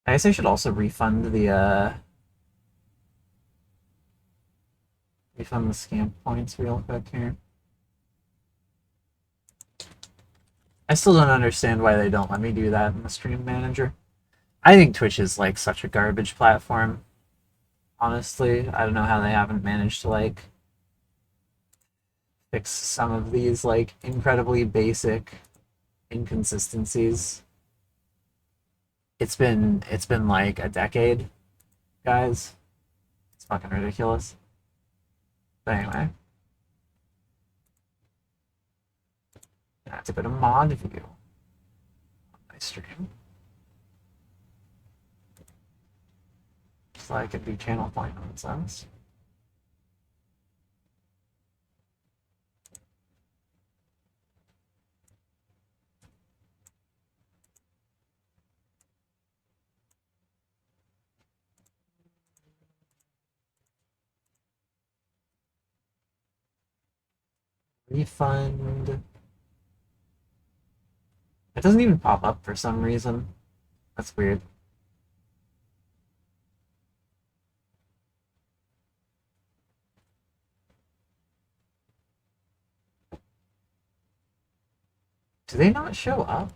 I guess I should also refund the scam points real quick here. I still don't understand why they don't let me do that in the stream manager. I think Twitch is like such a garbage platform. Honestly, I don't know how they haven't managed to like fix some of these like incredibly basic inconsistencies. It's been like a decade, guys. It's fucking ridiculous. But anyway, I have to go to mod view on my stream. So I could do channel point nonsense. Refund. It doesn't even pop up for some reason. That's weird. Do they not show up?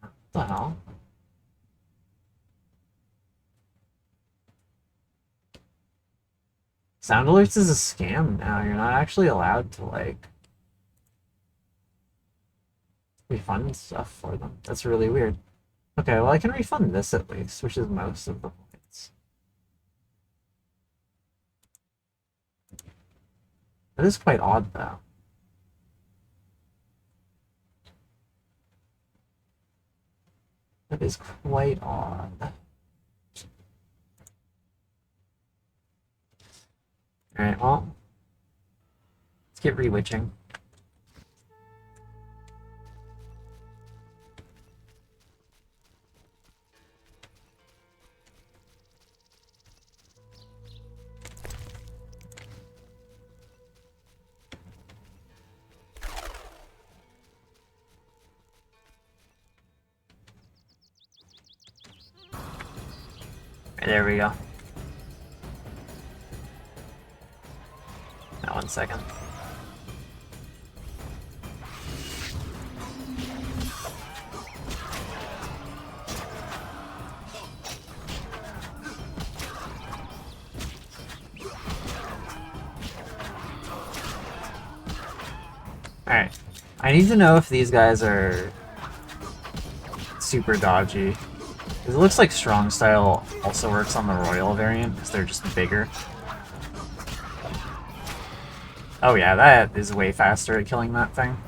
What the hell? Sound alerts is a scam now. You're not actually allowed to like refund stuff for them. That's really weird. Okay, well I can refund this at least, which is most of the points. That is quite odd though. That is quite odd. Alright, well, let's get rewitching. There we go. Now, 1 second. Alright. I need to know if these guys are super dodgy. Because it looks like Strong Style also works on the Royal variant, because they're just bigger. Oh yeah, that is way faster at killing that thing.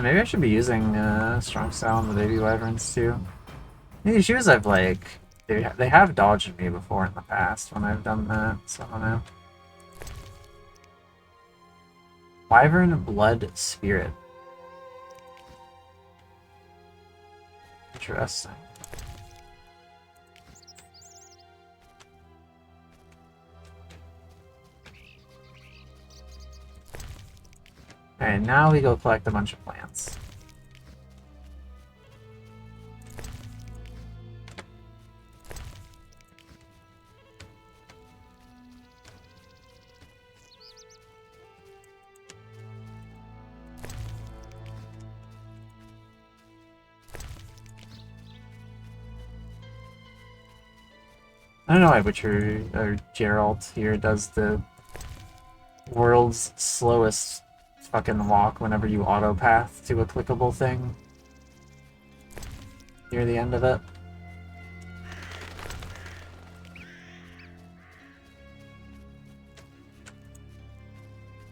Maybe I should be using Strong Style on the Baby Wyverns too. These shoes I've like, they have dodged me before in the past when I've done that, so I don't know. Wyvern Blood Spirit. Interesting. Alright, now we go collect a bunch of plants. I don't know why Butcher or Gerald here does the world's slowest fucking walk whenever you auto path to a clickable thing near the end of it.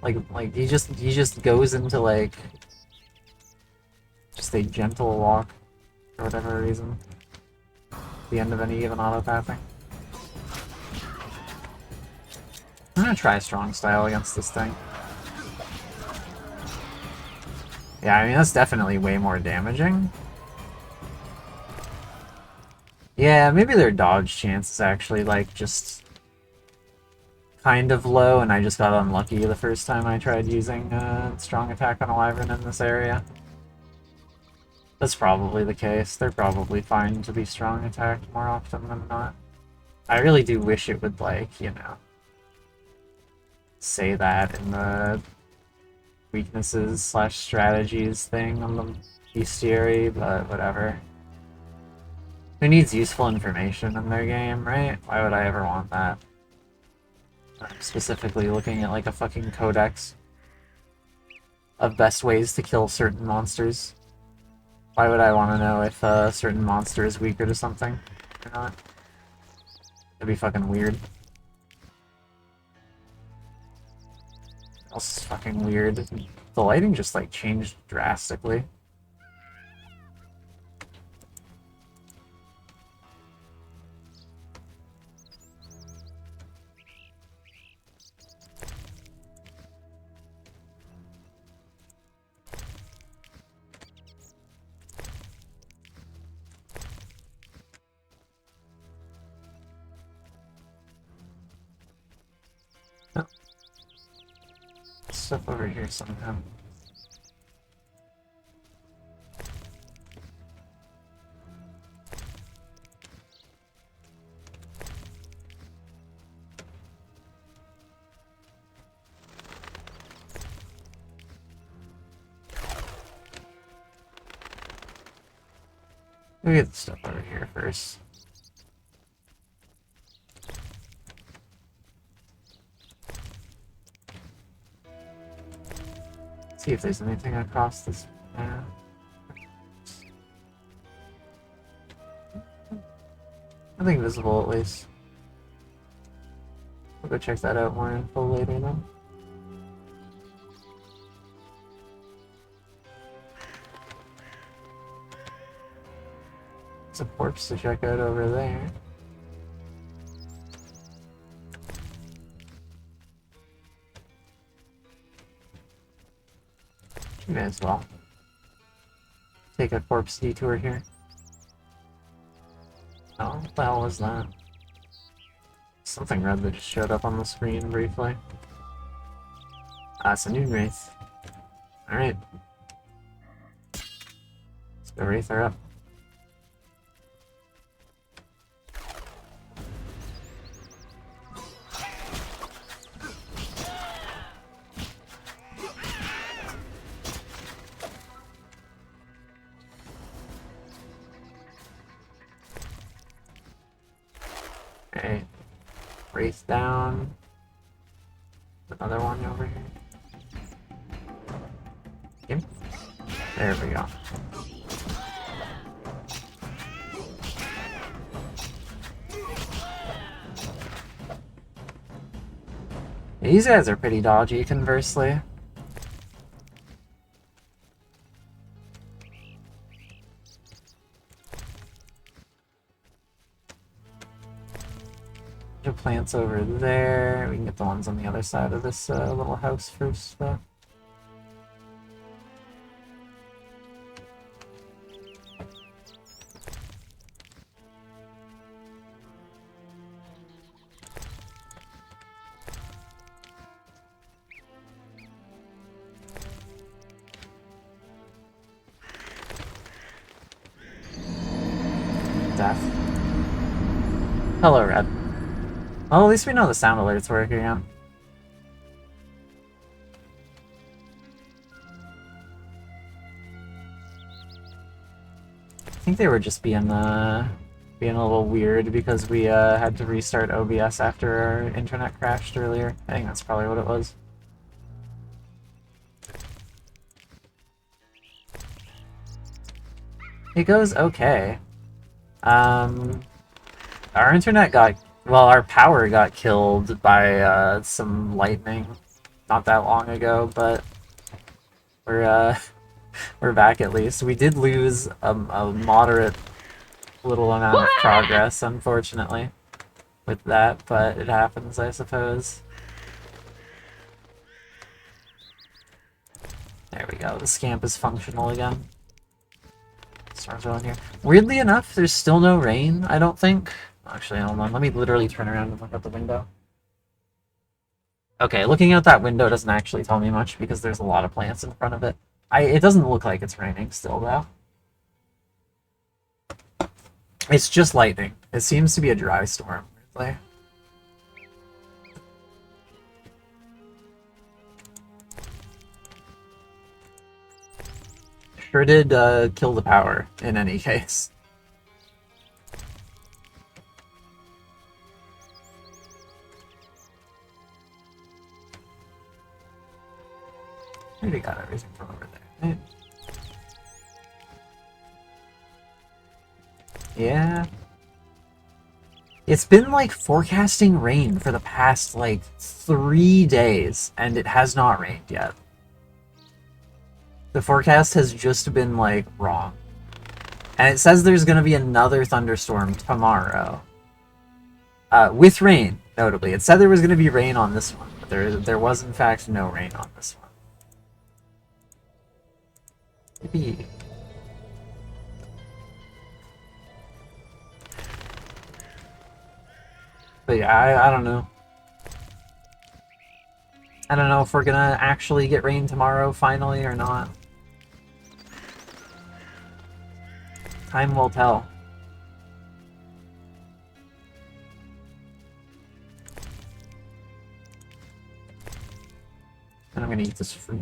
Like he just goes into like just a gentle walk for whatever reason. The end of any given auto pathing. I'm gonna try strong style against this thing. Yeah, I mean, that's definitely way more damaging. Yeah, maybe their dodge chance is actually, like, just kind of low, and I just got unlucky the first time I tried using strong attack on a Wyvern in this area. That's probably the case. They're probably fine to be strong attacked more often than not. I really do wish it would, like, you know, say that in the weaknesses slash strategies thing on the bestiary, but whatever. Who needs useful information in their game, right? Why would I ever want that? I'm specifically looking at like a fucking codex of best ways to kill certain monsters. Why would I want to know if a certain monster is weaker to something or not? That'd be fucking weird. Else is fucking weird. The lighting just like changed drastically. Oh. Stuff over here somehow. Let me get the stuff over here first. See if there's anything across this map. Nothing visible, at least. We'll go check that out more info later, though. There's a corpse to check out over there. You may as well take a corpse detour here. Oh, what the hell was that? Something red that just showed up on the screen briefly. Ah, it's a new Wraith. Alright. Let's go Wraith her up. Okay. Wraith down. Another one over here. Yep. There we go. These guys are pretty dodgy, conversely. Plants over there. We can get the ones on the other side of this little house first, though. Death. Hello, Red. Well, at least we know the sound alerts work again. I think they were just being a little weird because we had to restart OBS after our internet crashed earlier. I think that's probably what it was. It goes okay. Our internet got... Well, our power got killed by some lightning not that long ago, but we're back at least. We did lose a moderate little amount of progress, unfortunately, with that, but it happens, I suppose. There we go. The scamp is functional again. Storm's going here. Weirdly enough, there's still no rain, I don't think. Actually, hold on. Let me literally turn around and look out the window. Okay, looking out that window doesn't actually tell me much because there's a lot of plants in front of it. It doesn't look like it's raining still, though. It's just lightning. It seems to be a dry storm, weirdly. Sure did kill the power, in any case. I already got everything from over there. Right? Yeah. It's been like forecasting rain for the past like 3 days, and it has not rained yet. The forecast has just been like wrong. And it says there's going to be another thunderstorm tomorrow. With rain, notably. It said there was going to be rain on this one, but there was in fact no rain on this one. Maybe. But yeah, I don't know. I don't know if we're gonna actually get rain tomorrow, finally, or not. Time will tell. And I'm gonna eat this fruit.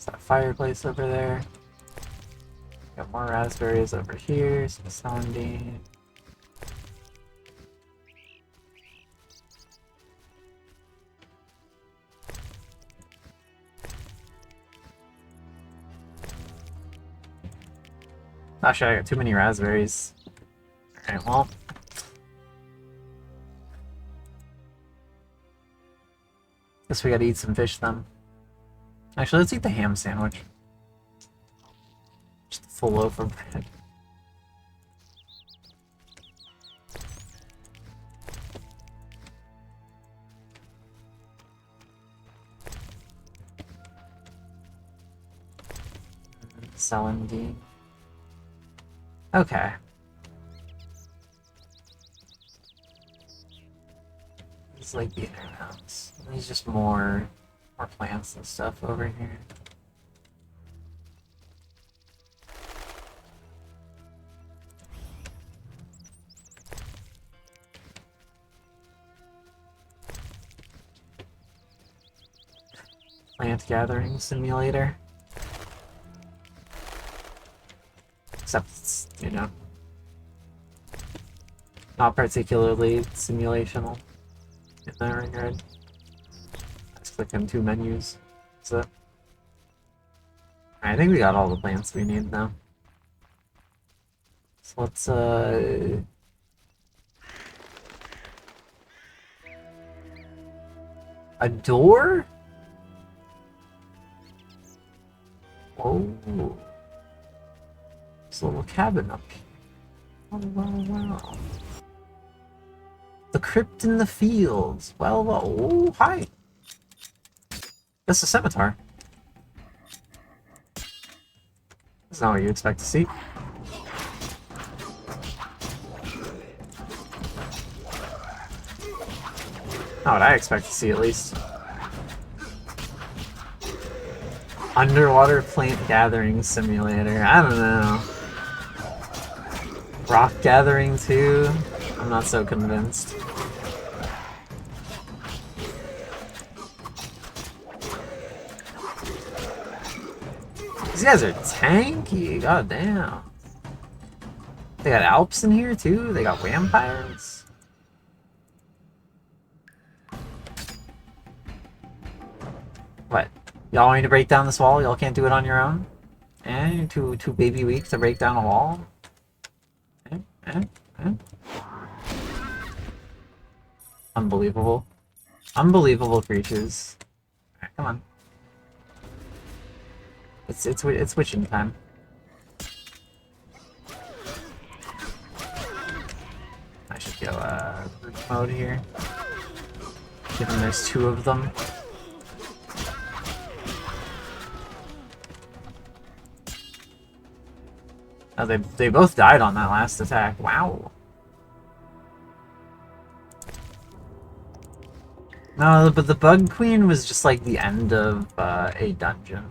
That fireplace over there. Got more raspberries over here, some celandine. Actually, I got too many raspberries. Alright, well. Guess we gotta eat some fish then. Actually, let's eat the ham sandwich. Just a full loaf of bread. Celandine. Okay. It's like the inner mounts. There's just more plants and stuff over here. Plant gathering simulator. Except it's, you know, not particularly simulational in that regard. Click on 2 menus. So I think we got all the plants we need now. So let's a door? Oh, it's a little cabin up here. Oh, wow. The crypt in the fields. Well, oh, hi. That's a scimitar. That's not what you expect to see. Not what I expect to see, at least. Underwater plant gathering simulator. I don't know. Rock gathering too? I'm not so convinced. These guys are tanky, goddamn. They got Alps in here too? They got vampires? What? Y'all want me to break down this wall? Y'all can't do it on your own? Eh? You're too baby weak to break down a wall? Eh? Unbelievable. Unbelievable creatures. Alright, come on. It's witching time. I should go group mode here. Given there's two of them. Oh, they both died on that last attack. Wow. No, but the Bug Queen was just like the end of a dungeon.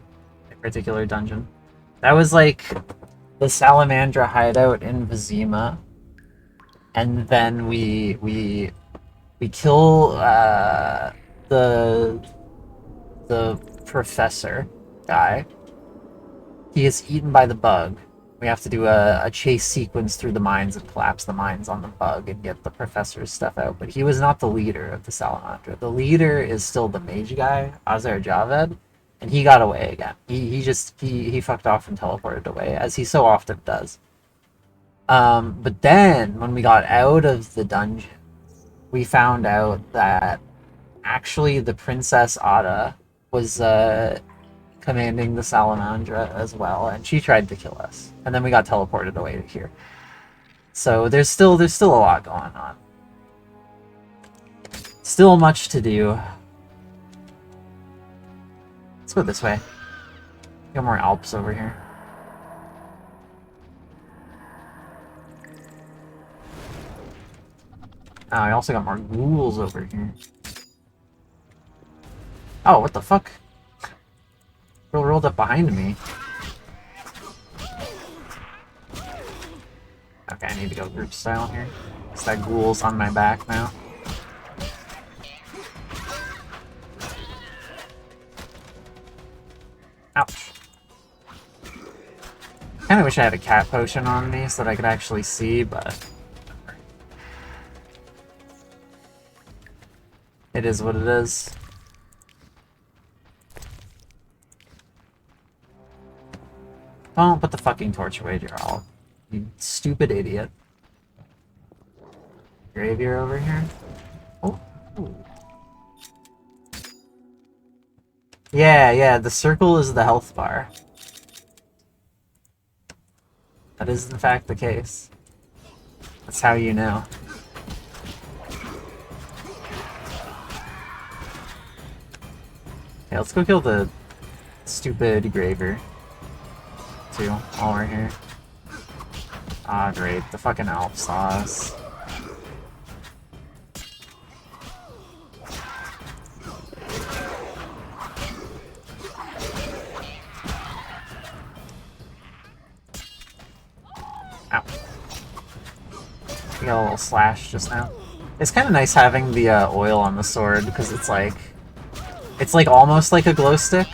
A particular dungeon. That was like the Salamandra hideout in Vizima. And then we kill the professor guy. He gets eaten by the bug. We have to do a chase sequence through the mines and collapse the mines on the bug and get the professor's stuff out. But he was not the leader of the Salamandra. The leader is still the mage guy, Azar Javed, and he got away again. He fucked off and teleported away, as he so often does. But then, when we got out of the dungeon, we found out that actually the Princess Ada was commanding the Salamandra as well, and she tried to kill us. And then we got teleported away to here. So there's still a lot going on. Still much to do. Let's go this way. Got more Alps over here. Oh, I also got more ghouls over here. Oh, what the fuck? Girl rolled up behind me. Okay, I need to go group style here. Because that ghoul's on my back now. Ouch. Kinda wish I had a cat potion on me so that I could actually see, but... it is what it is. Don't put the fucking torch away, Gerald. You stupid idiot. Graveyard over here. Oh. Ooh. Yeah, the circle is the health bar. That is in fact the case. That's how you know. Okay, let's go kill the stupid graver. Too, while we're here. Ah, great. The fucking elf saw us. Ow. We got a little slash just now. It's kind of nice having the oil on the sword, because it's like almost like a glow stick,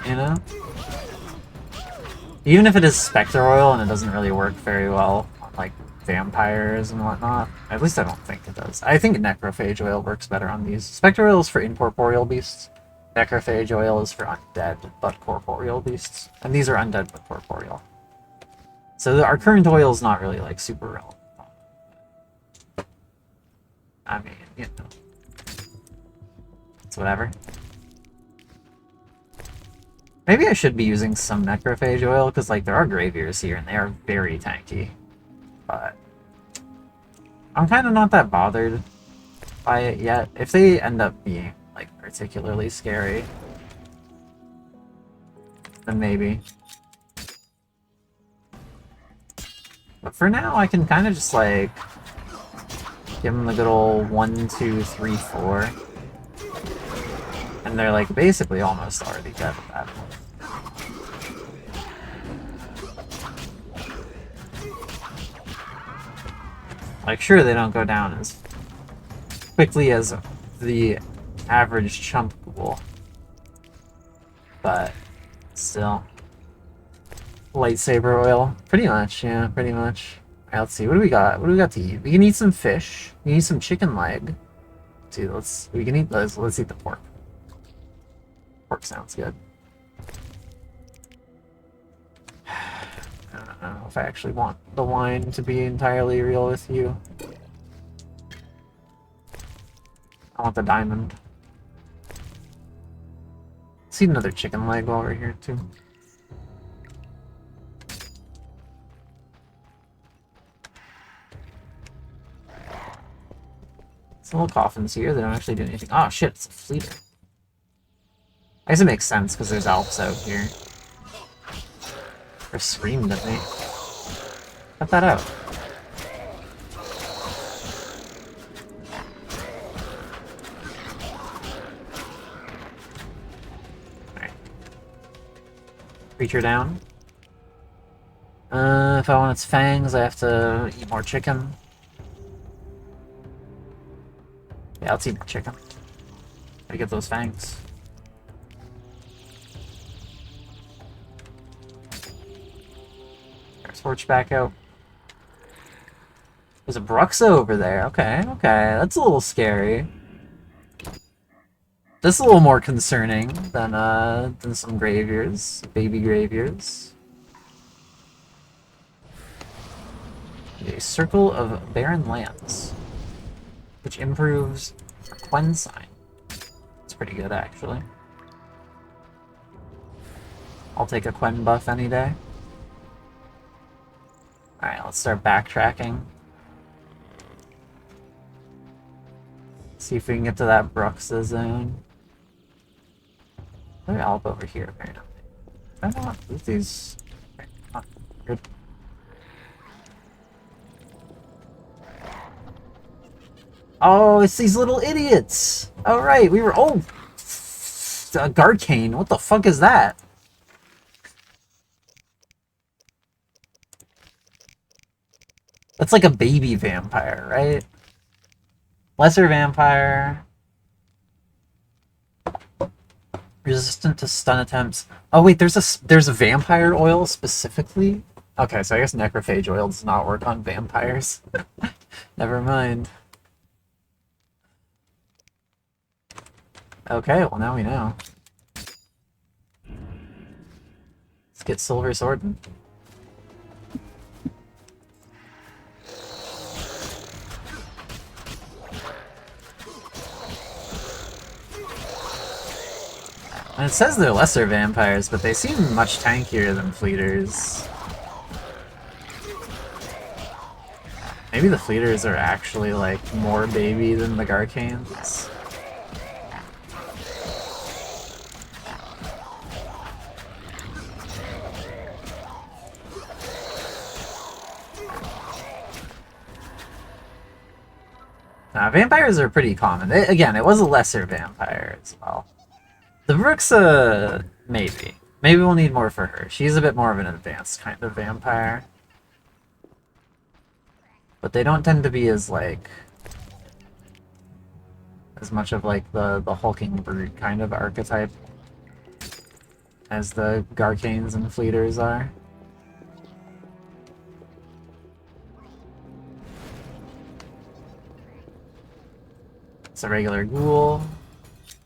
you know? Even if it is Spectre oil and it doesn't really work very well on, like, vampires and whatnot. At least I don't think it does. I think Necrophage oil works better on these. Spectre oil is for incorporeal beasts. Necrophage oil is for undead but corporeal beasts. And these are undead but corporeal. So our current oil is not really, like, super relevant. I mean, you know. It's whatever. Maybe I should be using some Necrophage oil, because, like, there are graviers here, and they are very tanky. But I'm kind of not that bothered by it yet. If they end up being, like, particularly scary, then maybe. But for now, I can kind of just, like, give them the good old 1, 2, 3, 4. And they're, like, basically almost already dead at that point. Like, sure, they don't go down as quickly as the average chump ghoul. But, still. Lightsaber oil. Pretty much, yeah, pretty much. Alright, let's see, what do we got? What do we got to eat? We can eat some fish. We can eat some chicken leg. Dude, we can eat those. Let's eat the pork. Pork sounds good. I don't know if I actually want the wine to be entirely real with you. I want the diamond. Let's eat another chicken leg while we're here, too. Some little coffins here. They don't actually do anything. Oh, shit, it's a fleeter. I guess it makes sense, because there's Alps out here. Or screamed at me. Cut that out. Alright. Creature down. If I want its fangs, I have to eat more chicken. Yeah, let's eat more chicken. Gotta get those fangs. There's Horchback out. There's a Bruxa over there. Okay, okay. That's a little scary. This is a little more concerning than some Graviers. Baby Graviers. A Circle of Barren Lands, which improves our Quen sign. It's pretty good, actually. I'll take a Quen buff any day. Alright, let's start backtracking. See if we can get to that Bruxa zone. There's Alp over here, apparently. I don't want these. Okay, oh, good. Oh, it's these little idiots! Alright, we were. Oh! Garcane, what the fuck is that? That's like a baby vampire, right? Lesser vampire. Resistant to stun attempts. Oh wait, there's a vampire oil specifically? Okay, so I guess necrophage oil does not work on vampires. Never mind. Okay, well now we know. Let's get Silver Sword. And it says they're lesser vampires, but they seem much tankier than fleeters. Maybe the fleeters are actually, like, more baby than the Garcanes. Vampires are pretty common. Again, it was a lesser vampire as well. The Bruxa, maybe. Maybe we'll need more for her. She's a bit more of an advanced kind of vampire. But they don't tend to be as, like... as much of, like, the hulking brute kind of archetype as the Garcanes and Fleeters are. It's a regular ghoul.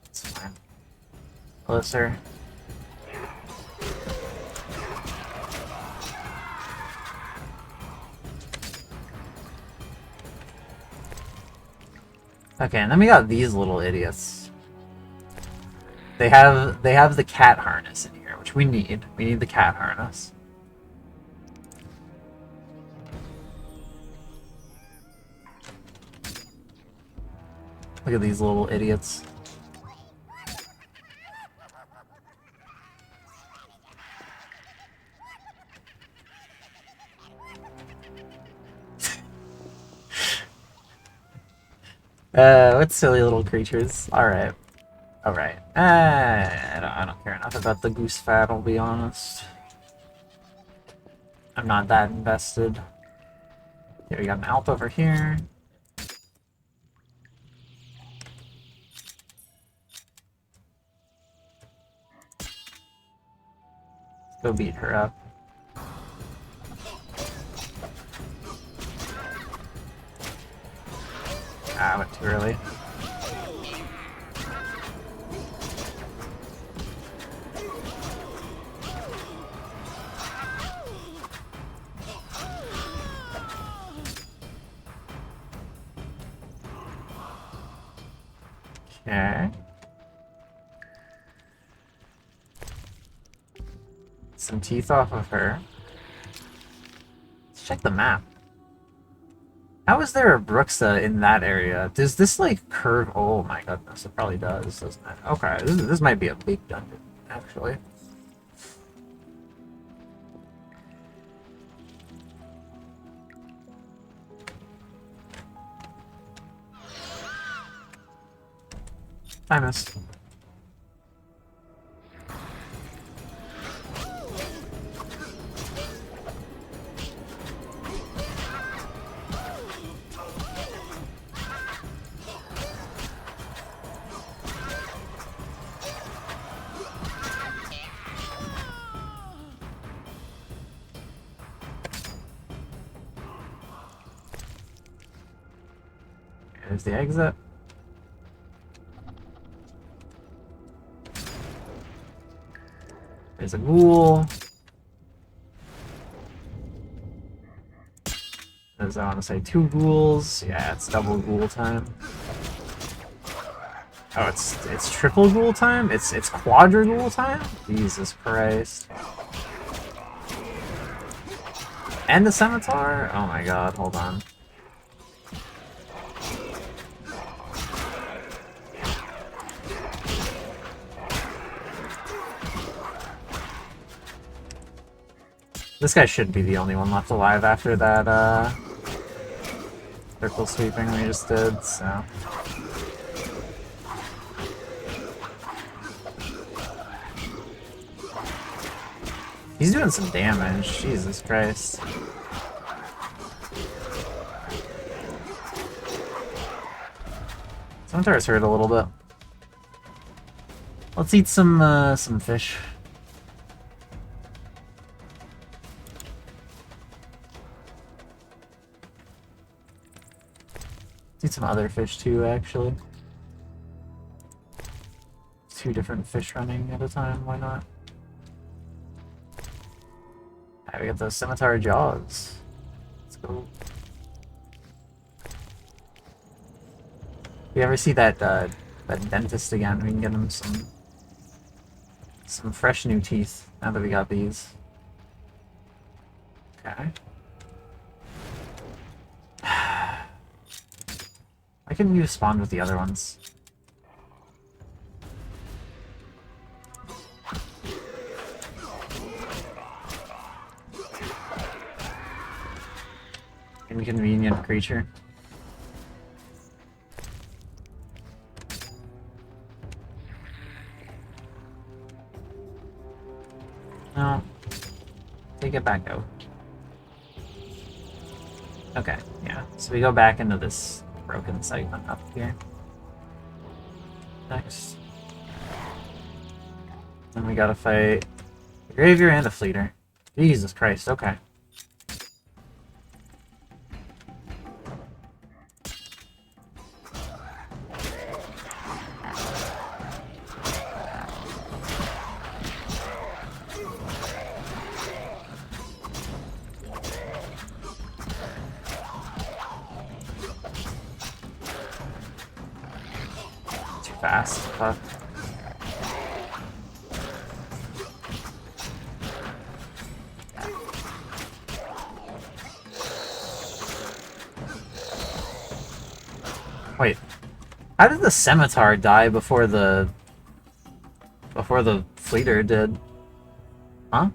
It's fine. Closer. Okay, and then we got these little idiots. They have the cat harness in here, which we need. We need the cat harness. Look at these little idiots. What silly little creatures. Alright. Alright. I don't care enough about the goose fat, I'll be honest. I'm not that invested. Okay, we got an Alp over here. Let's go beat her up. Ah, I went too early. Okay. some teeth off of her. Let's check the map. How is there a Bruxa in that area? Does this, like, curve? Oh my goodness, it probably does, doesn't it? Okay, this might be a big dungeon, actually. I missed. There's the exit. There's a ghoul. As I want to say, 2 ghouls. Yeah, it's double ghoul time. Oh, it's triple ghoul time? It's quadra ghoul time? Jesus Christ. And the scimitar? Oh my god, hold on. This guy should be the only one left alive after that, circle sweeping we just did, so... He's doing some damage, Jesus Christ. Scimitar's hurt a little bit. Let's eat some fish. Eat some other fish too, actually. 2 different fish running at a time, why not? Alright, we got those scimitar jaws. Let's go. If you ever see that dentist again, we can get him some fresh new teeth now that we got these. Okay. Why couldn't you spawn with the other ones? Inconvenient creature. No. Take it back out. Okay, yeah. So we go back into this broken segment up here. Next. Then we gotta fight a Gravier and a Fleeter. Jesus Christ, okay. Fast, fuck. Wait, how did the scimitar die before the fleeter did? Huh?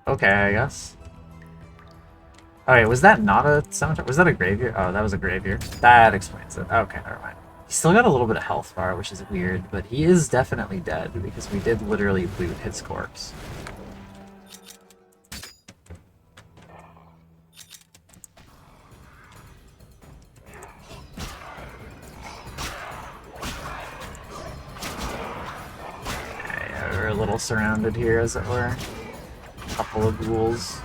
Okay, I guess. Alright, was that not a scimitar? Was that a Gravier? Oh, that was a Gravier. That explains it. Okay, never mind. He's still got a little bit of health bar, which is weird, but he is definitely dead because we did literally loot his corpse. Yeah, we're a little surrounded here, as it were. A couple of ghouls.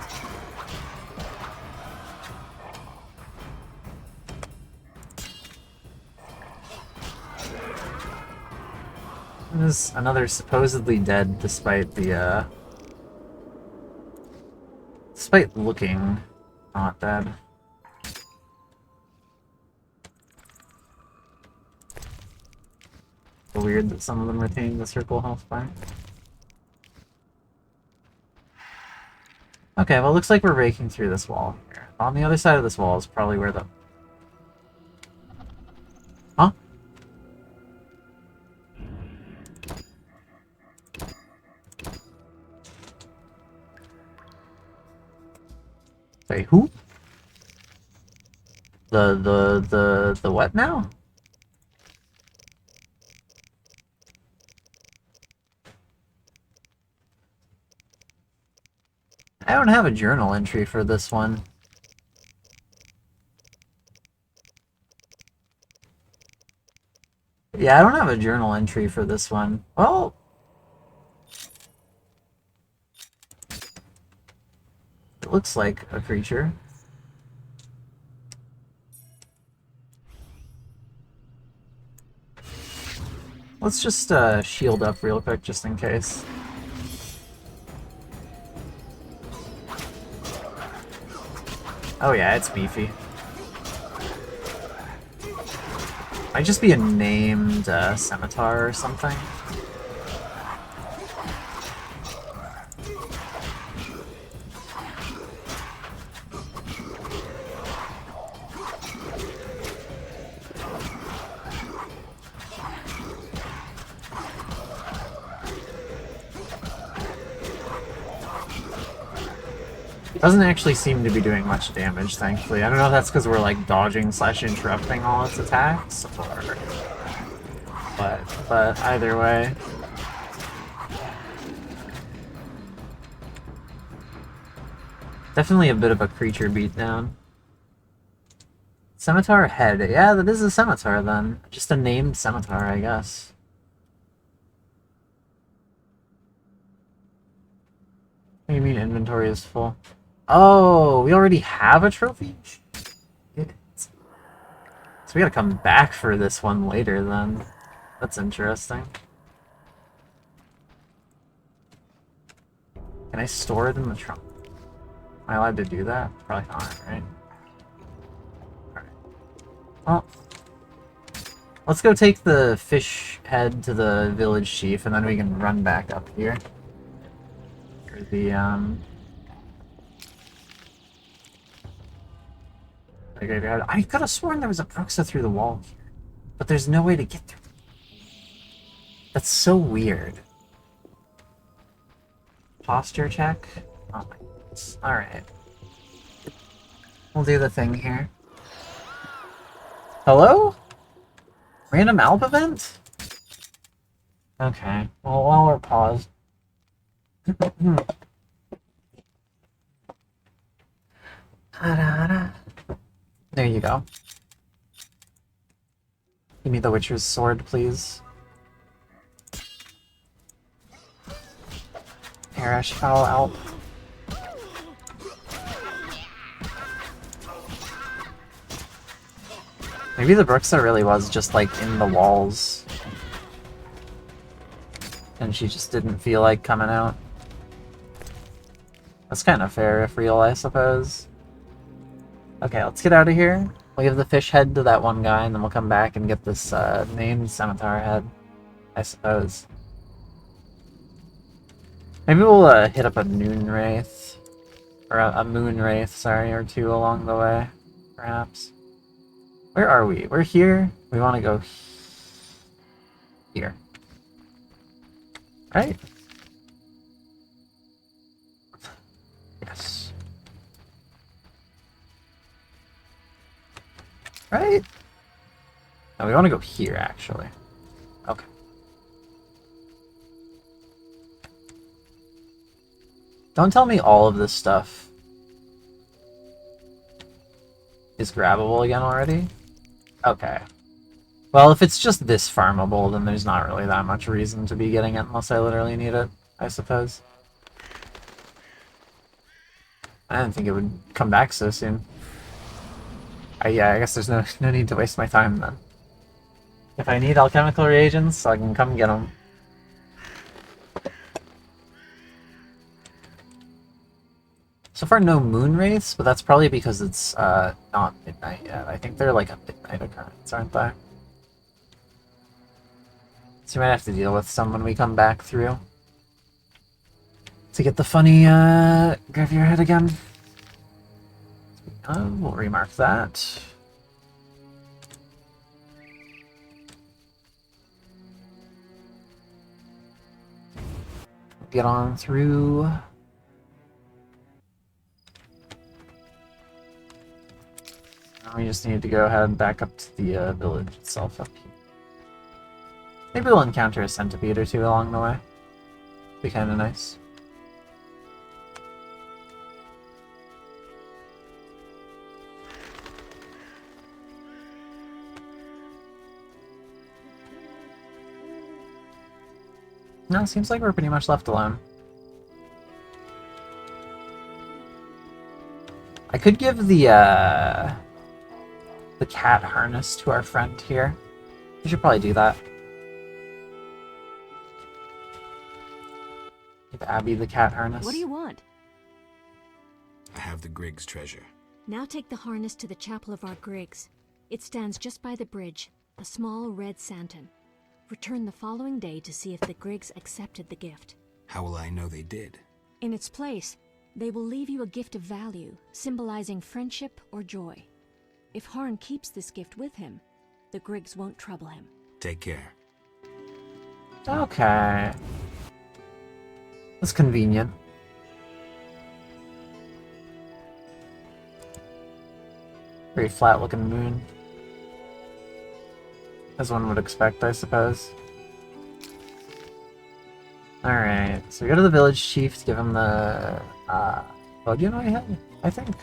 There's another supposedly dead despite the, despite looking not dead. weird that some of them retain the circle health bar. Okay, well, it looks like we're raking through this wall here. On the other side of this wall is probably where the... Huh? Wait, who? The what now? I don't have a journal entry for this one. Yeah, I don't have a journal entry for this one. Well... It looks like a creature. Let's just shield up real quick just in case. Oh yeah, it's beefy. Might just be a named scimitar or something. Doesn't actually seem to be doing much damage, thankfully. I don't know if that's because we're like dodging / interrupting all its attacks, or... But either way. Definitely a bit of a creature beatdown. Scimitar head. Yeah, that is a scimitar then. Just a named scimitar, I guess. What do you mean inventory is full? Oh, we already have a trophy? Shit. So we gotta come back for this one later then. That's interesting. Can I store it in the trunk? Am I allowed to do that? Probably not, right? Alright. Well, let's go take the fish head to the village chief, and then we can run back up here. For the, I could have sworn there was a Bruxa through the wall here, but there's no way to get through. That's so weird. Posture check? Oh my goodness. Alright. We'll do the thing here. Hello? Random Alp event? Okay. Well, while we're paused. There you go. Give me the Witcher's sword, please. Perish, foul Alp. Maybe the Bruxa really was just like in the walls. And she just didn't feel like coming out. That's kind of fair if real, I suppose. Okay, let's get out of here. We'll give the fish head to that one guy, and then we'll come back and get this named scimitar head, I suppose. Maybe we'll hit up a noon wraith, or a moon wraith, sorry, or two along the way, perhaps. Where are we? We're here. We want to go here. Right? Yes. Right? No, we want to go here, actually. Okay. Don't tell me all of this stuff is grabbable again already? Okay. Well, if it's just this farmable, then there's not really that much reason to be getting it unless I literally need it, I suppose. I didn't think it would come back so soon. Yeah, I guess there's no need to waste my time then. If I need alchemical reagents, I can come get them. So far, no moon wraiths, but that's probably because it's not midnight yet. I think they're like a midnight occurrence, aren't they? So we might have to deal with some when we come back through. To get the funny graveyard head again. We'll remark that. Get on through. Now we just need to go ahead and back up to the village itself up here. Maybe we'll encounter a centipede or two along the way. Be kind of nice. No, it seems like we're pretty much left alone. I could give the cat harness to our friend here. We should probably do that. Give Abby the cat harness. What do you want? I have the Griggs treasure. Now take the harness to the chapel of our Griggs. It stands just by the bridge, a small red santon. Return the following day to see if the Griggs accepted the gift. How will I know they did? In its place, they will leave you a gift of value, symbolizing friendship or joy. If Harn keeps this gift with him, the Griggs won't trouble him. Take care. Okay. That's convenient. Very flat looking moon. As one would expect, I suppose. Alright, so we go to the village chief to give him the, well, do you know what I had? I think.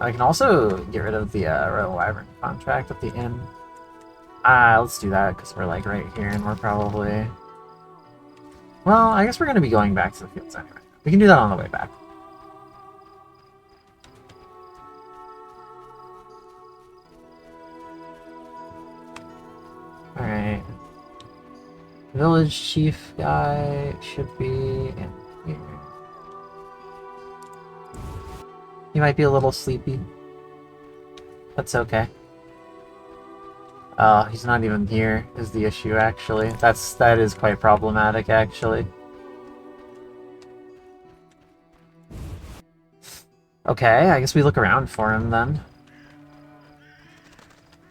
I can also get rid of the Royal Wyvern contract at the inn. Let's do that, because we're like right here, and we're probably... Well, I guess we're going to be going back to the fields anyway. We can do that on the way back. Alright. Village chief guy should be in here. He might be a little sleepy. That's okay. Oh, he's not even here, is the issue, actually. That is quite problematic, actually. Okay, I guess we look around for him, then.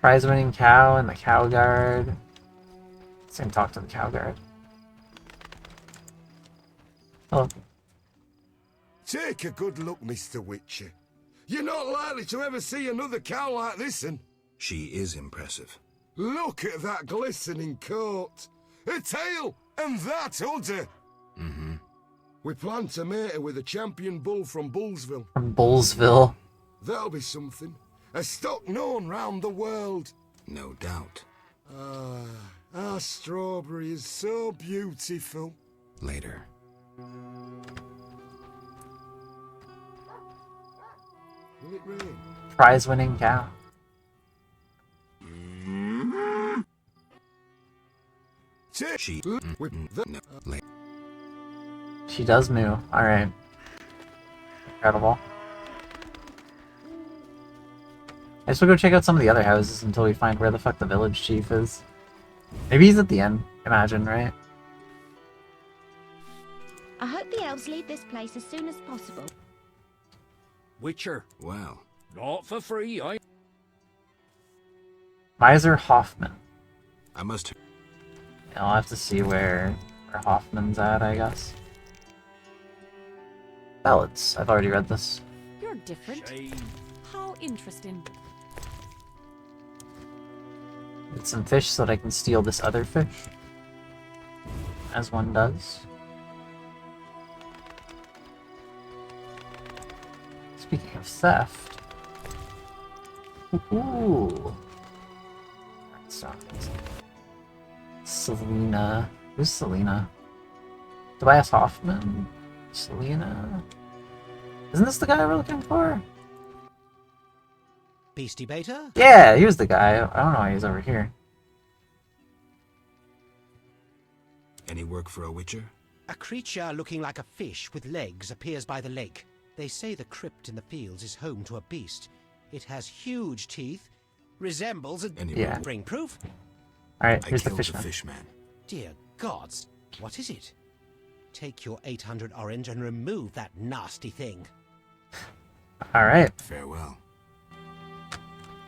Prize-winning cow and the cow guard. Same talk to the cow guard. Hello. Take a good look, Mr. Witcher. You're not likely to ever see another cow like this one. She is impressive. Look at that glistening coat. A tail, and that udder. Mm-hmm. We plan to mate her with a champion bull from Bullsville. From Bullsville. That'll be something. A stock known round the world. No doubt. Ah, our strawberry is so beautiful. Later. Will it rain? Prize-winning cow. She... No, later. She does moo. Alright. Incredible. I guess we'll go check out some of the other houses until we find where the fuck the village chief is. Maybe he's at the end, imagine, right? I hope the elves leave this place as soon as possible. Witcher, Well, not for free, I... Miser Hoffman. I must... I'll have to see where Hoffman's at, I guess. Ballads. I've already read this. You're different. Shame. How interesting. Get some fish so that I can steal this other fish. As one does. Speaking of theft. Ooh. Selena. Who's Selena? Tobias Hoffman? Selena? Isn't this the guy we're looking for? Beastie Beta? Yeah, he was the guy. I don't know why he's over here. Any work for a Witcher? A creature looking like a fish with legs appears by the lake. They say the crypt in the fields is home to a beast. It has huge teeth, resembles a... Anyway, Yeah. Bring proof? Alright, I here's the killed fishman. the fishman. Dear gods, what is it? Take your 800 orange and remove that nasty thing. Alright, Farewell.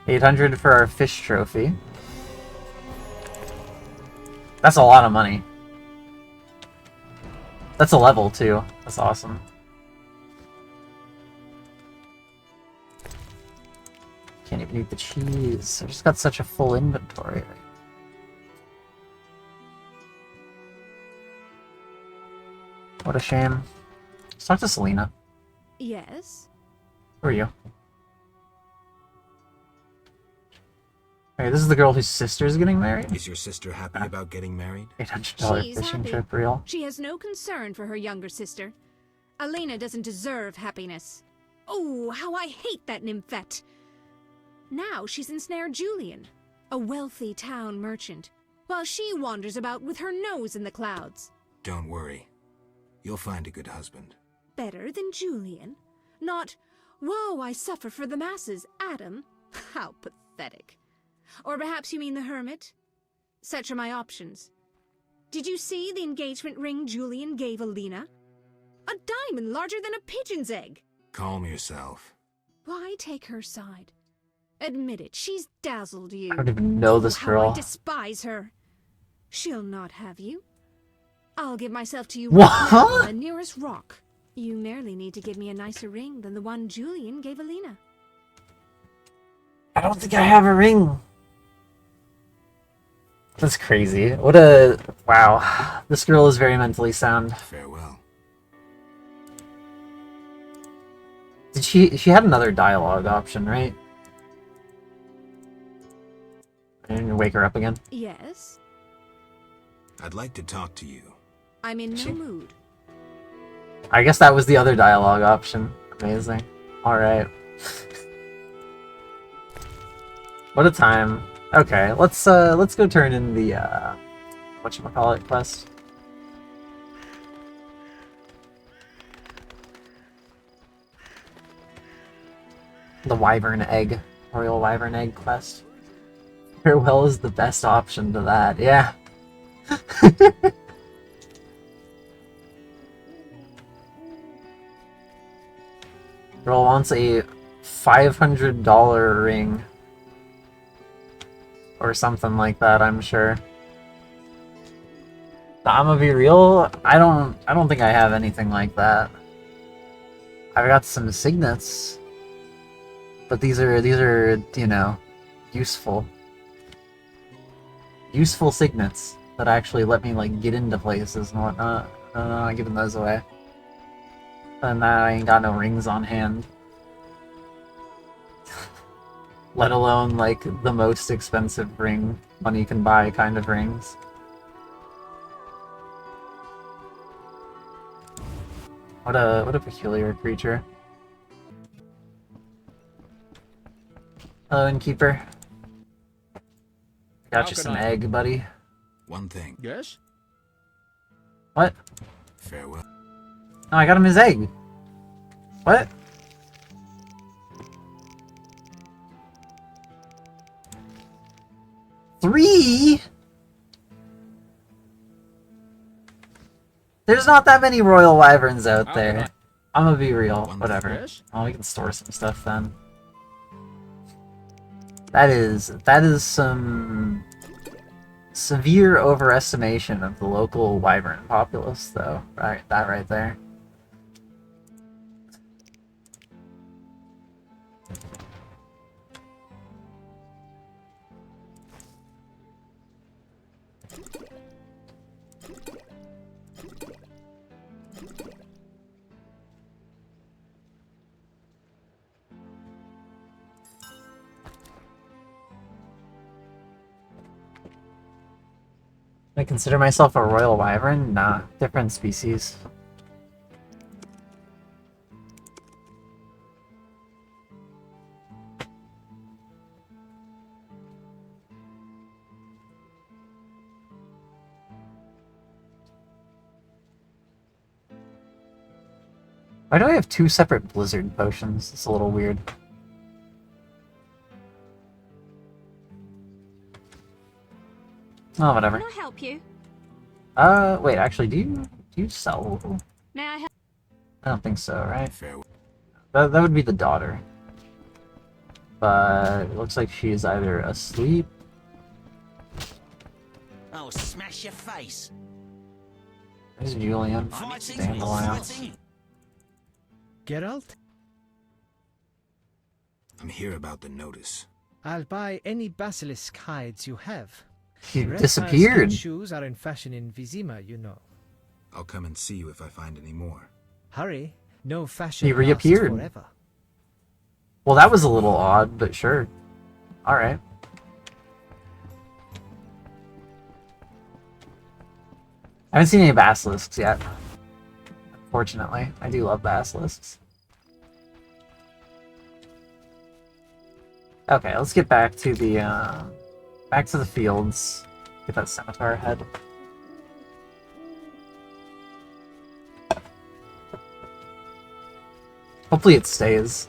800 for our fish trophy. That's a lot of money. That's a level, too. That's awesome. Can't even eat the cheese. I just got such a full inventory. What a shame. Let's talk to Selena. Yes? Who are you? Hey, this is the girl whose sister's getting married? Is your sister happy about getting married? $800 She's fishing happy. trip real? She has no concern for her younger sister. Elena doesn't deserve happiness. Oh, how I hate that nymphette! Now she's ensnared Julian, a wealthy town merchant, while she wanders about with her nose in the clouds. Don't worry. You'll find a good husband. Better than Julian? Not, woe, I suffer for the masses, Adam? How pathetic. Or perhaps you mean the hermit? Such are my options. Did you see the engagement ring Julian gave Alina? A diamond larger than a pigeon's egg. Calm yourself. Why take her side? Admit it, she's dazzled you. I don't even know this How girl. I despise her. She'll not have you. I'll give myself to you What? right now on the nearest rock. You merely need to give me a nicer ring than the one Julian gave Alina. I don't think I have a ring. That's crazy. What a... Wow. This girl is very mentally sound. Farewell. Did she had another dialogue option, right? And wake her up again? Yes? I'd like to talk to you. I'm in no She- mood. I guess that was the other dialogue option. Amazing. Alright. What a time. Okay, let's go turn in the whatchamacallit quest. The Wyvern Egg. Royal Wyvern Egg quest. Farewell is the best option to that, yeah. Girl wants a $500 ring. Or something like that, I'm sure. But I'm gonna be real, I don't think I have anything like that. I've got some signets. But these are, you know, useful. Useful signets that actually let me, like, get into places and whatnot. I'm not giving those away. And now I ain't got no rings on hand. Let alone, like, the most expensive ring money can buy kind of rings. What a peculiar creature. Hello, innkeeper. Got How you can some I- egg, buddy. One thing. Yes? What? Farewell. No, I got him his egg. What? Three? There's not that many royal wyverns out How there. can I'm gonna be real. One Whatever. Yes? Oh, we can store some stuff then. That is some severe overestimation of the local wyvern populace, though. Right, that right there. I consider myself a royal wyvern? Nah, different species. Why do I have two separate blizzard potions? It's a little weird. Oh, whatever. Can I help you? Wait, actually, do you sell? May I help? I don't think so, right? Farewell. That would be the daughter. But it looks like she's either asleep. I'll smash your face. There's Julian. Fighting, Dandelion. fighting. Geralt, I'm here about the notice. I'll buy any basilisk hides you have. He Reptile disappeared. skin shoes are in fashion in Vizima, you know. I'll come and see you if I find any more. Hurry, no fashion He lasts reappeared. forever. Well, that was a little odd, but sure. Alright. I haven't seen any basilisks yet. Unfortunately. I do love basilisks. Okay, let's get back to the fields. Get that scimitar head. Hopefully it stays.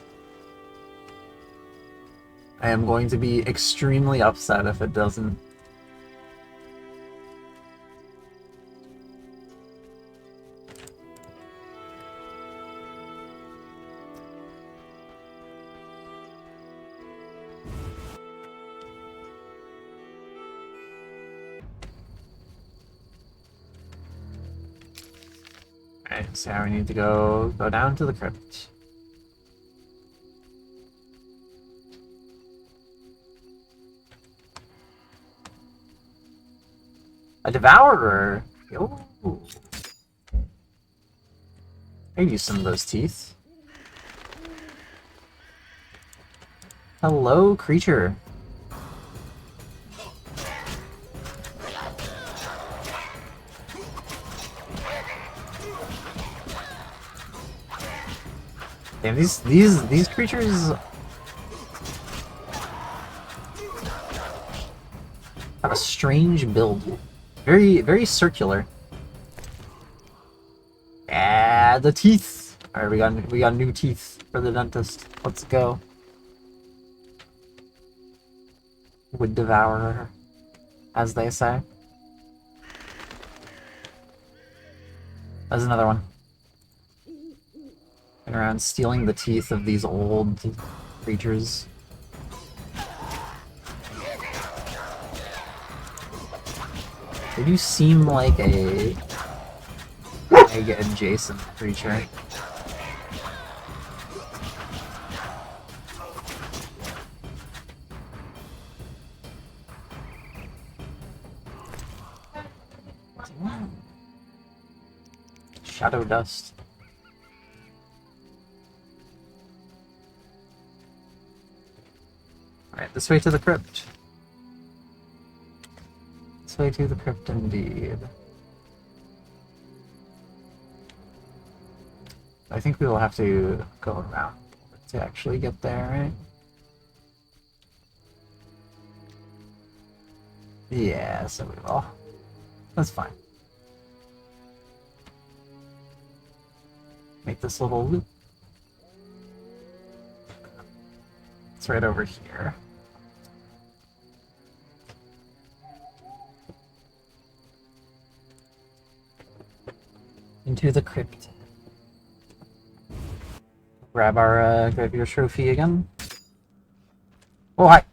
I am going to be extremely upset if it doesn't. Alright, so now we need to go down to the crypt. A devourer. Ooh. I use some of those teeth. Hello, creature. Damn, these creatures have a strange build. Very circular. Ah, the teeth. All right, we got new teeth for the dentist. Let's go. Would devour, as they say. There's another one. Going around stealing the teeth of these old creatures. They do seem like a egg-adjacent creature. Shadow dust. Alright, this way to the crypt. This way to the crypt indeed. I think we will have to go around to actually get there, right? Yeah, so we will. That's fine. Make this little loop. It's right over here. Into the crypt. Grab your trophy again. Oh, hi!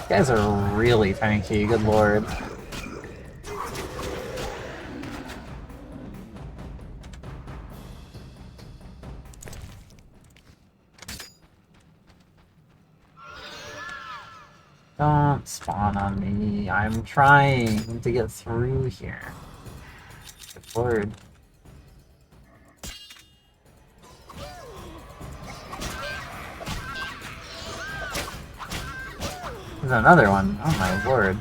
You guys are really tanky, good lord. Don't spawn on me. I'm trying to get through here. Good lord. There's another one. Oh my lord.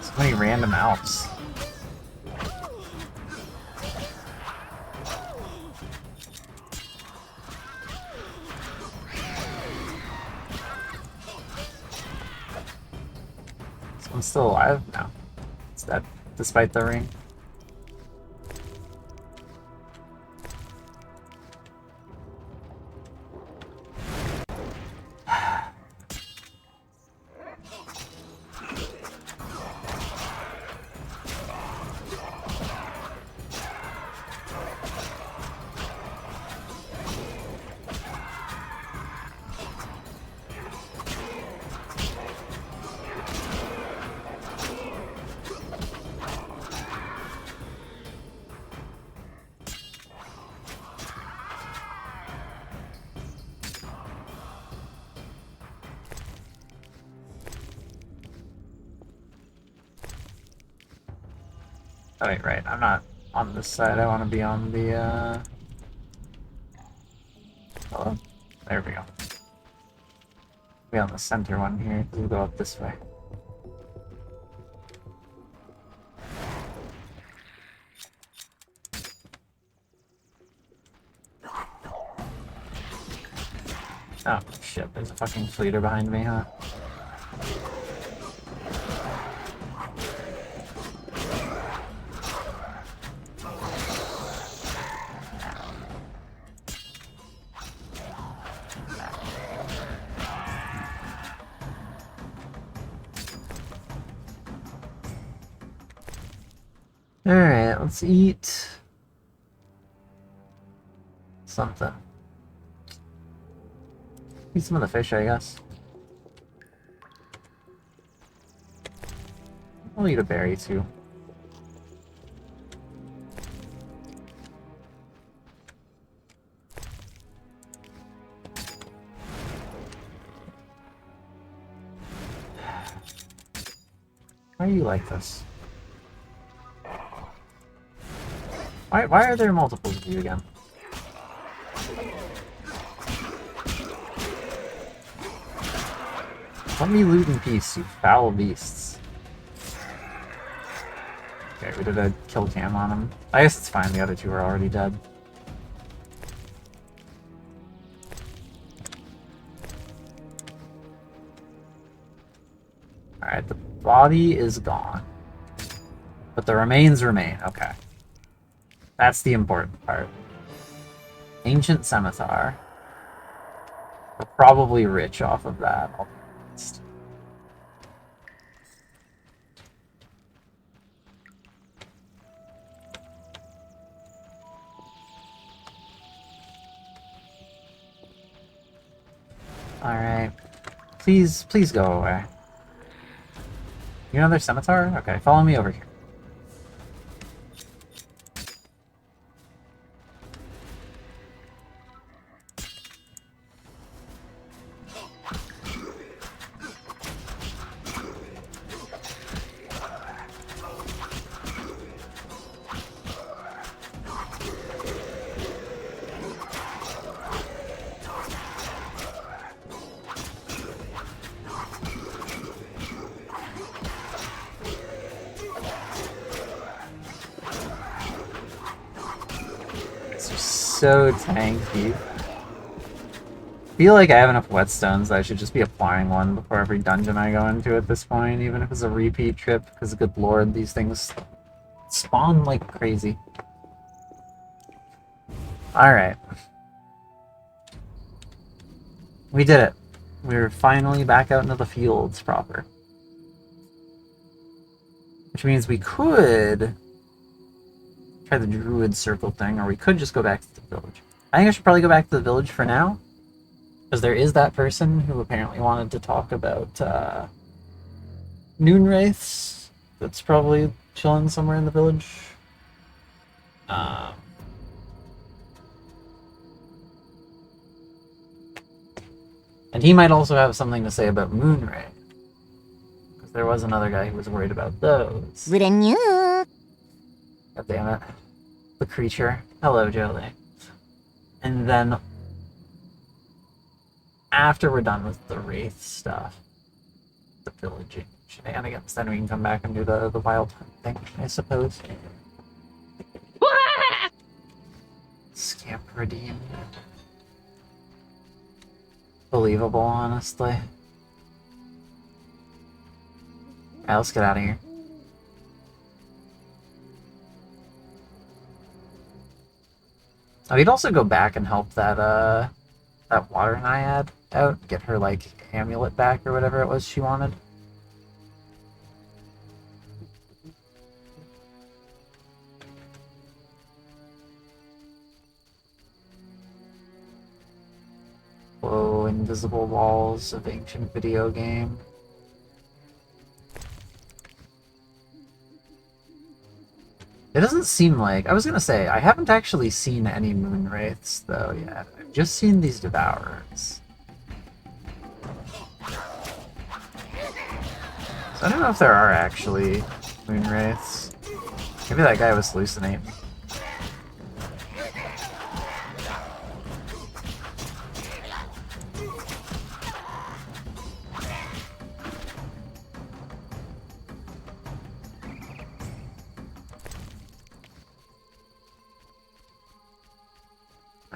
So many random Alps. This one's still alive? No. It's dead, despite the ring. Oh wait, right. I'm not on this side. I want to be on the, Hello? There we go. Be on the center one here. We'll go up this way. Oh, shit. There's a fucking fleeter behind me, huh? Alright, let's eat something. Eat some of the fish, I guess. I'll eat a berry too. Why are you like this? Why are there multiples of you again? Let me loot in peace, you foul beasts. Okay, we did a kill cam on him. I guess it's fine, the other two are already dead. Alright, the body is gone. But the remains remain, okay. That's the important part. Ancient Scimitar. We're probably rich off of that. I'll be honest. Alright. Please go away. You know there's Scimitar? Okay, follow me over here. So tanky. I feel like I have enough whetstones that I should just be applying one before every dungeon I go into at this point, even if it's a repeat trip, because good lord, these things spawn like crazy. Alright. We did it. We're finally back out into the fields proper. Which means we could try the druid circle thing, or we could just go back to the village. I think I should probably go back to the village for now, because there is that person who apparently wanted to talk about noon wraiths that's probably chilling somewhere in the village. And he might also have something to say about moonray, because there was another guy who was worried about those. God damn it. The creature. Hello, Jolie. And then after we're done with the Wraith stuff, the pillaging shenanigans, then we can come back and do the wild hunt thing, I suppose. Scamp redeemed. Believable, honestly. Alright, let's get out of here. Oh, you'd also go back and help that water naiad out, get her, like, amulet back or whatever it was she wanted. Whoa, invisible walls of ancient video game. It doesn't seem like... I was gonna say, I haven't actually seen any moon wraiths, though, yet. I've just seen these devourers. So I don't know if there are actually moon wraiths. Maybe that guy was hallucinating.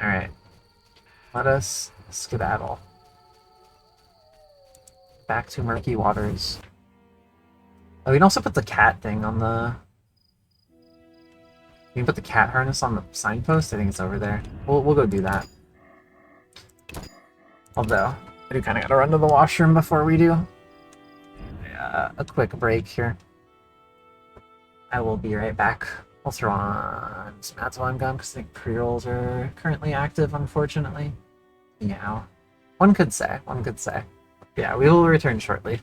Alright. Let us skedaddle. Back to murky waters. Oh, we can also put the cat thing on the... You can put the cat harness on the signpost? I think it's over there. We'll go do that. Although, I do kind of gotta run to the washroom before we do. A quick break here. I will be right back. I'll throw on some ads while I'm gone, because I think pre-rolls are currently active, unfortunately. Meow. One could say, one could say. Yeah, we will return shortly.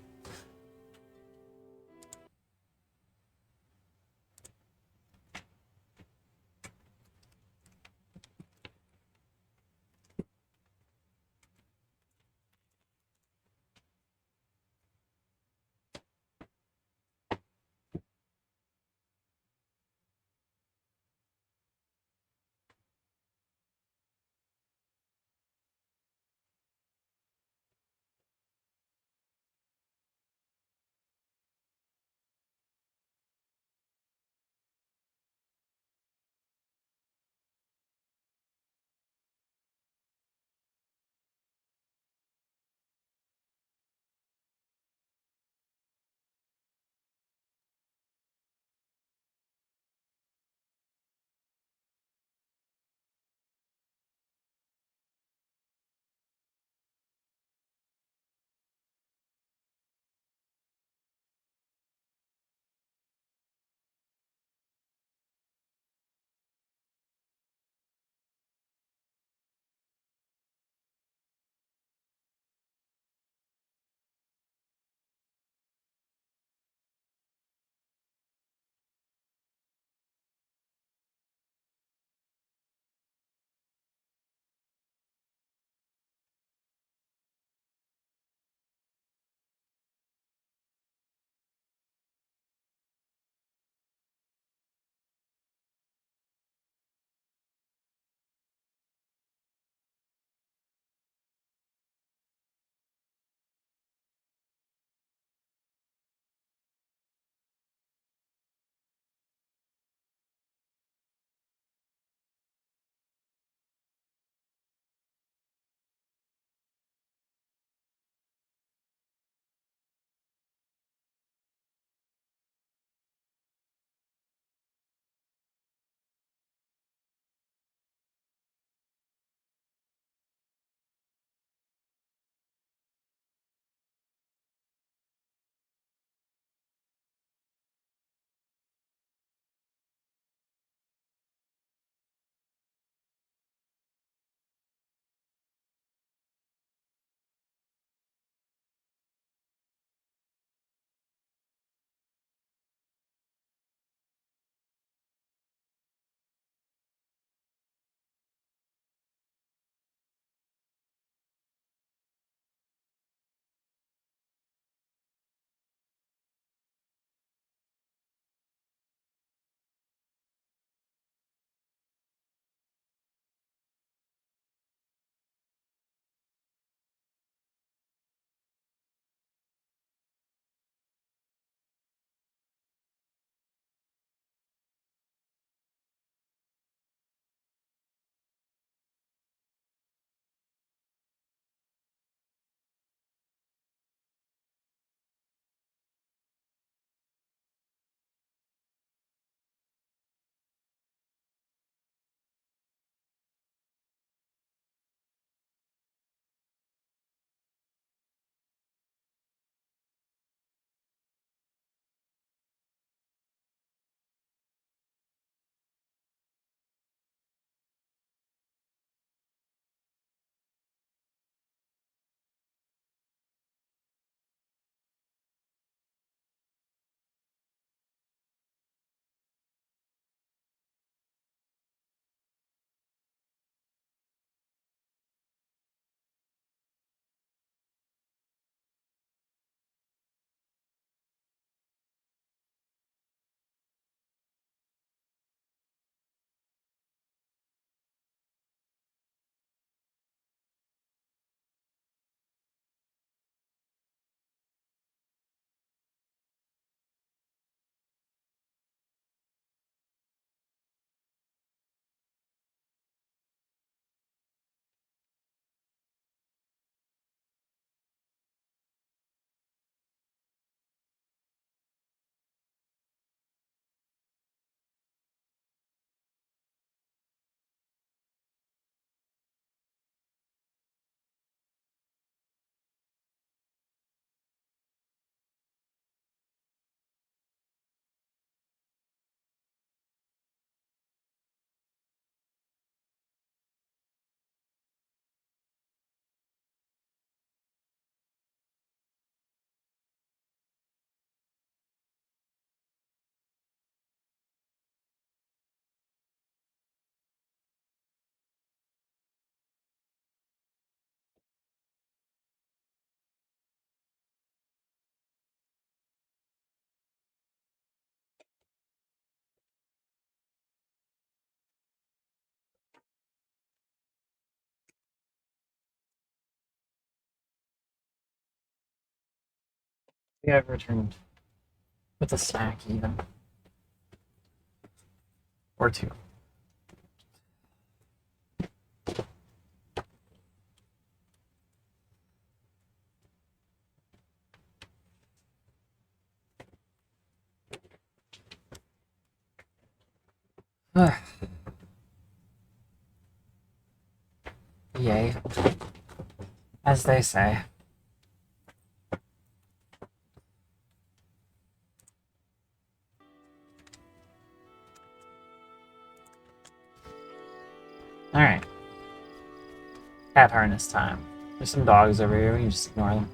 Yeah, I've returned with a snack even. Or two. Yay. As they say. Alright. Cat harness time. There's some dogs over here, we can just ignore them.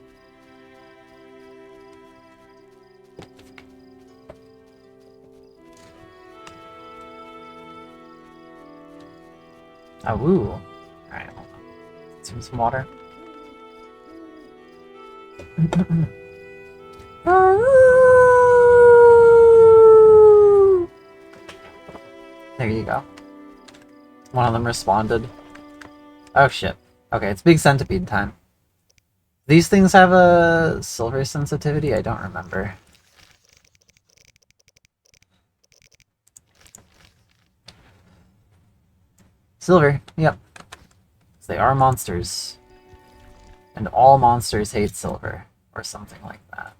Oh, ooh. Alright, hold on. Some water. There you go. One of them responded. Oh shit. Okay, it's big centipede time. These things have a silver sensitivity? I don't remember. Silver, yep. They are monsters. And all monsters hate silver. Or something like that.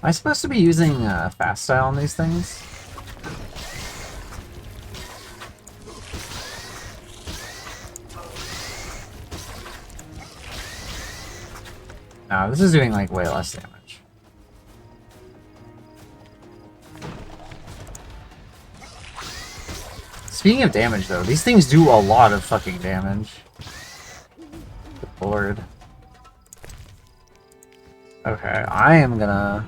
Am I supposed to be using fast style on these things? No, this is doing like way less damage. Speaking of damage though, these things do a lot of fucking damage. Good lord. Okay, I am gonna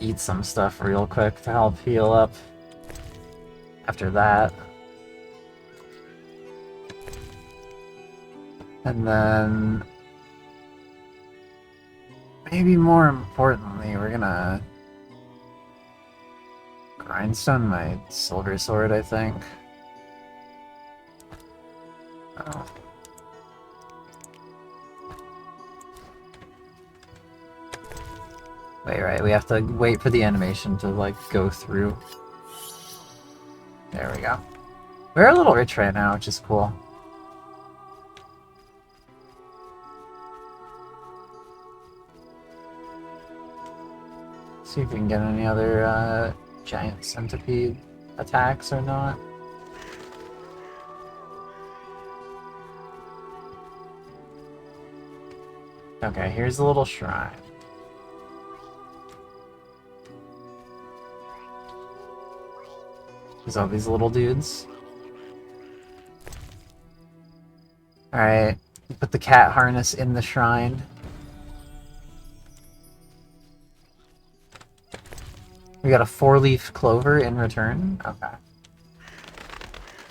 eat some stuff real quick to help heal up after that. And then maybe more importantly, we're gonna grindstone my silver sword, I think. Oh. Wait, right, we have to wait for the animation to, like, go through. There we go. We're a little rich right now, which is cool. See if we can get any other, giant centipede attacks or not. Okay, here's a little shrine. There's all these little dudes. Alright, put the cat harness in the shrine. We got a 4-leaf clover in return? Okay.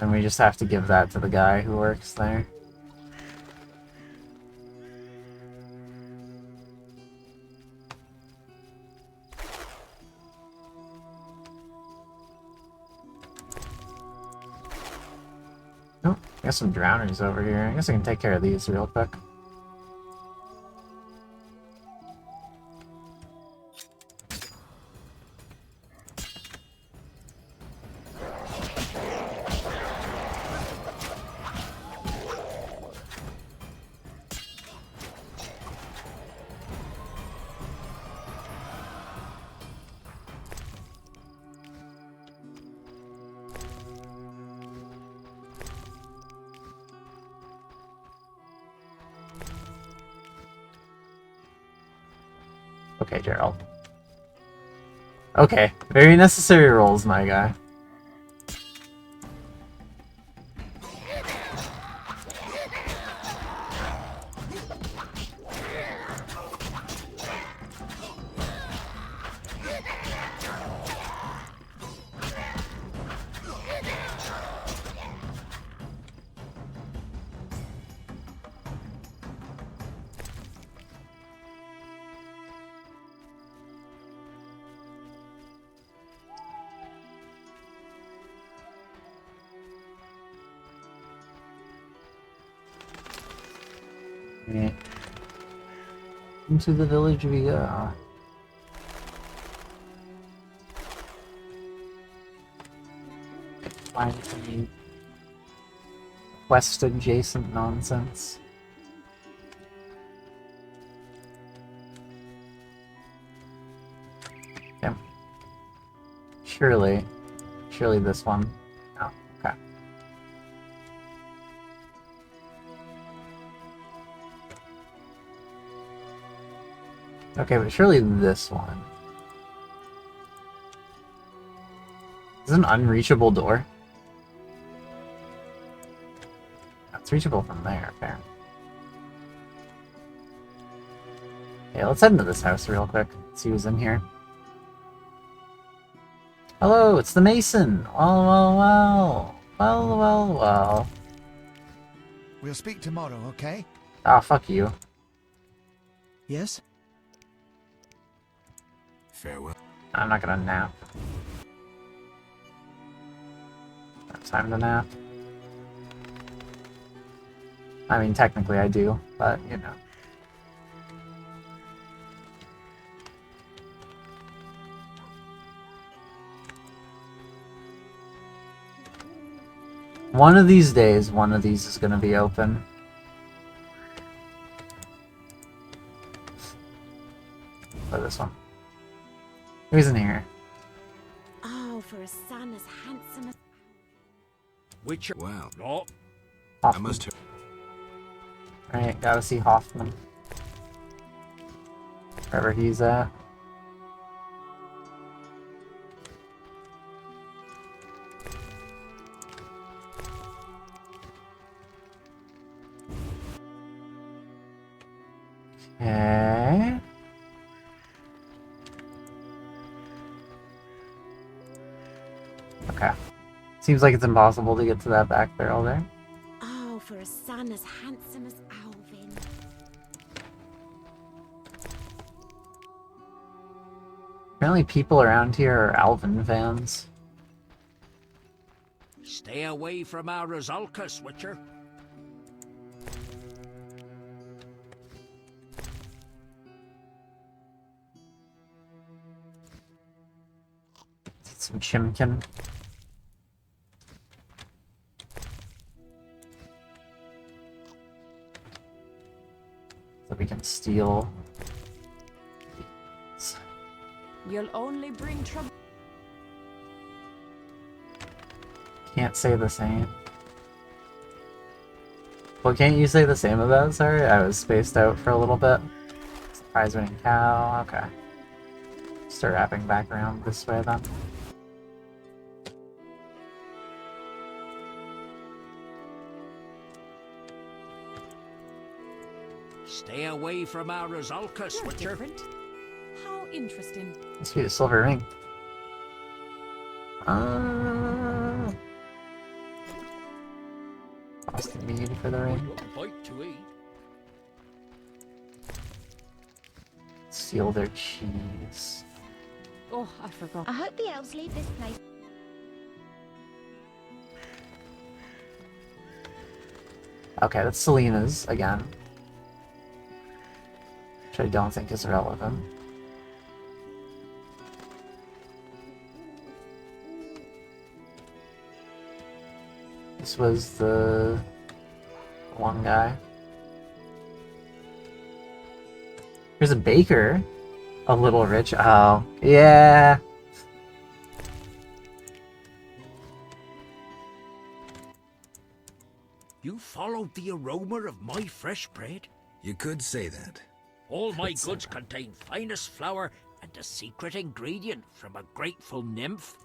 And we just have to give that to the guy who works there. Oh, got some drowners over here. I guess I can take care of these real quick. Okay, Gerald. Okay, very necessary rolls, my guy. Right. Into the village we go. Find some quest adjacent nonsense. Okay. Surely this one. Oh, okay. Okay, but surely this one. Is it an unreachable door? It's reachable from there, apparently. Okay, let's head into this house real quick. See who's in here. Hello, it's the Mason! Well. We'll speak tomorrow, okay? Ah, fuck you. Yes? Farewell. I'm not gonna nap. Time to nap. I mean, technically I do, but, you know. One of these days, one of these is gonna be open. Or this one. Who's in here? Oh, for a son as handsome as... Witcher. Wow. No. I must have... Alright, gotta see Hoffman. Wherever he's at. Okay. Okay. Seems like it's impossible to get to that back barrel there. Oh, for a son as handsome as Alvin. Apparently people around here are Alvin fans. Stay away from our Rosalkas, Witcher. Some chimkin. So we can steal. You'll only bring trouble. Can't say the same. What can't you say the same about? Sorry, I was spaced out for a little bit. Surprise winning cow. Okay. Start wrapping back around this way then. Stay away from our Rosalkas, You're Witcher. different. How interesting. Let's get a silver ring. Lost the need for the ring. Bite to eat. Steal their cheese. Oh, I forgot. I hope the elves leave this place. Okay, that's Selena's again. Which I don't think is relevant. This was the one guy. There's a baker. A little rich. Oh, yeah. You followed the aroma of my fresh bread? You could say that. All my goods contain finest flour and a secret ingredient from a grateful nymph.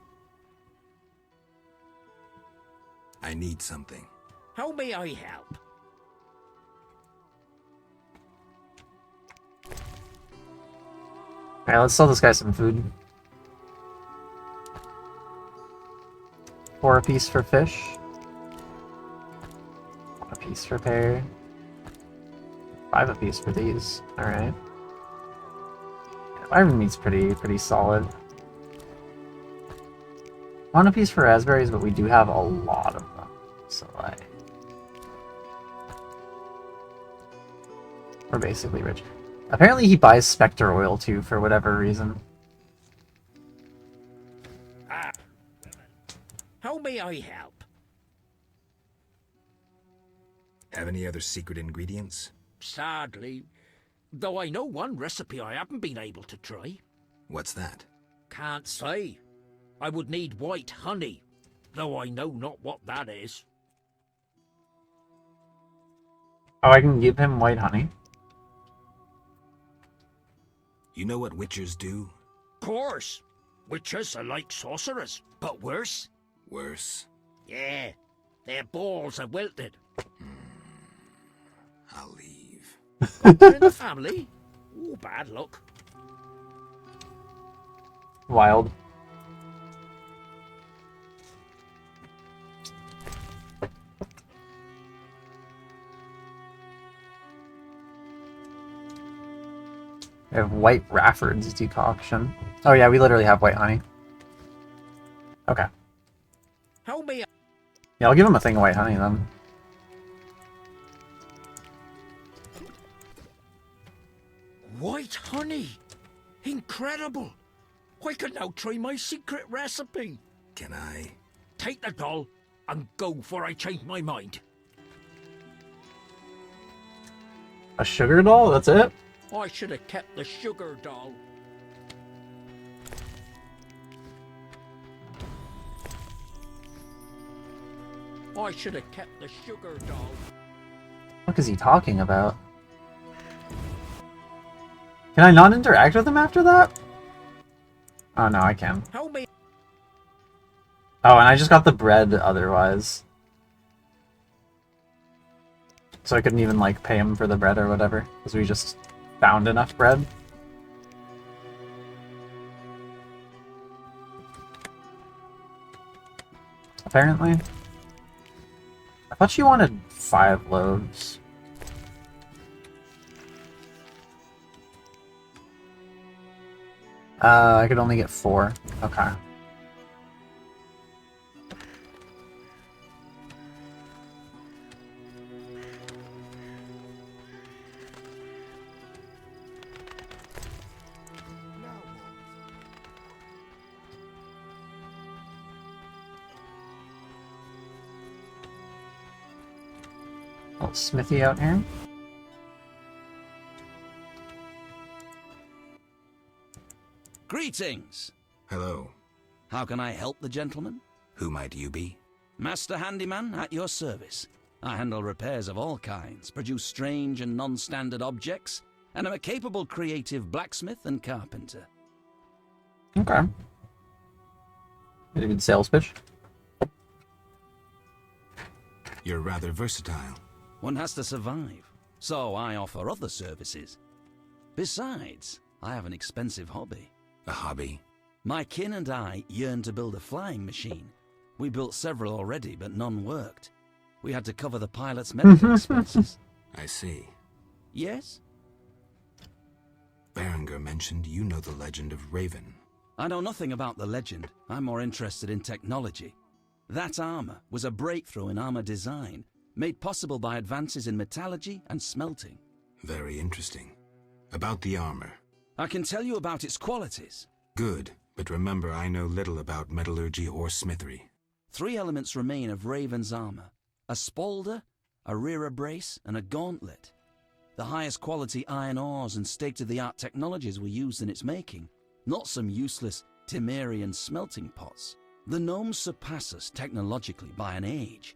I need something. How may I help? Alright, let's sell this guy some food. 4 apiece for fish. 1 apiece for pear. 5 apiece for these. Alright. Iron meat's pretty solid. 1 apiece for raspberries, but we do have a lot of them. So We're basically rich. Apparently he buys Spectre oil too, for whatever reason. How may I help? Have any other secret ingredients? Sadly, though I know one recipe I haven't been able to try. What's that? Can't say. I would need white honey, though I know not what that is. Oh, I can give him white honey? You know what witchers do? Course. Witches are like sorcerers, but worse. Worse? Yeah, their balls are wilted. I'll leave. Got in the family? Ooh, bad luck. Wild. We have white Rafford's decoction. Oh yeah, we literally have white honey. Okay. How may I... Yeah, I'll give him a thing of white honey then. White honey! Incredible! I can now try my secret recipe. Can I? Take the doll and go before I change my mind. A sugar doll? That's it? I should have kept the sugar doll. I should have kept the sugar doll. What is he talking about? Can I not interact with him after that? Oh no, I can. How may... Oh, and I just got the bread otherwise. So I couldn't even, like, pay him for the bread or whatever, because we just found enough bread. Apparently. I thought she wanted 5 loaves. I could only get 4. Okay. Little smithy out here. Greetings. Hello. How can I help the gentleman? Who might you be? Master Handyman at your service. I handle repairs of all kinds, produce strange and non-standard objects, and am a capable creative blacksmith and carpenter. Okay. Maybe a good sales pitch. You're rather versatile. One has to survive, so I offer other services. Besides, I have an expensive hobby. A hobby? My kin and I yearn to build a flying machine. We built several already, but none worked. We had to cover the pilot's medical expenses. I see. Yes? Berenger mentioned you know the legend of Raven. I know nothing about the legend. I'm more interested in technology. That armor was a breakthrough in armor design, made possible by advances in metallurgy and smelting. Very interesting. About the armor. I can tell you about its qualities. Good, but remember I know little about metallurgy or smithery. 3 elements remain of Raven's armor. A spalder, a rear brace, and a gauntlet. The highest quality iron ores and state-of-the-art technologies were used in its making, not some useless Temerian smelting pots. The gnomes surpass us technologically by an age.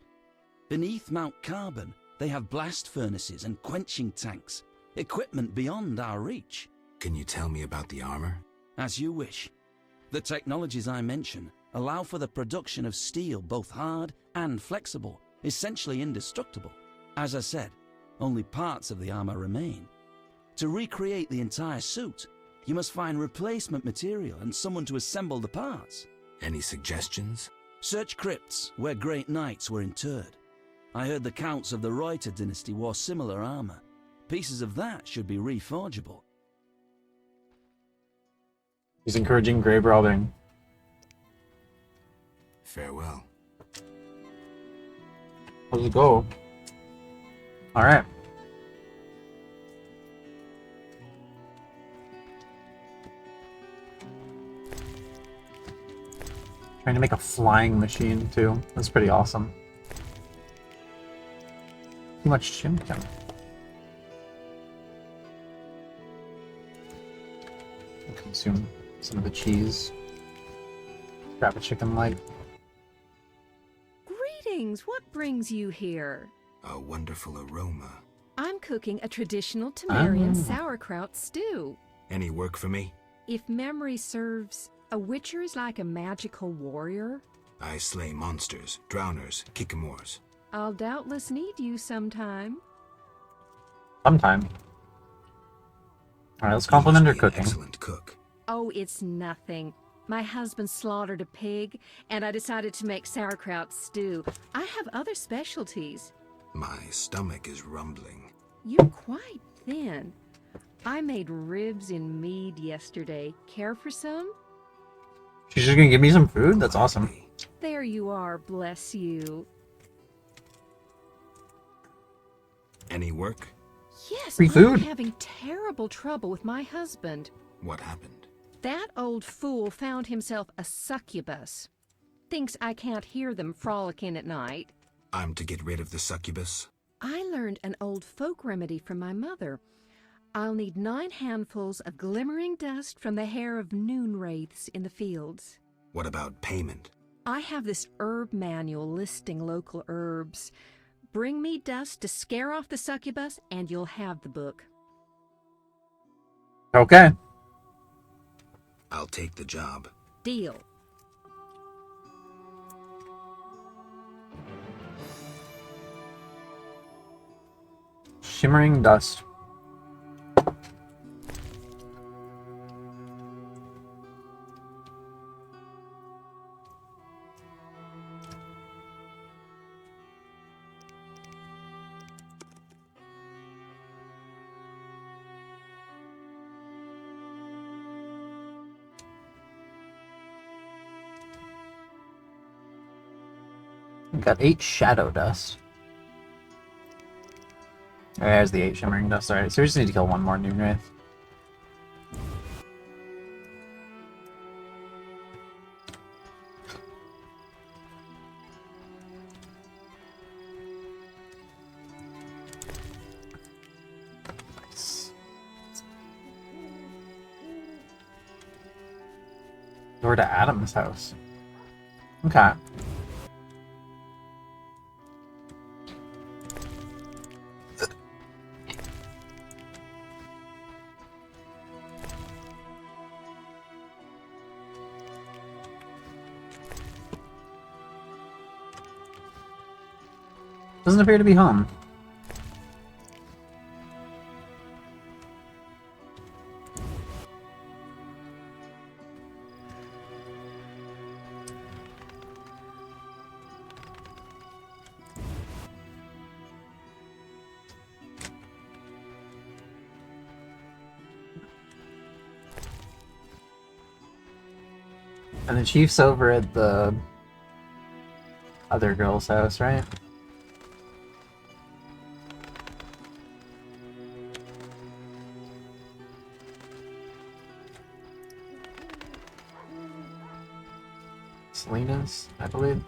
Beneath Mount Carbon, they have blast furnaces and quenching tanks, equipment beyond our reach. Can you tell me about the armor? As you wish. The technologies I mention allow for the production of steel both hard and flexible, essentially indestructible. As I said, only parts of the armor remain. To recreate the entire suit, you must find replacement material and someone to assemble the parts. Any suggestions? Search crypts where great knights were interred. I heard the counts of the Reuter dynasty wore similar armor. Pieces of that should be reforgeable. He's encouraging grave robbing. Farewell. Let's go. Alright. Trying to make a flying machine too. That's pretty awesome. Too much chimkin. Consume some of the cheese. Grab a chicken leg. Greetings! What brings you here? A wonderful aroma. I'm cooking a traditional Temerian Oh. sauerkraut stew. Any work for me? If memory serves, a witcher is like a magical warrior. I slay monsters, drowners, kikimores. I'll doubtless need you sometime. Sometime. Alright, let's compliment her cooking. Excellent cook. Oh, it's nothing. My husband slaughtered a pig, and I decided to make sauerkraut stew. I have other specialties. My stomach is rumbling. You're quite thin. I made ribs in mead yesterday. Care for some? She's just gonna give me some food? That's awesome. There you are, bless you. Any work? Yes, Free I'm food. having terrible trouble with my husband. What happened? That old fool found himself a succubus. Thinks I can't hear them frolicking at night. I'm to get rid of the succubus? I learned an old folk remedy from my mother. I'll need 9 handfuls of glimmering dust from the hair of noon wraiths in the fields. What about payment? I have this herb manual listing local herbs. Bring me dust to scare off the succubus, and you'll have the book. Okay. I'll take the job. Deal. Shimmering dust. We got 8 shadow dust. There's the 8 shimmering dust. Alright, so we just need to kill one more noon wraith. Nice. Door to Adam's house. Okay. Doesn't appear to be home. And the chief's over at the other girl's house, right? Selena's, I believe.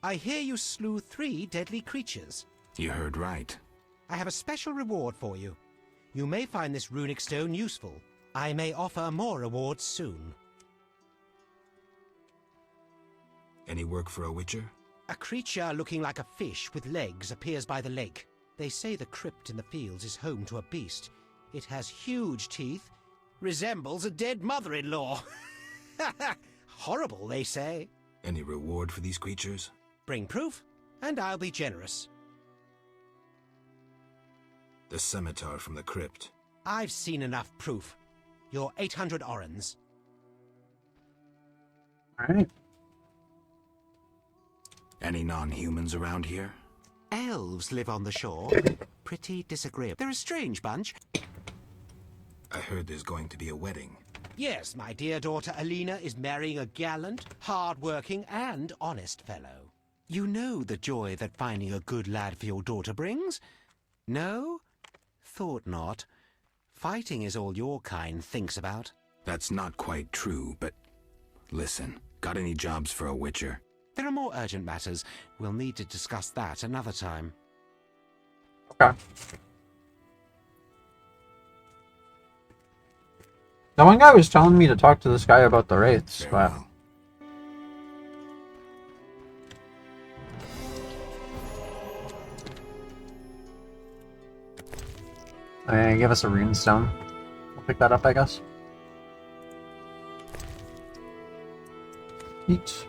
I hear you slew 3 deadly creatures. You heard right. I have a special reward for you. You may find this runic stone useful. I may offer more rewards soon. Any work for a witcher? A creature looking like a fish with legs appears by the lake. They say the crypt in the fields is home to a beast. It has huge teeth, resembles a dead mother-in-law. Horrible, they say. Any reward for these creatures? Bring proof, and I'll be generous. The scimitar from the crypt. I've seen enough proof. Your 800 orens. Alright. Any non-humans around here? Elves live on the shore. Pretty disagreeable. They're a strange bunch. I heard there's going to be a wedding. Yes, my dear daughter Alina is marrying a gallant, hard-working, and honest fellow. You know the joy that finding a good lad for your daughter brings? No? Thought not. Fighting is all your kind thinks about. That's not quite true, but listen, got any jobs for a witcher? There are more urgent matters. We'll need to discuss that another time. Okay. The one guy was telling me to talk to this guy about the wraiths, but... give us a rune stone. We'll pick that up, I guess. Eat.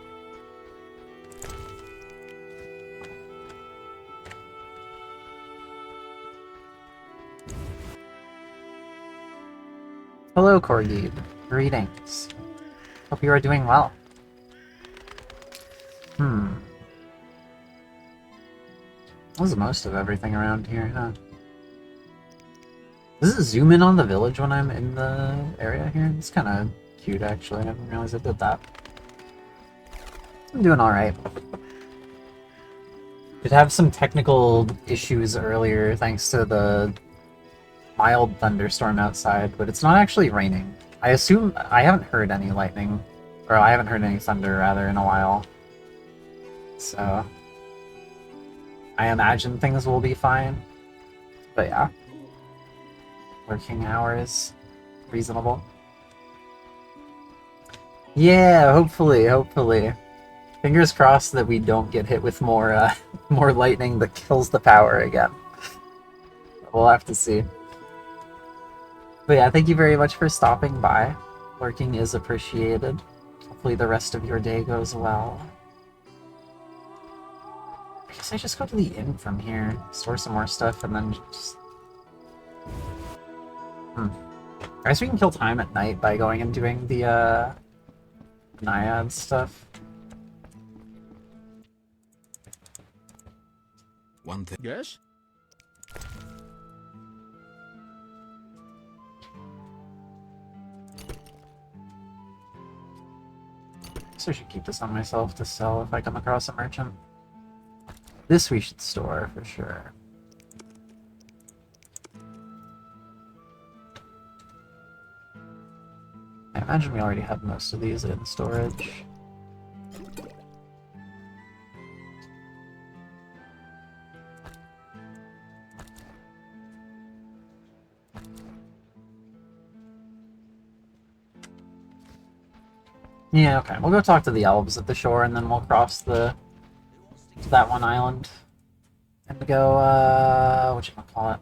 Hello, Corgid. Greetings. Hope you are doing well. That was most of everything around here, huh? Does it zoom in on the village when I'm in the area here? It's kind of cute, actually. I didn't realize it did that. I'm doing alright. Did have some technical issues earlier thanks to the mild thunderstorm outside, but it's not actually raining. I assume I haven't heard any lightning, or I haven't heard any thunder, rather, in a while. So I imagine things will be fine. But yeah. Working hours. Reasonable. Yeah, hopefully. Fingers crossed that we don't get hit with more more lightning that kills the power again. We'll have to see. But yeah, thank you very much for stopping by. Working is appreciated. Hopefully the rest of your day goes well. I guess I just go to the inn from here, store some more stuff, and then just... I guess we can kill time at night by going and doing the, Naiad stuff. One thing. Yes? So I should keep this on myself to sell if I come across a merchant. This we should store for sure. I imagine we already have most of these in storage. Yeah, okay. We'll go talk to the elves at the shore, and then we'll cross to that one island. And go, whatchamacallit?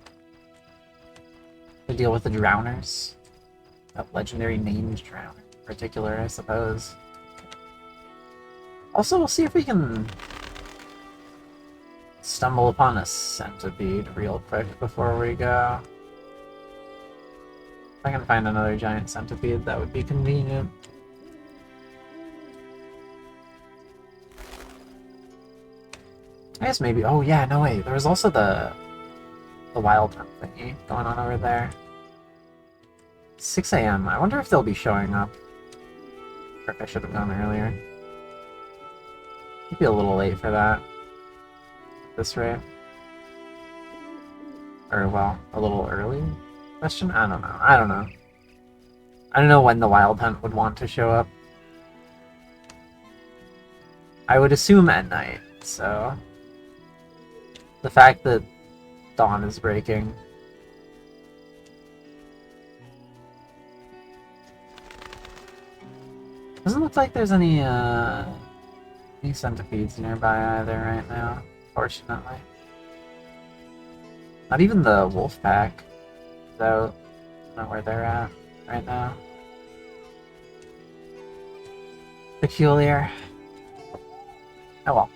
To deal with the drowners. That legendary named drowner in particular, I suppose. Also, we'll see if we can stumble upon a centipede real quick before we go. If I can find another giant centipede, that would be convenient. I guess maybe... Oh yeah, no wait, there was also the wild hunt thingy going on over there. 6 AM. I wonder if they'll be showing up. Or if I should have gone earlier. Might be a little late for that. At this rate. Or, well, a little early? Question? I don't know. I don't know when the wild hunt would want to show up. I would assume at night, so... The fact that dawn is breaking... Doesn't look like there's any centipedes nearby either right now, fortunately. Not even the wolf pack, though. I don't know where they're at right now. Peculiar. Oh well.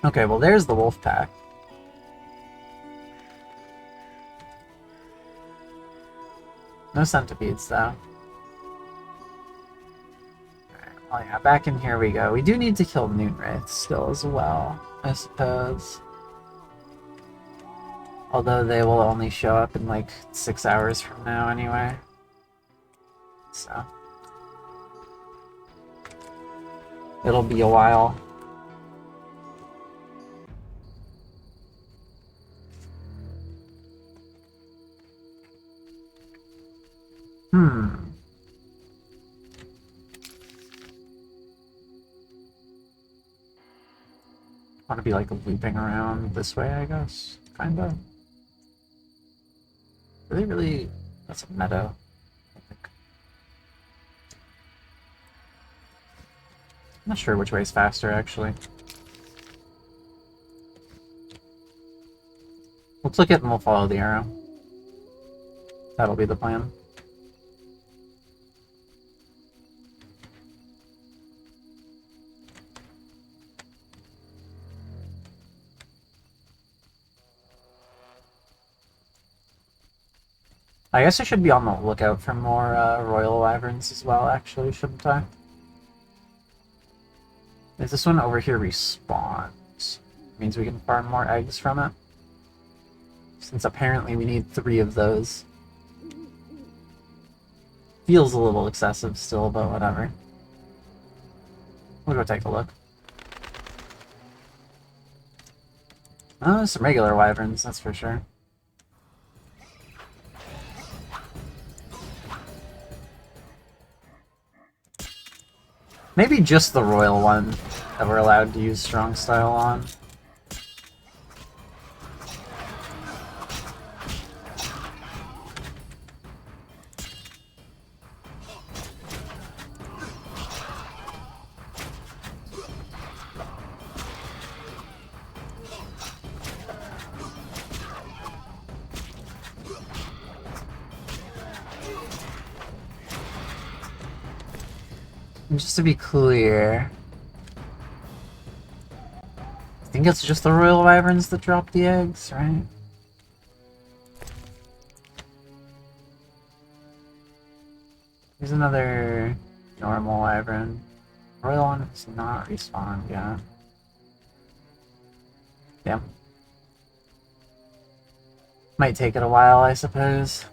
Okay, well there's the wolf pack. No centipedes, though. Alright, oh yeah, back in here we go. We do need to kill Moonwraiths still as well, I suppose. Although they will only show up in like 6 hours from now anyway. So, It'll be a while. Want to be like looping around this way, I guess. Kinda. Really? That's a meadow. I think. I'm not sure which way is faster, actually. We'll click it and we'll follow the arrow. That'll be the plan. I guess I should be on the lookout for more royal wyverns as well, actually, shouldn't I? If this one over here respawns, means we can farm more eggs from it. Since apparently we need 3 of those. Feels a little excessive still, but whatever. We'll go take a look. Oh, some regular wyverns, that's for sure. Maybe just the royal one that we're allowed to use strong style on. And just to be clear, I think it's just the royal wyverns that drop the eggs, right? Here's another normal wyvern. Royal one has not respawned yet. Yeah. Might take it a while, I suppose.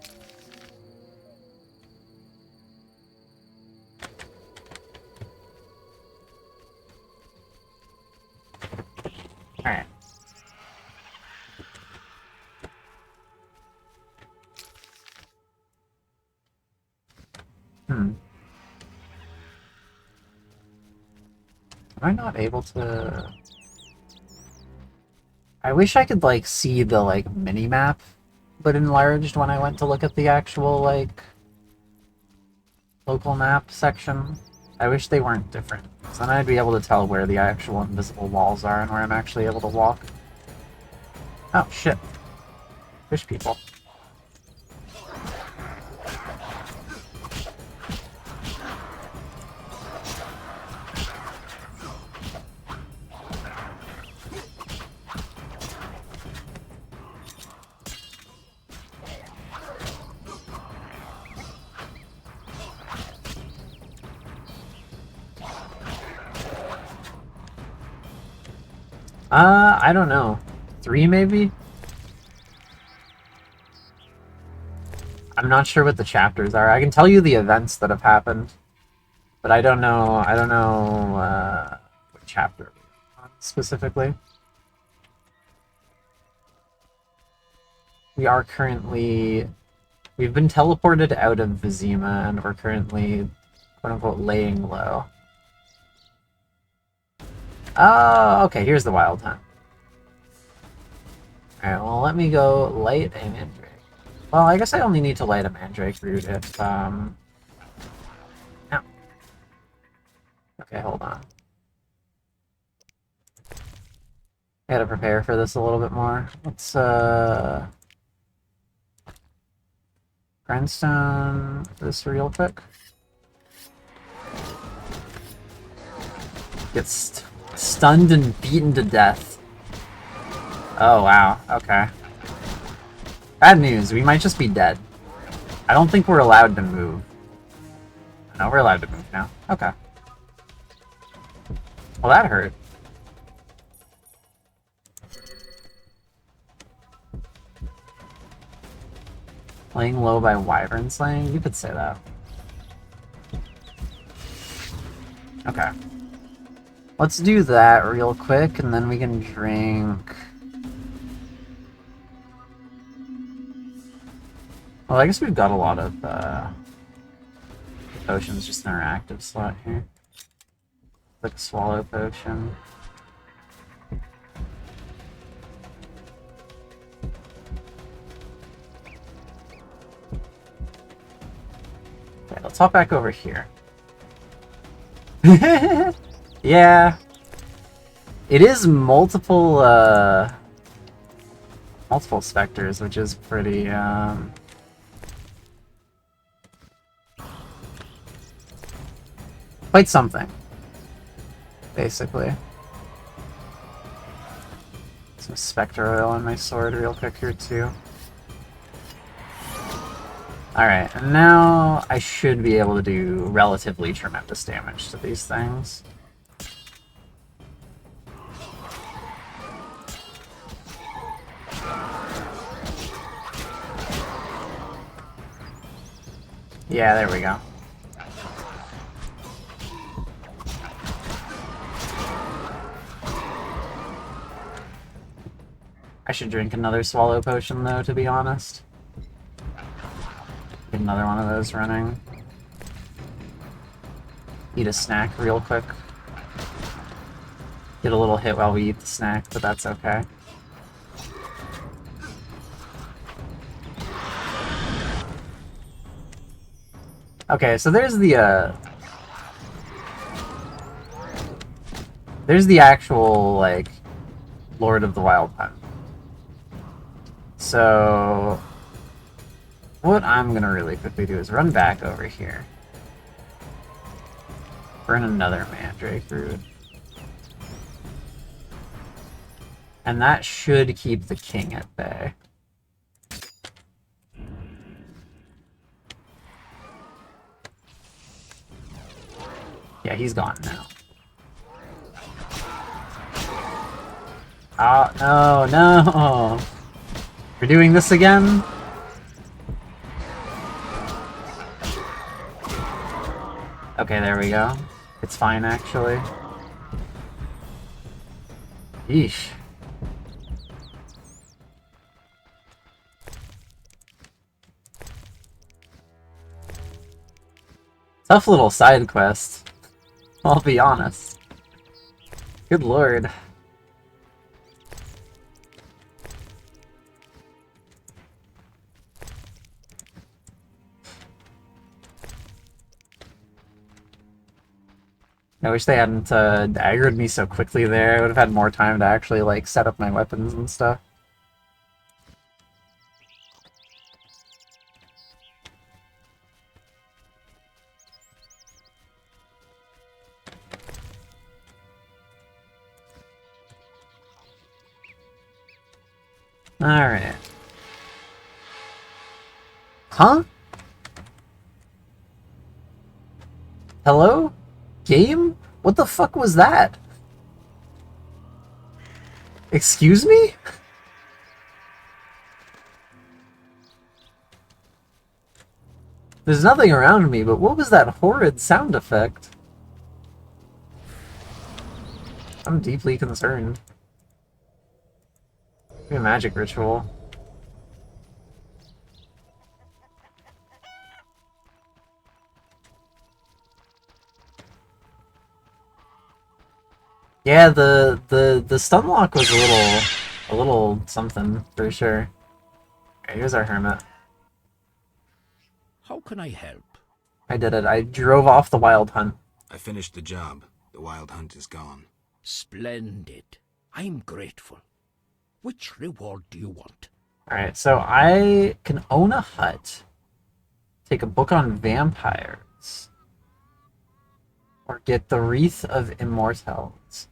Alright. Am I not able to... I wish I could, like, see the, like, mini-map, but enlarged when I went to look at the actual, like, local map section. I wish they weren't different, because then I'd be able to tell where the actual invisible walls are and where I'm actually able to walk. Oh, shit. Fish people. I don't know. 3 maybe? I'm not sure what the chapters are. I can tell you the events that have happened, but I don't know what chapter we're on specifically. We are currently... We've been teleported out of Vizima, and we're currently, quote-unquote, laying low. Oh, okay, here's the wild hunt. Alright, well, let me go light a mandrake. Well, I guess I only need to light a mandrake root if, no. Okay, hold on. I gotta prepare for this a little bit more. Let's, grindstone this real quick. Get stunned and beaten to death. Oh, wow. Okay. Bad news. We might just be dead. I don't think we're allowed to move. No, we're allowed to move now. Okay. Well, that hurt. Laying low by wyvern slaying? You could say that. Okay. Let's do that real quick, and then we can drink... Well, I guess we've got a lot of potions just in our active slot here. Like a swallow potion. Okay, let's hop back over here. Yeah. It is multiple specters, which is pretty quite something, basically. Some spectre oil on my sword real quick here too. Alright, and now I should be able to do relatively tremendous damage to these things. Yeah, there we go. I should drink another swallow potion though, to be honest. Get another one of those running. Eat a snack real quick. Get a little hit while we eat the snack, but that's okay. Okay, so there's the actual, like, Lord of the Wild Hunt. So what I'm gonna really quickly do is run back over here. Burn another Mandrake Root. And that should keep the king at bay. Yeah, he's gone now. Oh, no, no! We're doing this again? Okay, there we go. It's fine, actually. Yeesh. Tough little side quest. I'll be honest. Good lord. I wish they hadn't aggroed me so quickly there. I would have had more time to actually, like, set up my weapons and stuff. Alright. Huh? Hello? Game? What the fuck was that? Excuse me? There's nothing around me, but what was that horrid sound effect? I'm deeply concerned. Maybe a magic ritual. Yeah, the stun lock was a little something for sure. Okay, here's our hermit. How can I help? I did it. I drove off the wild hunt. I finished the job. The wild hunt is gone. Splendid. I'm grateful. Which reward do you want? Alright, so I can own a hut, take a book on vampires, or get the Wreath of Immortals.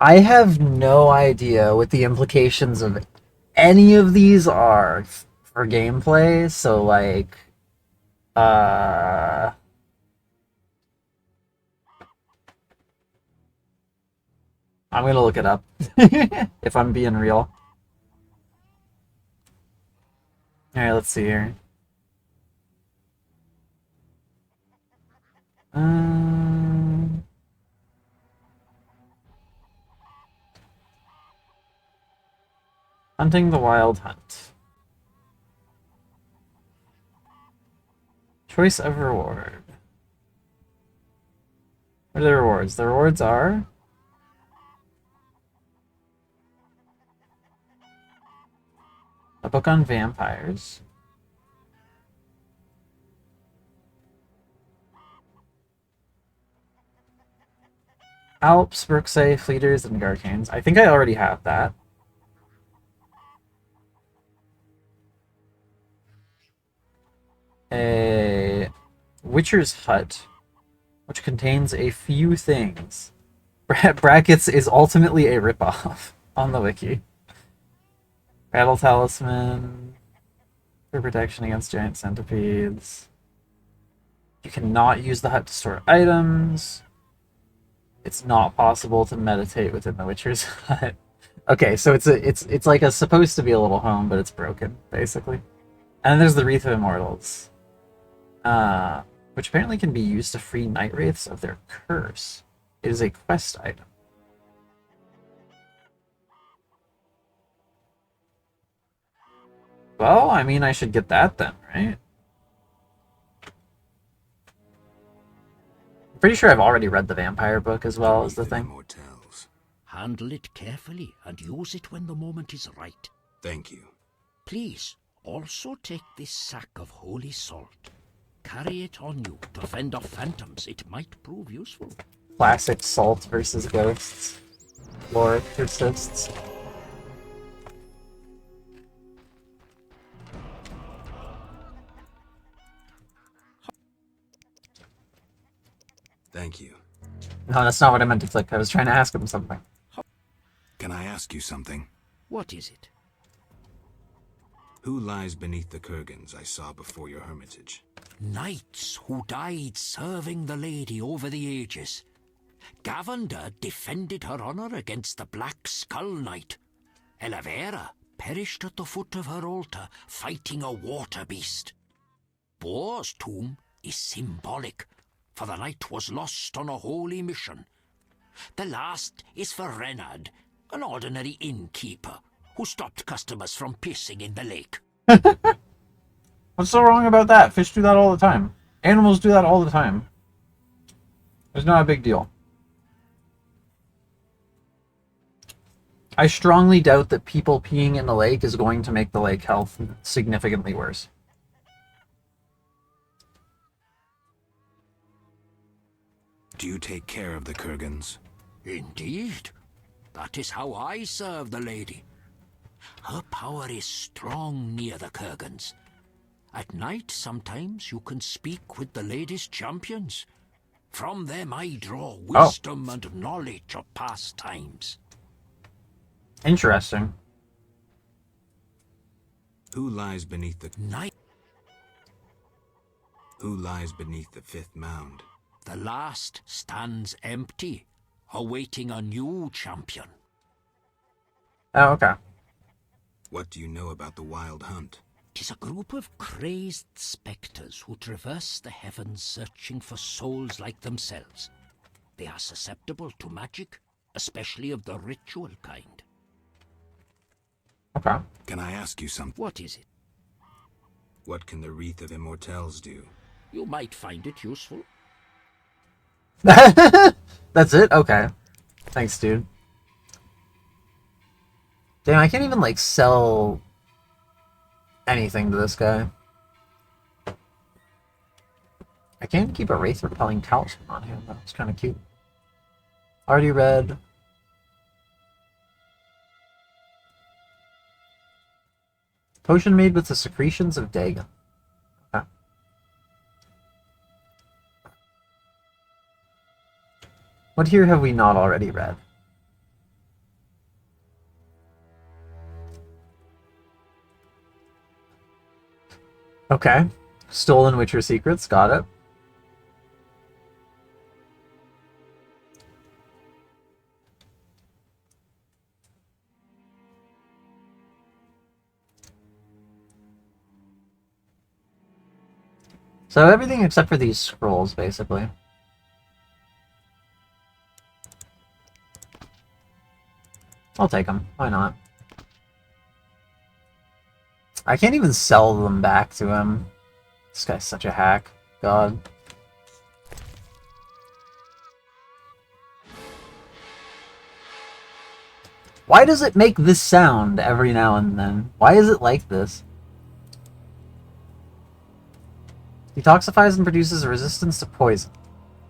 I have no idea what the implications of any of these are for gameplay, so like, I'm gonna look it up, if I'm being real. Alright, let's see here. Hunting the Wild Hunt. Choice of reward. What are the rewards? The rewards are... a book on vampires. Alps, Brooksay, Fleeters, and Garcanes. I think I already have that. A Witcher's Hut, which contains a few things. Brackets is ultimately a ripoff on the wiki. Battle Talisman for protection against giant centipedes. You cannot use the hut to store items. It's not possible to meditate within the Witcher's Hut. Okay, so it's like supposed to be a little home, but it's broken, basically. And then there's the Wreath of Immortals. Which apparently can be used to free night wraiths of their curse. It is a quest item. Well, I mean, I should get that then, right? I'm pretty sure I've already read the vampire book as well as the thing. Handle it carefully and use it when the moment is right. Thank you. Please, also take this sack of holy salt. Carry it on you to fend off phantoms. It might prove useful. Classic salt versus ghosts. Lore persists. Thank you. No, that's not what I meant to click. I was trying to ask him something. Can I ask you something? What is it? Who lies beneath the kurgans I saw before your hermitage? Knights who died serving the lady over the ages. Gavander defended her honor against the Black Skull Knight. Elavera perished at the foot of her altar, fighting a water beast. Boar's tomb is symbolic, for the knight was lost on a holy mission. The last is for Renard, an ordinary innkeeper, who stopped customers from pissing in the lake. What's so wrong about that? Fish do that all the time. Animals do that all the time. It's not a big deal. I strongly doubt that people peeing in the lake is going to make the lake health significantly worse. Do you take care of the kurgans? Indeed. That is how I serve the lady. Her power is strong near the kurgans. At night, sometimes you can speak with the lady's champions. From them I draw wisdom and knowledge of past times. Interesting. Who lies beneath the night? Who lies beneath the fifth mound? The last stands empty, awaiting a new champion. Oh, okay. What do you know about the Wild Hunt? 'Tis a group of crazed spectres who traverse the heavens searching for souls like themselves. They are susceptible to magic, especially of the ritual kind. Okay. Can I ask you something? What is it? What can the Wreath of Immortals do? You might find it useful. That's it? Okay. Thanks, dude. Damn, I can't even, like, sell anything to this guy. I can keep a Wraith Repelling Talisman on him, though. It's kind of cute. Already read. Potion made with the secretions of Dagon. Okay. What here have we not already read? Okay. Stolen Witcher Secrets, got it. So everything except for these scrolls, basically. I'll take them. Why not? I can't even sell them back to him. This guy's such a hack. God. Why does it make this sound every now and then? Why is it like this? Detoxifies and produces a resistance to poison.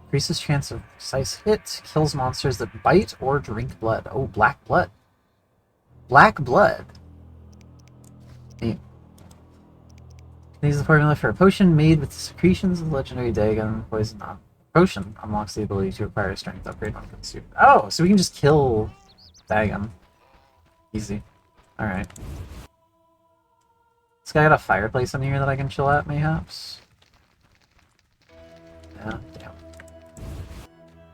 Increases chance of precise hit. Kills monsters that bite or drink blood. Oh, black blood. Black blood. Neat. Use the formula for a potion made with the secretions of the legendary Dagon poison. Potion unlocks the ability to acquire a strength upgrade when consumed. Oh, so we can just kill Dagon. Easy. Alright. This guy got a fireplace in here that I can chill at, mayhaps? Yeah, yeah.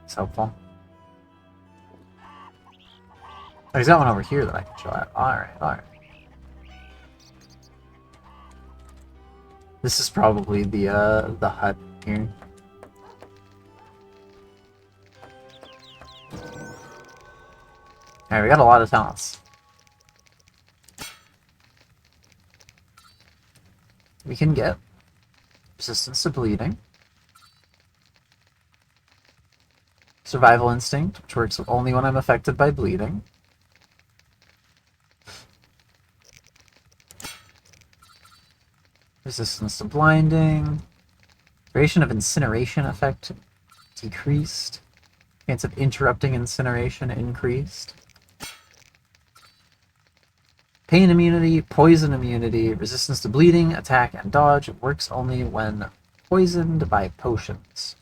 It's helpful. Oh, he's got one over here that I can chill at. Alright, alright. This is probably the hut here. Alright, we got a lot of talents. We can get resistance to bleeding, survival instinct, which works only when I'm affected by bleeding, resistance to blinding, duration of incineration effect decreased, chance of interrupting incineration increased. Pain immunity, poison immunity, resistance to bleeding, attack, and dodge. It works only when poisoned by potions.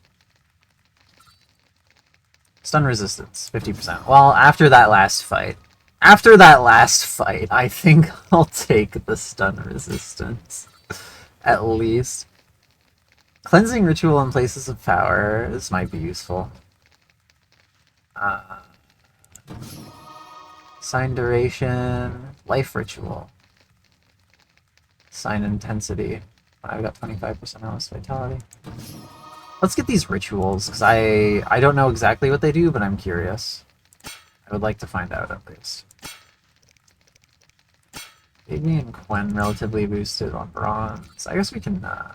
Stun resistance, 50%. Well, after that last fight, I think I'll take the stun resistance. At least. Cleansing ritual in places of power. This might be useful. Sign duration, life ritual, sign intensity. I've got 25% house vitality. Let's get these rituals, because I don't know exactly what they do, but I'm curious. I would like to find out at least. Igni and Quen relatively boosted on bronze. I guess we can the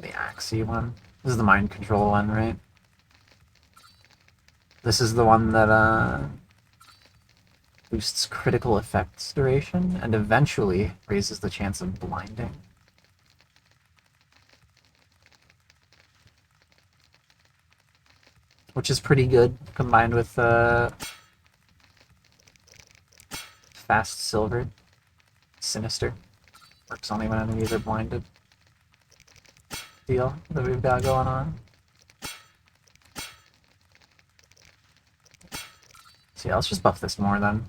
Axie one. This is the mind control one, right? This is the one that boosts critical effects duration and eventually raises the chance of blinding. Which is pretty good combined with fast silver. Sinister. Works only when enemies are blinded. Deal that we've got going on. So yeah, let's just buff this more then.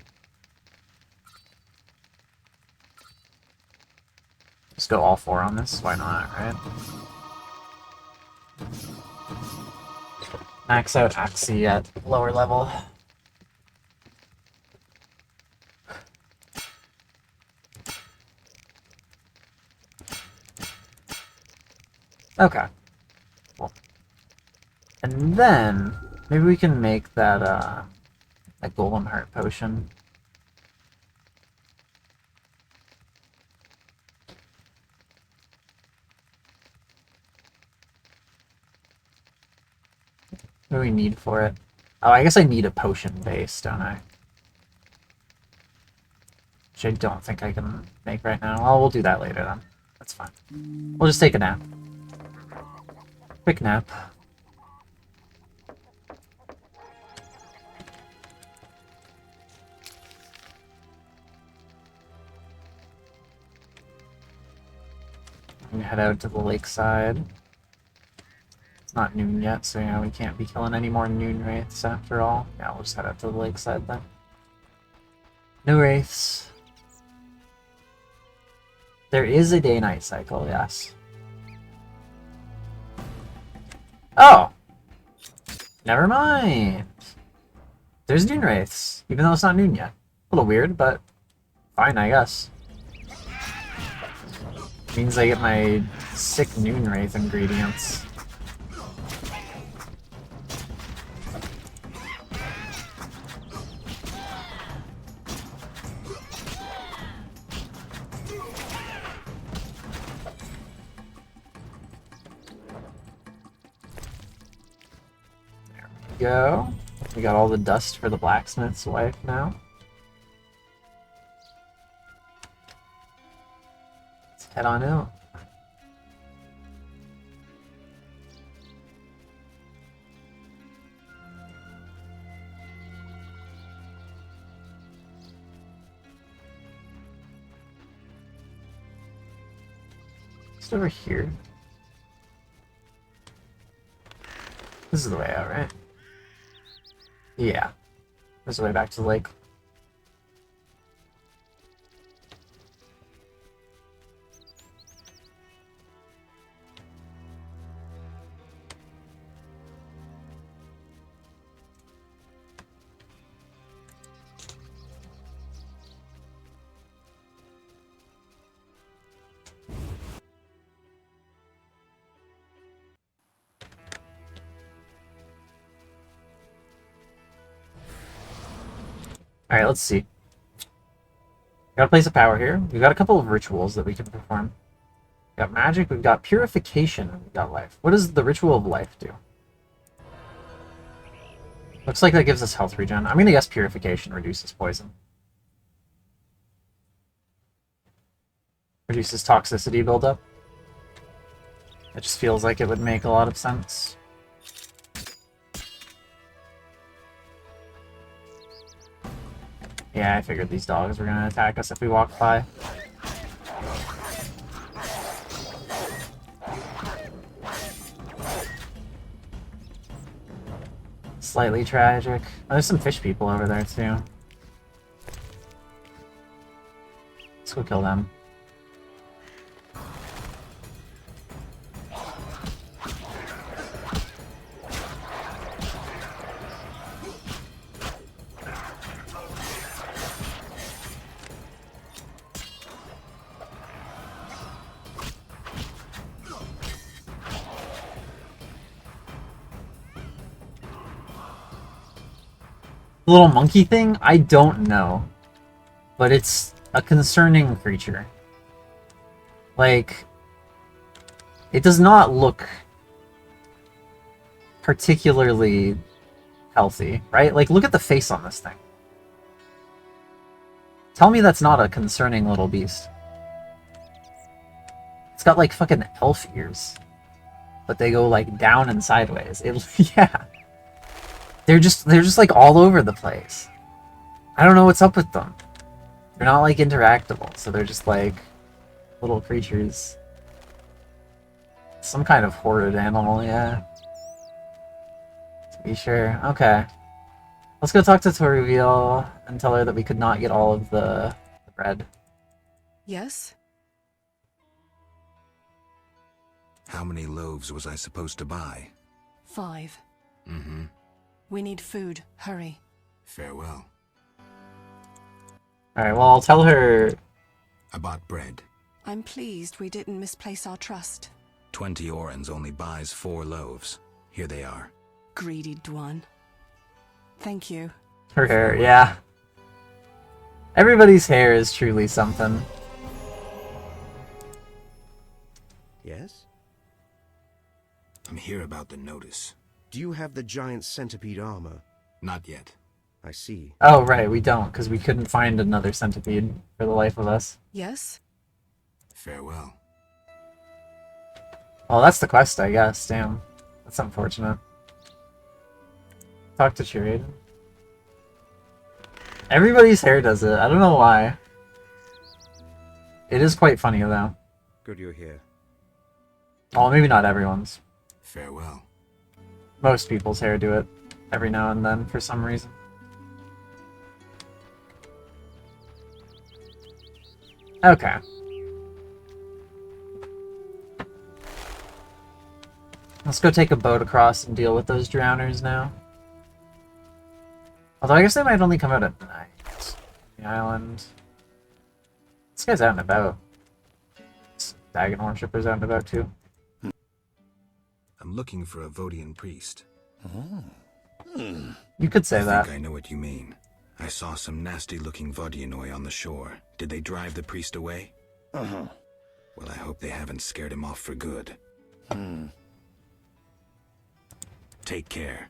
Just go all 4 on this, why not, right? Max out Axie at lower level. Okay. Cool. And then, maybe we can make that, a golem heart potion. What do we need for it? Oh, I guess I need a potion base, don't I? Which I don't think I can make right now. Well, we'll do that later then. That's fine. We'll just take a nap. Quick nap. We head out to the lakeside. It's not noon yet, so yeah, we can't be killing any more noon wraiths after all. Yeah, we'll just head out to the lakeside then. No wraiths. There is a day-night cycle, yes. Oh! Never mind! There's noon wraiths, even though it's not noon yet. A little weird, but fine, I guess. Means I get my sick noon wraith ingredients. go. We got all the dust for the blacksmith's wife now. Let's head on out. Just over here. This is the way out, right? Yeah. This is the way back to the lake. Alright, let's see. Got a place of power here. We've got a couple of rituals that we can perform. We've got magic, we've got purification, and we've got life. What does the ritual of life do? Looks like that gives us health regen. I'm gonna guess purification reduces poison. Reduces toxicity buildup. It just feels like it would make a lot of sense. Yeah, I figured these dogs were gonna attack us if we walked by. Slightly tragic. Oh, there's some fish people over there too. Let's go kill them. Little monkey thing? I don't know. But it's a concerning creature. Like, it does not look particularly healthy, right? Like, look at the face on this thing. Tell me that's not a concerning little beast. It's got like fucking elf ears. But they go like down and sideways. Yeah. They're just like all over the place. I don't know what's up with them. They're not like interactable, so they're just like little creatures. Some kind of horrid animal, yeah. To be sure. Okay. Let's go talk to Toruviel and tell her that we could not get all of the bread. Yes? How many loaves was I supposed to buy? 5. Mm-hmm. We need food. Hurry. Farewell. Alright, well, I'll tell her... I bought bread. I'm pleased we didn't misplace our trust. 20 orens only buys 4 loaves. Here they are. Greedy Dwan. Thank you. Her hair, yeah. Everybody's hair is truly something. Yes? I'm here about the notice. Do you have the giant centipede armor? Not yet. I see. Oh, right, we don't, because we couldn't find another centipede for the life of us. Yes? Farewell. Well, that's the quest, I guess. Damn. That's unfortunate. Talk to Chiraden. Everybody's hair does it. I don't know why. It is quite funny, though. Good you're here. Well, maybe not everyone's. Farewell. Most people's hair do it every now and then for some reason. Okay. Let's go take a boat across and deal with those drowners now. Although I guess they might only come out at night. The island. This guy's out and about. Dagon worshippers out and about too. I'm looking for a Vodian priest. You could say that. I think I know what you mean. I saw some nasty-looking Vodianoi on the shore. Did they drive the priest away? Uh-huh. Well, I hope they haven't scared him off for good. Take care.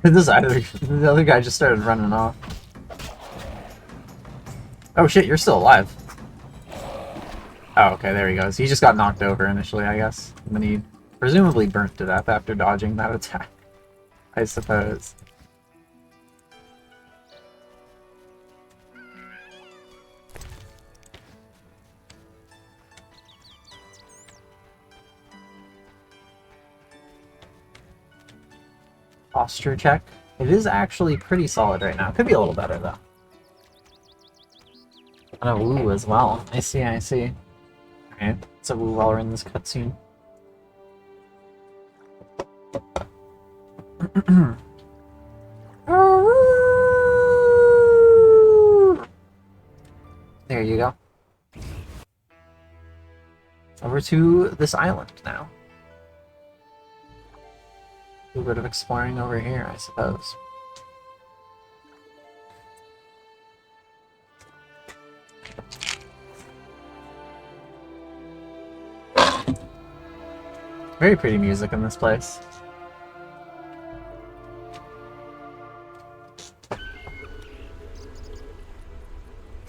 The other guy just started running off. Oh shit, you're still alive. Oh, okay, there he goes. He just got knocked over initially, I guess. And then he presumably burnt to death after dodging that attack, I suppose. Posture check. It is actually pretty solid right now. Could be a little better, though. And a woo as well. I see, I see. Alright, it's a woo while we're in this cutscene. There you go. Over to this island now. A little bit of exploring over here, I suppose. Very pretty music in this place.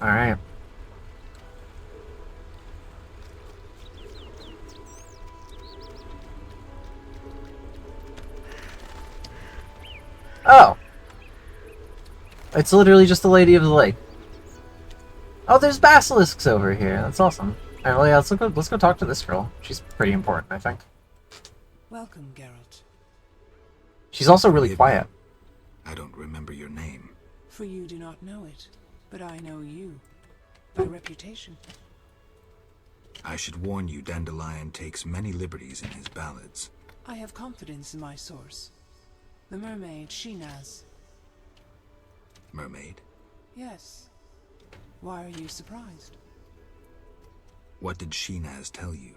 Alright. Oh! It's literally just the Lady of the Lake. Oh, there's basilisks over here. That's awesome. Alright, well, yeah, let's go talk to this girl. She's pretty important, I think. Welcome, Geralt. She's also really quiet. I don't remember your name. For you do not know it, but I know you. By reputation. I should warn you, Dandelion takes many liberties in his ballads. I have confidence in my source. The mermaid Shinaz. Mermaid? Yes. Why are you surprised? What did Shinaz tell you?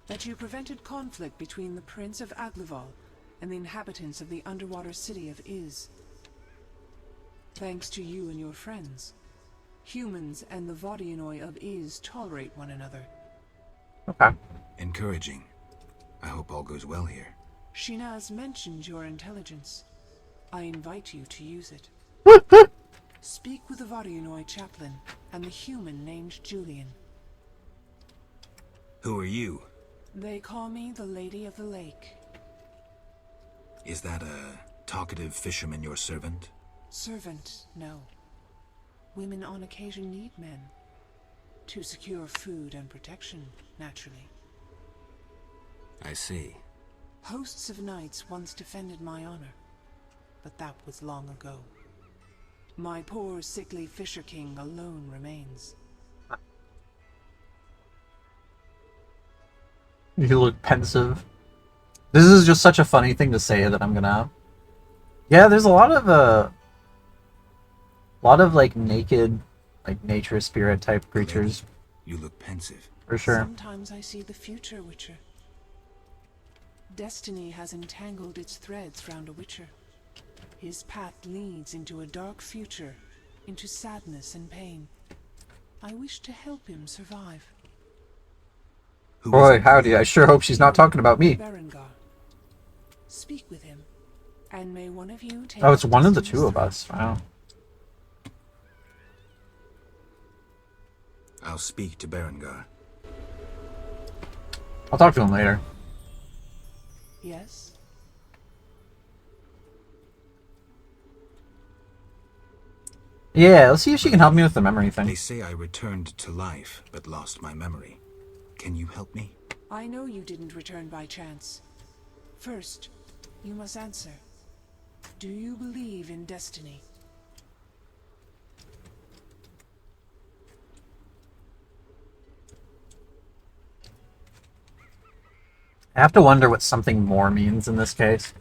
That you prevented conflict between the Prince of Aglaval and the inhabitants of the underwater city of Iz. Thanks to you and your friends, humans and the Vodyanoi of Iz tolerate one another. Okay. Encouraging. I hope all goes well here. Shinaz mentioned your intelligence. I invite you to use it. Speak with the Vodyanoi chaplain and the human named Julian. Who are you? They call me the Lady of the Lake. Is that a talkative fisherman your servant? Servant, no. Women on occasion need men. To secure food and protection, naturally. I see. Hosts of knights once defended my honor, but that was long ago. My poor, sickly Fisher King alone remains. You look pensive. This is just such a funny thing to say that I'm gonna... Yeah, there's a lot of like naked, like nature spirit type creatures. You look pensive. For sure. Sometimes I see the future, Witcher. Destiny has entangled its threads round a Witcher. His path leads into a dark future, into sadness and pain. I wish to help him survive. Boy, howdy, I sure hope she's not talking about me. Berengar. Speak with him, and may one of you take... Oh, it's one of the two of us. Wow. I'll speak to Berengar. I'll talk to him later. Yes? Yeah, let's see if she can help me with the memory thing. They say I returned to life, but lost my memory. Can you help me? I know you didn't return by chance. First, you must answer. Do you believe in destiny? I have to wonder what something more means in this case.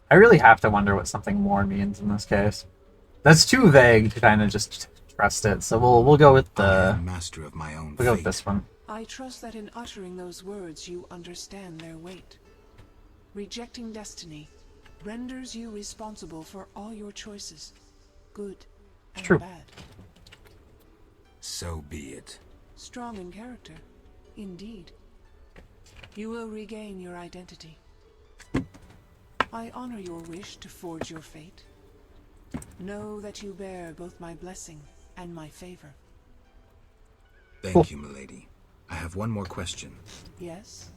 I really have to wonder what something more means in this case. That's too vague to kind of just trust it, so we'll go with the... I am master of my own We'll go with this one. I trust that in uttering those words you understand their weight. Rejecting destiny renders you responsible for all your choices, good and True. bad. So be it. Strong in character, indeed. You will regain your identity. I honor your wish to forge your fate. Know that you bear both my blessing and my favor. Thank you, milady. I have one more question. Yes?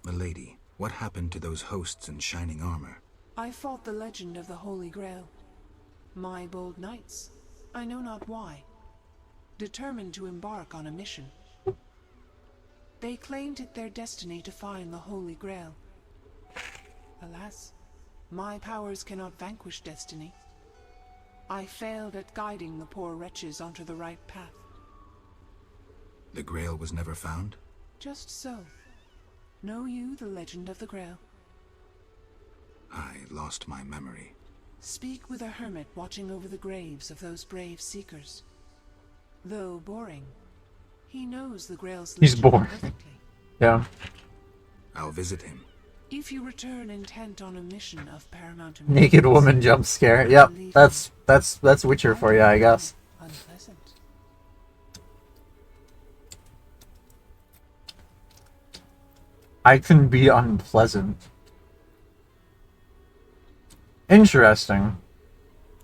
Milady, what happened to those hosts in shining armor? I fought the legend of the Holy Grail. My bold knights, I know not why, determined to embark on a mission. They claimed it their destiny to find the Holy Grail. Alas, my powers cannot vanquish destiny. I failed at guiding the poor wretches onto the right path. The Grail was never found? Just so. Know you the legend of the Grail? I lost my memory. Speak with a hermit watching over the graves of those brave seekers. Though boring, he knows the Grail's He's legend bored. perfectly. Yeah. I'll visit him. If you return intent on a mission of paramount Naked woman jump scare. Yep, that's Witcher for you, I guess. unpleasant. I can be unpleasant. Interesting.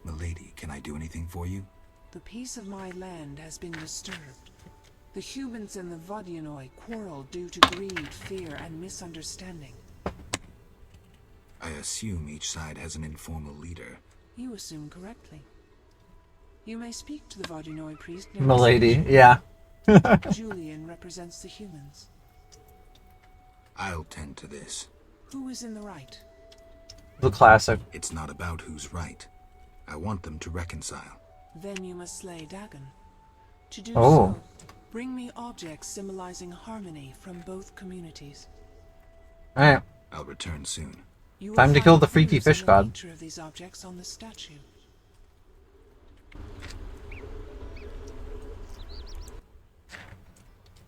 Milady, can I do anything for you? The peace of my land has been disturbed. The humans and the Vodyanoi quarrel due to greed, fear, and misunderstanding. I assume each side has an informal leader. You assume correctly. You may speak to the Vodyanoi priest near Milady, the yeah. Julian represents the humans. I'll tend to this. Who is in the right? The classic. It's not about who's right. I want them to reconcile. Then you must slay Dagon. To do Oh. so, bring me objects symbolizing harmony from both communities. Alright. I'll return soon. You will Time to find kill the freaky clues in fish the god. nature of these objects on the statue.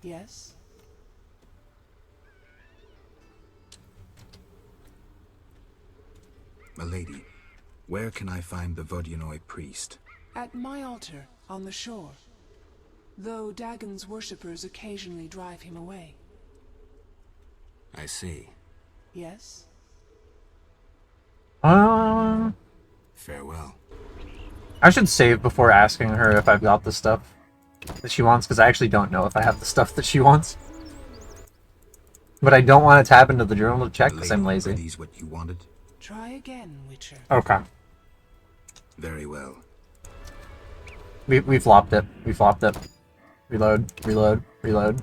Yes? Milady, where can I find the Vodyanoi priest? At my altar, on the shore. Though Dagon's worshippers occasionally drive him away. I see. Yes? Farewell. I should save before asking her if I've got the stuff that she wants, because I actually don't know if I have the stuff that she wants. But I don't want to tap into the journal to check because I'm lazy. Are these what you wanted? Try again, Witcher. Okay. Very well. We flopped it. We flopped it. Reload, reload, reload.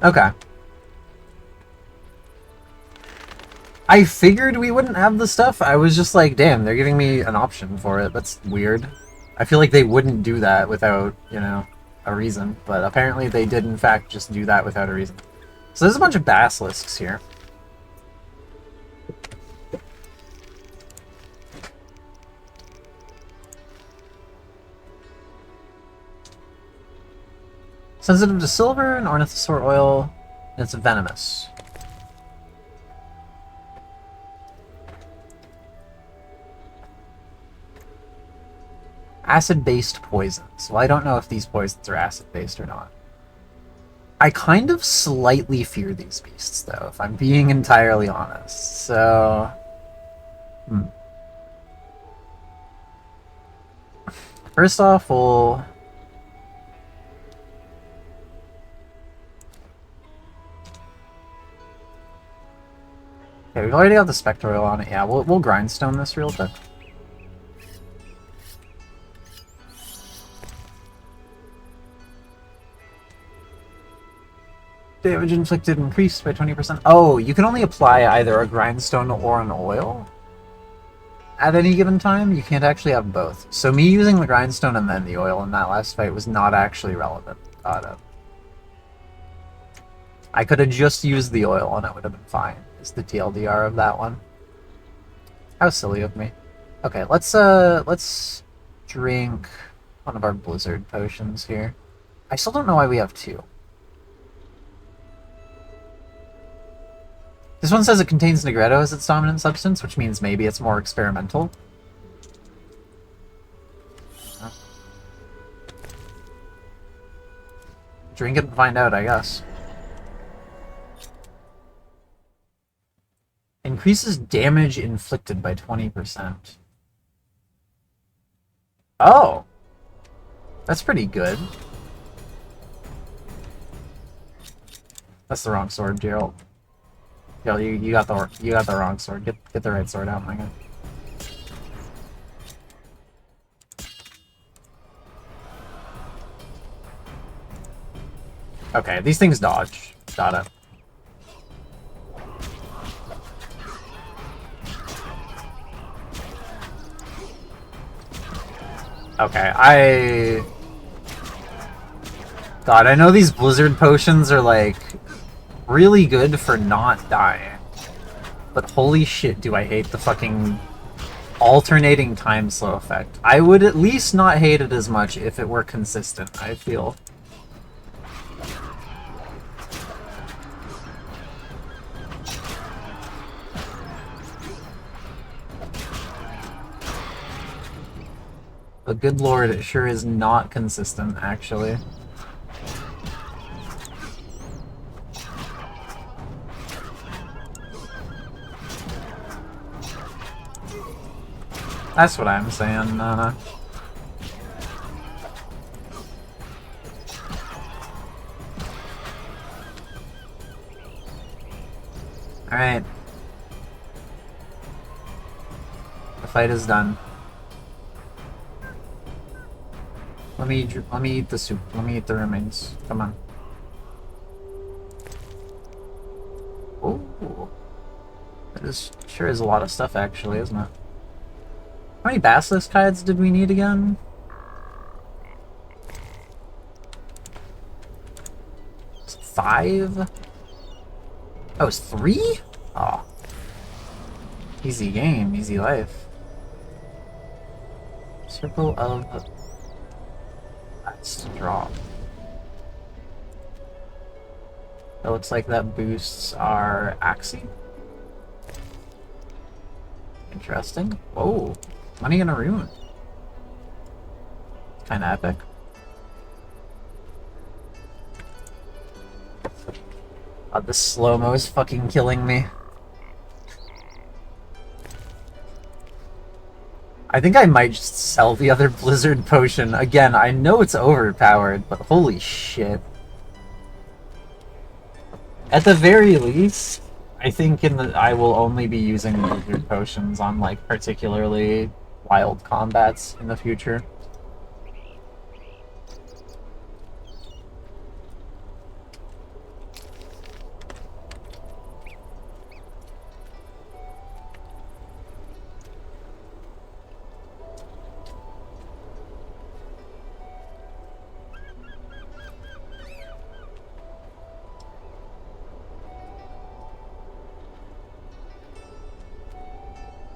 Okay. I figured we wouldn't have the stuff. I was just like, damn, they're giving me an option for it. That's weird. I feel like they wouldn't do that without, you know, a reason. But apparently they did, in fact, just do that without a reason. So there's a bunch of basilisks here. Sensitive to silver and ornithosaur oil, and it's venomous. Acid-based poisons. Well, I don't know if these poisons are acid-based or not. I kind of slightly fear these beasts, though, if I'm being entirely honest. So... First off, we'll... Okay, we've already got the Spectre Oil on it. Yeah, we'll grindstone this real quick. Damage inflicted increased by 20%. Oh, you can only apply either a grindstone or an oil at any given time. You can't actually have both. So me using the grindstone and then the oil in that last fight was not actually relevant. Got it. I could have just used the oil and it would have been fine. Is the TLDR of that one. How silly of me. Okay, let's drink one of our blizzard potions here. I still don't know why we have two. This one says it contains Negretto as its dominant substance, which means maybe it's more experimental. Drink it and find out, I guess. Increases damage inflicted by 20%. Oh! That's pretty good. That's the wrong sword, Gerald. Yo, you got the wrong sword. Get the right sword out, my guy. Okay, these things dodge. Got it. Okay, God, I know these blizzard potions are, like, really good for not dying. But holy shit, do I hate the fucking alternating time slow effect. I would at least not hate it as much if it were consistent, I feel. But good lord, it sure is not consistent, actually. That's what I'm saying, Nana. Alright. The fight is done. Let me eat the soup. Let me eat the remains. Come on. Ooh. That sure is a lot of stuff, actually, isn't it? How many basilisk hides did we need again? It's 5? Oh, it's 3? Oh. Easy game, easy life. Circle of... Let's drop. It looks like that boosts our Axie. Interesting. Whoa. Money in a rune. Kinda epic. God, this slow-mo is fucking killing me. I think I might just sell the other Blizzard potion. Again, I know it's overpowered, but holy shit. At the very least, I think I will only be using Blizzard potions on, like, particularly wild combats in the future.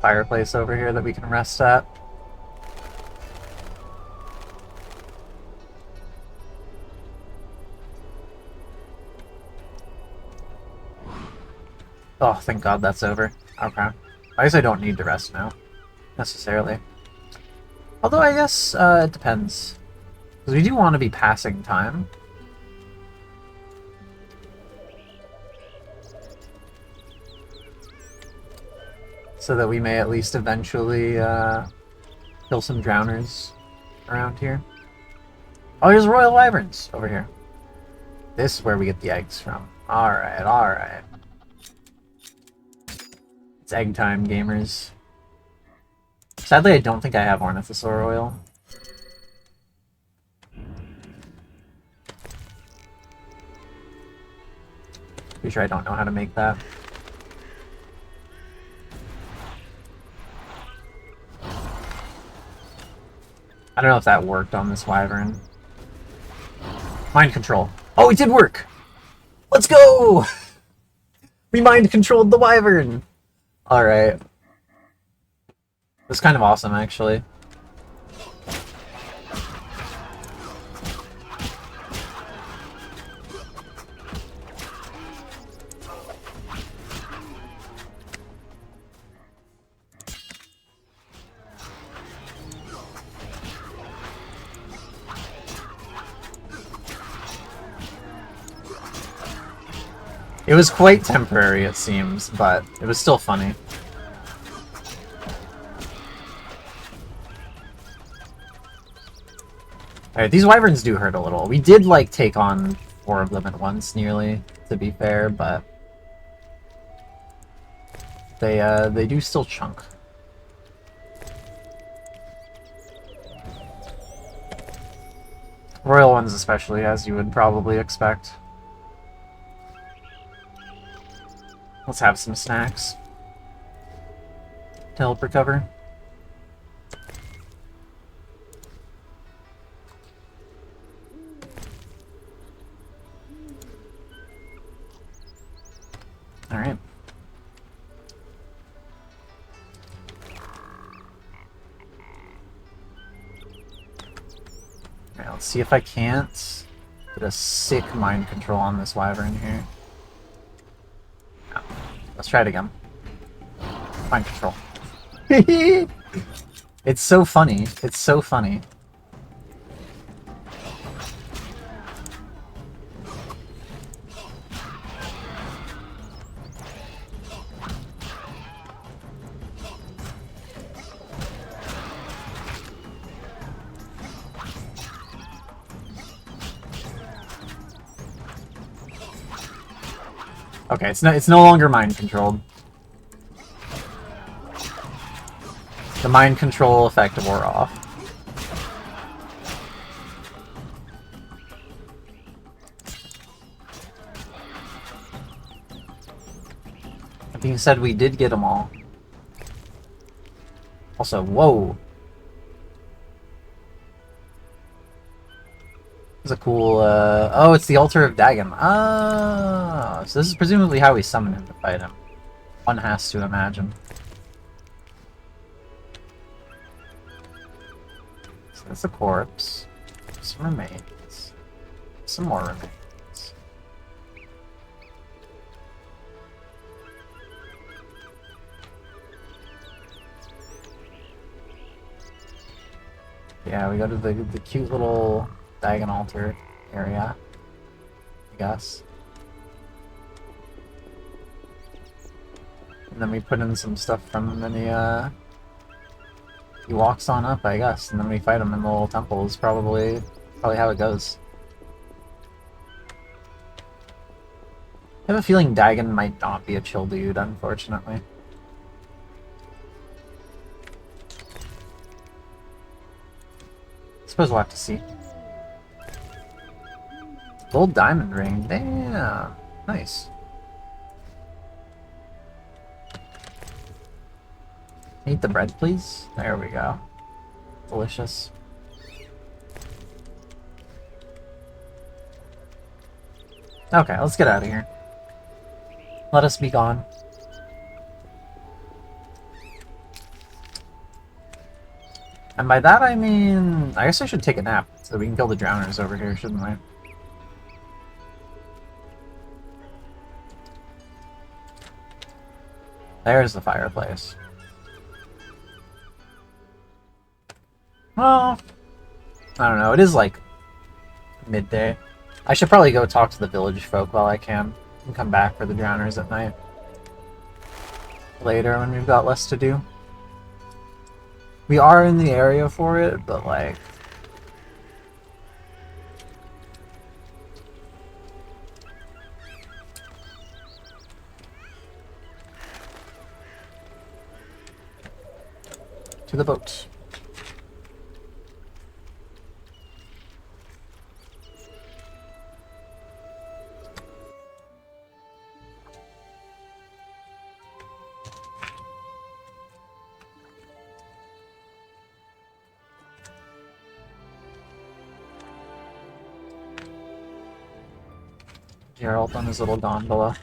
Fireplace over here that we can rest at. Oh, thank God that's over. Okay. I guess I don't need to rest now, necessarily. Although I guess it depends. Because we do want to be passing time. So that we may at least eventually kill some drowners around here. Oh, here's Royal Wyverns over here. This is where we get the eggs from. Alright, alright. It's egg time, gamers. Sadly, I don't think I have Ornithosaur oil. Pretty sure I don't know how to make that. I don't know if that worked on this wyvern. Mind control. Oh, it did work! Let's go! We mind controlled the wyvern! Alright. That's kind of awesome, actually. It was quite temporary, it seems, but it was still funny. Alright, these wyverns do hurt a little. We did, like, take on 4 of them at once, nearly, to be fair, but... They do still chunk. Royal ones especially, as you would probably expect. Let's have some snacks to help recover. Alright. Alright, let's see if I can't get a sick mind control on this wyvern here. No. Let's try it again. Mind control. It's so funny. It's so funny. Okay, it's no longer mind controlled. The mind control effect wore off. That being said, we did get them all. Also, whoa! It's a cool, oh, it's the Altar of Dagon. Ah, so this is presumably how we summon him to fight him. One has to imagine. So that's a corpse. Some remains. Some more remains. Yeah, we go to the cute little Dagon altar area, I guess. And then we put in some stuff from him and he walks on up, I guess, and then we fight him in the little temple is probably how it goes. I have a feeling Dagon might not be a chill dude, unfortunately. Suppose we'll have to see. Gold diamond ring, damn, nice. Eat the bread, please. There we go. Delicious. Okay, let's get out of here. Let us be gone. And by that I mean, I guess I should take a nap so we can kill the drowners over here, shouldn't we? There's the fireplace. Well, I don't know, it is like midday. I should probably go talk to the village folk while I can and come back for the drowners at night. Later when we've got less to do. We are in the area for it, but like... to the boat. Geralt on his little gondola.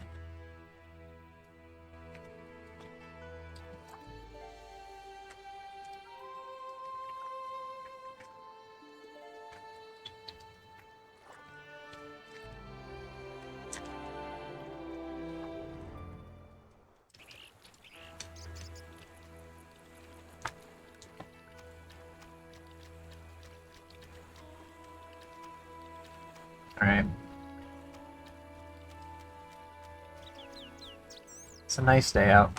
Alright. It's a nice day out.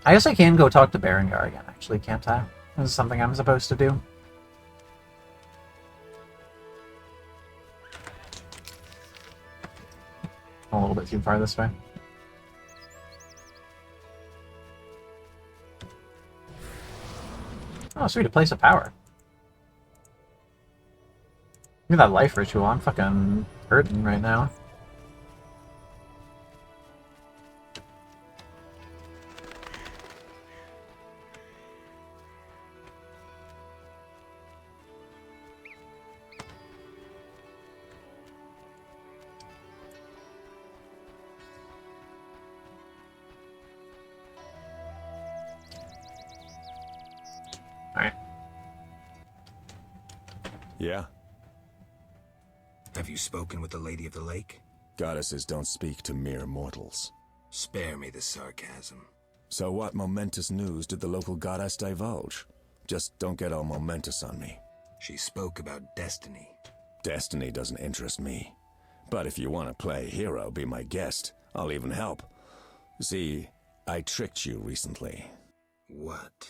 I guess I can go talk to Berengar again, actually, can't I? This is something I'm supposed to do. A little bit too far this way. Oh, sweet, a place of power. Look at that life ritual. I'm fucking hurting right now. Yeah? Have you spoken with the Lady of the Lake? Goddesses don't speak to mere mortals. Spare me the sarcasm. So what momentous news did the local goddess divulge? Just don't get all momentous on me. She spoke about destiny. Destiny doesn't interest me. But if you want to play hero, be my guest. I'll even help. See, I tricked you recently. What?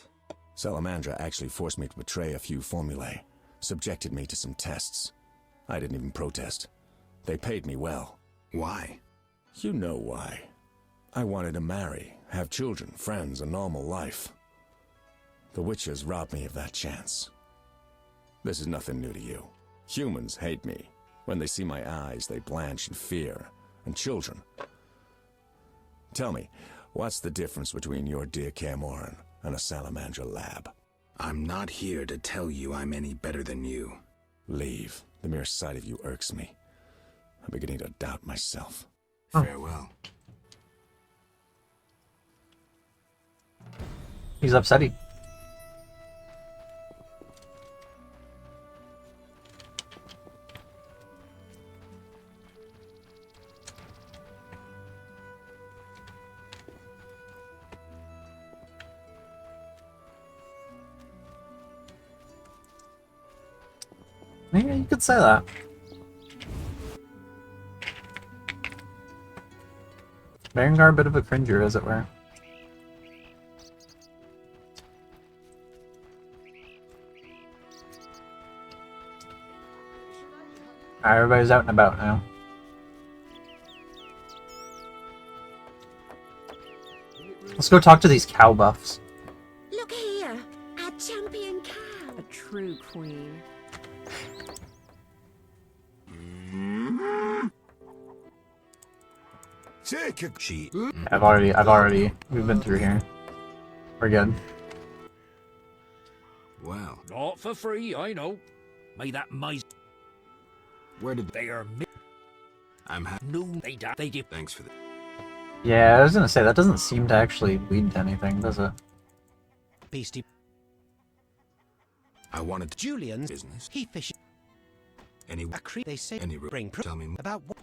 Salamandra actually forced me to betray a few formulae. Subjected me to some tests. I didn't even protest. They paid me well. Why? You know why. I wanted to marry, have children, friends, a normal life. The witches robbed me of that chance. This is nothing new to you. Humans hate me. When they see my eyes, they blanch in fear. And children. Tell me, what's the difference between your dear Camoran and a Salamandra lab? I'm not here to tell you I'm any better than you. Leave. The mere sight of you irks me. I'm beginning to doubt myself. Farewell. He's upsetty. Yeah, you could say that. Berengar, a bit of a cringer, as it were. Alright, everybody's out and about now. Let's go talk to these cow buffs. Look here, our champion cow. A true queen. Take a she. We've been through here. We're good. Well. Not for free, I know. May that mice. Where did they are? I'm no, they did. Thanks for the. Yeah, I was gonna say that doesn't seem to actually lead to anything, does it? Beastie. I wanted Julian's business. He fishes. Any they say any bring tell me about what.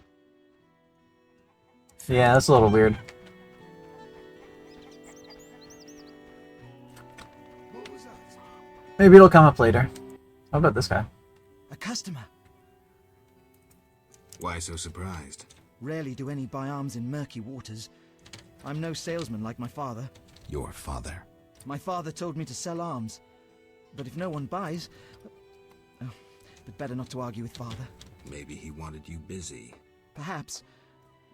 Yeah, that's a little weird. Maybe it'll come up later. How about this guy? A customer. Why so surprised? Rarely do any buy arms in murky waters. I'm no salesman like my father. Your father. My father told me to sell arms. But if no one buys... Oh, but better not to argue with father. Maybe he wanted you busy. Perhaps.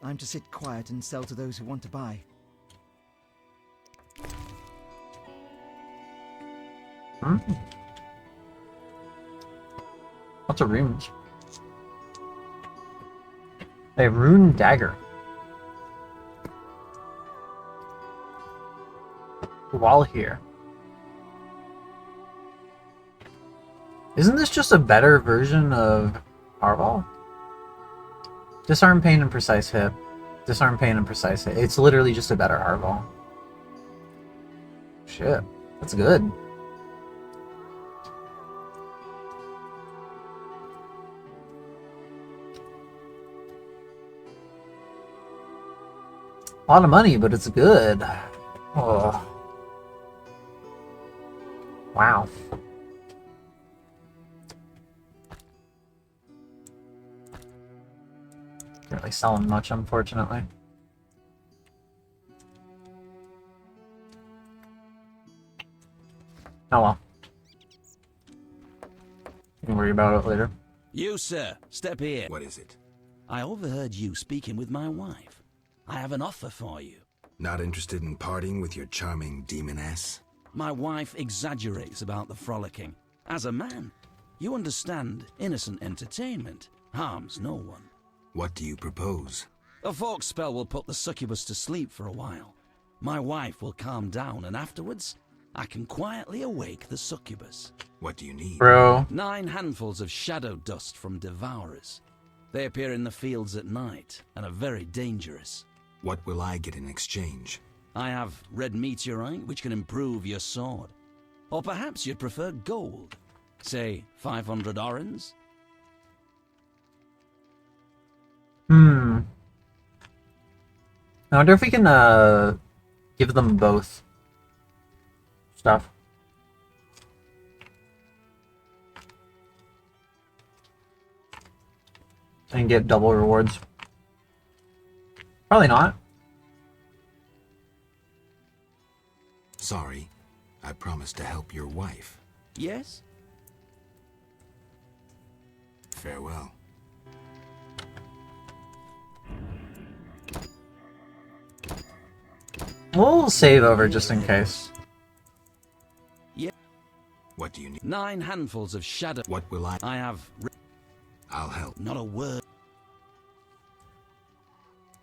I'm to sit quiet and sell to those who want to buy. Hmm? Lots of runes. A rune dagger. While here. Isn't this just a better version of Harval? Disarm pain and precise hit. Disarm pain and precise hit. It's literally just a better Harval. Shit. That's good. A lot of money, but it's good. Oh. Wow. Can't really sell them much, unfortunately. Oh well. You can worry about it later. You, sir, step here. What is it? I overheard you speaking with my wife. I have an offer for you. Not interested in partying with your charming demoness? My wife exaggerates about the frolicking. As a man, you understand innocent entertainment harms no one. What do you propose? A fork spell will put the succubus to sleep for a while. My wife will calm down, and afterwards, I can quietly awake the succubus. What do you need? Bro. 9 handfuls of shadow dust from devourers. They appear in the fields at night, and are very dangerous. What will I get in exchange? I have red meteorite, which can improve your sword. Or perhaps you'd prefer gold. Say, 500 orens? I wonder if we can, give them both stuff. And get double rewards. Probably not. Sorry, I promised to help your wife. Yes? Farewell. We'll save over just in case. Yeah. What do you need? 9 handfuls of shadow. What will I? I have. I'll help. Not a word.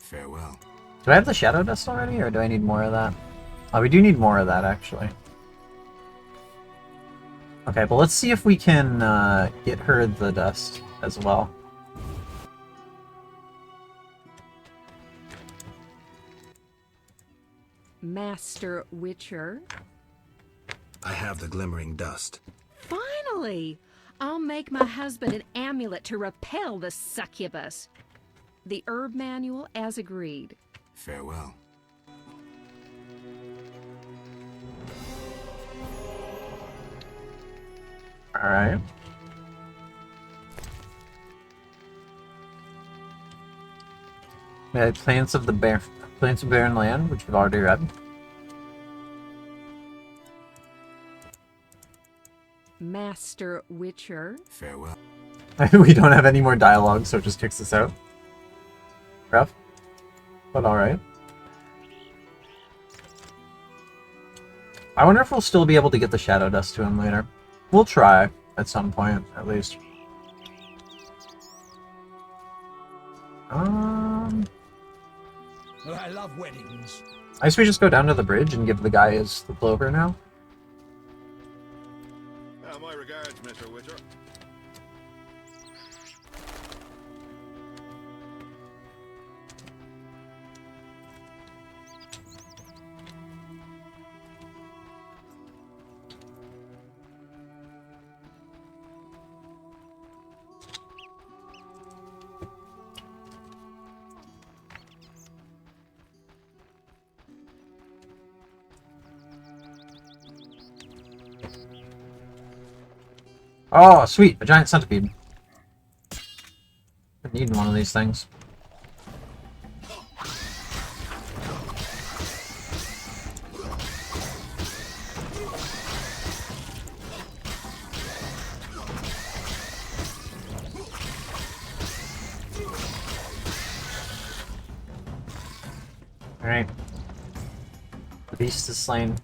Farewell. Do I have the shadow dust already, or do I need more of that? Oh, we do need more of that, actually. Okay, but let's see if we can get her the dust as well. Master Witcher. I have the glimmering dust. Finally! I'll make my husband an amulet to repel the succubus. The herb manual as agreed. Farewell. Alright. We had Plants of Barren Land, which we've already read. Master Witcher. Farewell. We don't have any more dialogue, so it just kicks us out. Rough. But alright. I wonder if we'll still be able to get the Shadow Dust to him later. We'll try, at some point, at least. I love weddings. I guess we just go down to the bridge and give the guy the clover now. My regards, Mr. Witcher. Oh, sweet! A giant centipede. Been needing one of these things. Alright. The beast is slain.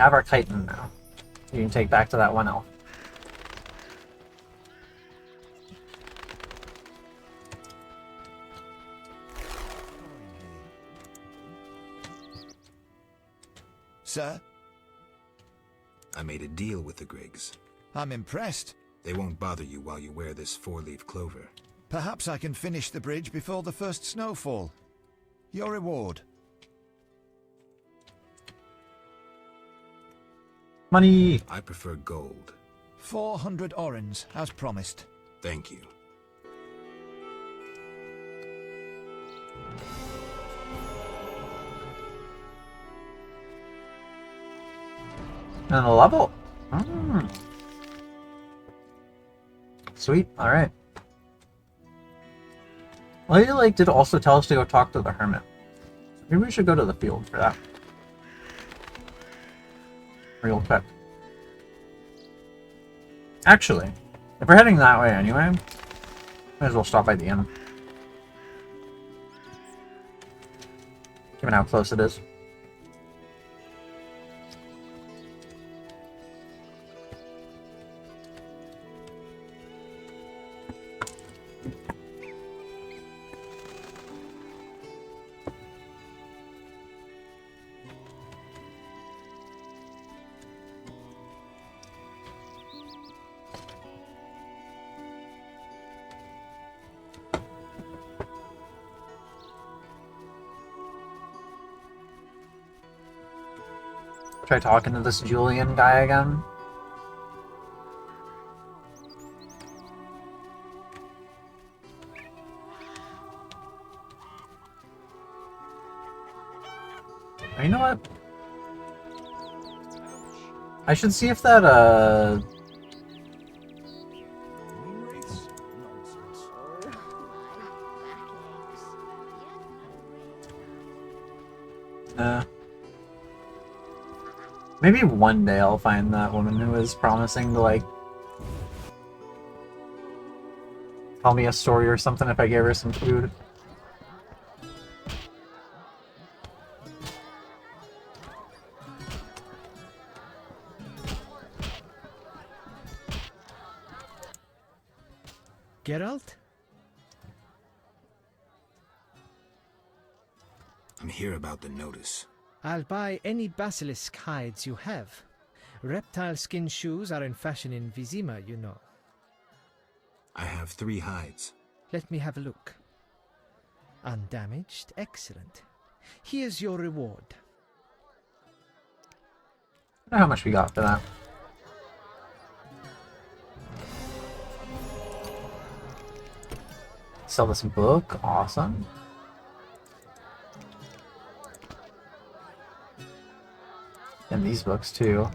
Have our chitin now. You can take back to that one elf. Sir? I made a deal with the Griggs. I'm impressed. They won't bother you while you wear this 4-leaf clover. Perhaps I can finish the bridge before the first snowfall. Your reward. Money! I prefer gold. 400 orens, as promised. Thank you. And a level. Sweet. All right. Lady Lake did also tell us to go talk to the hermit. Maybe we should go to the field for that. Real quick. Actually, if we're heading that way anyway, might as well stop by the inn. Given how close it is. Try talking to this Julian guy again. You know what? I should see if that, maybe one day I'll find that woman who is promising to, like, tell me a story or something if I gave her some food. Geralt? I'm here about the notice. I'll buy any basilisk hides you have. Reptile skin shoes are in fashion in Vizima, you know. I have 3 hides. Let me have a look. Undamaged? Excellent. Here's your reward. I don't know how much we got for that. Sell this book, awesome. And these books too.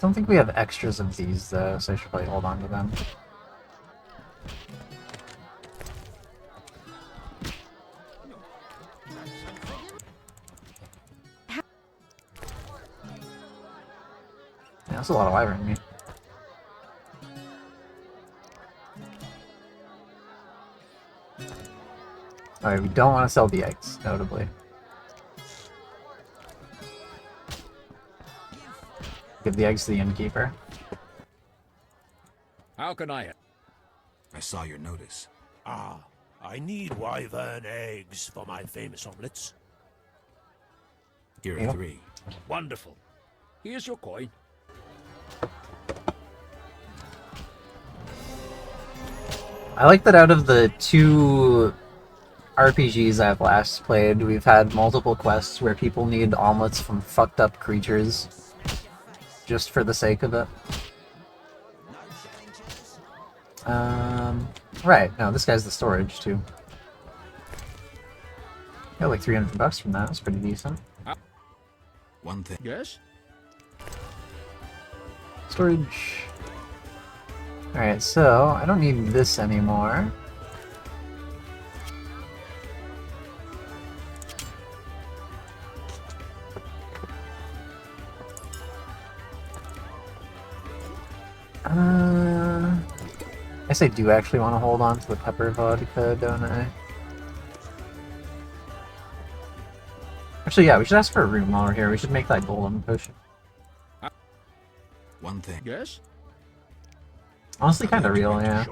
Don't think we have extras of these though, so I should probably hold on to them. Yeah, that's a lot of wyvern meat. Alright, we don't want to sell the eggs, notably. Give the eggs to the innkeeper. How can I? I saw your notice. Ah, I need wyvern eggs for my famous omelets. Here are 3. Wonderful. Here's your coin. I like that out of the 2 RPGs I've last played, we've had multiple quests where people need omelets from fucked up creatures just for the sake of it. Right, no, this guy's the storage too. Got like 300 bucks from that, that's pretty decent. One thing. Yes? Storage. Alright, so I don't need this anymore. I guess I do actually want to hold on to the pepper vodka, don't I? Actually, yeah, we should ask for a room while we're here. We should make that golden potion. One thing. Yes? Honestly, kind of real, yeah.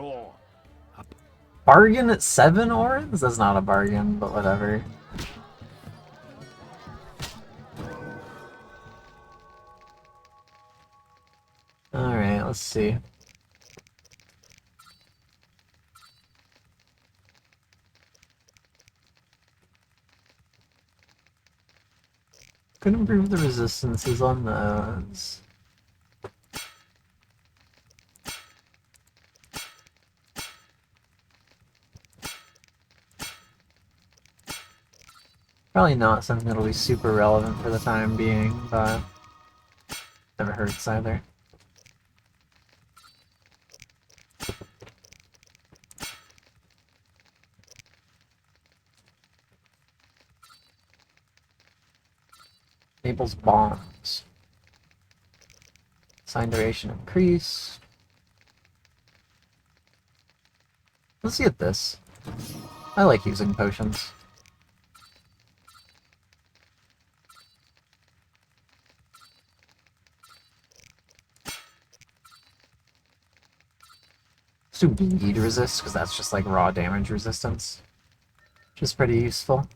Bargain at 7 ores? That's not a bargain, but whatever. Alright, let's see. Could improve the resistances on those. Probably not something that'll be super relevant for the time being, but never hurts either. Enables bombs. Sign duration increase. Let's see at this. I like using potions. Let's do bleed resist, because that's just like raw damage resistance. Which is pretty useful.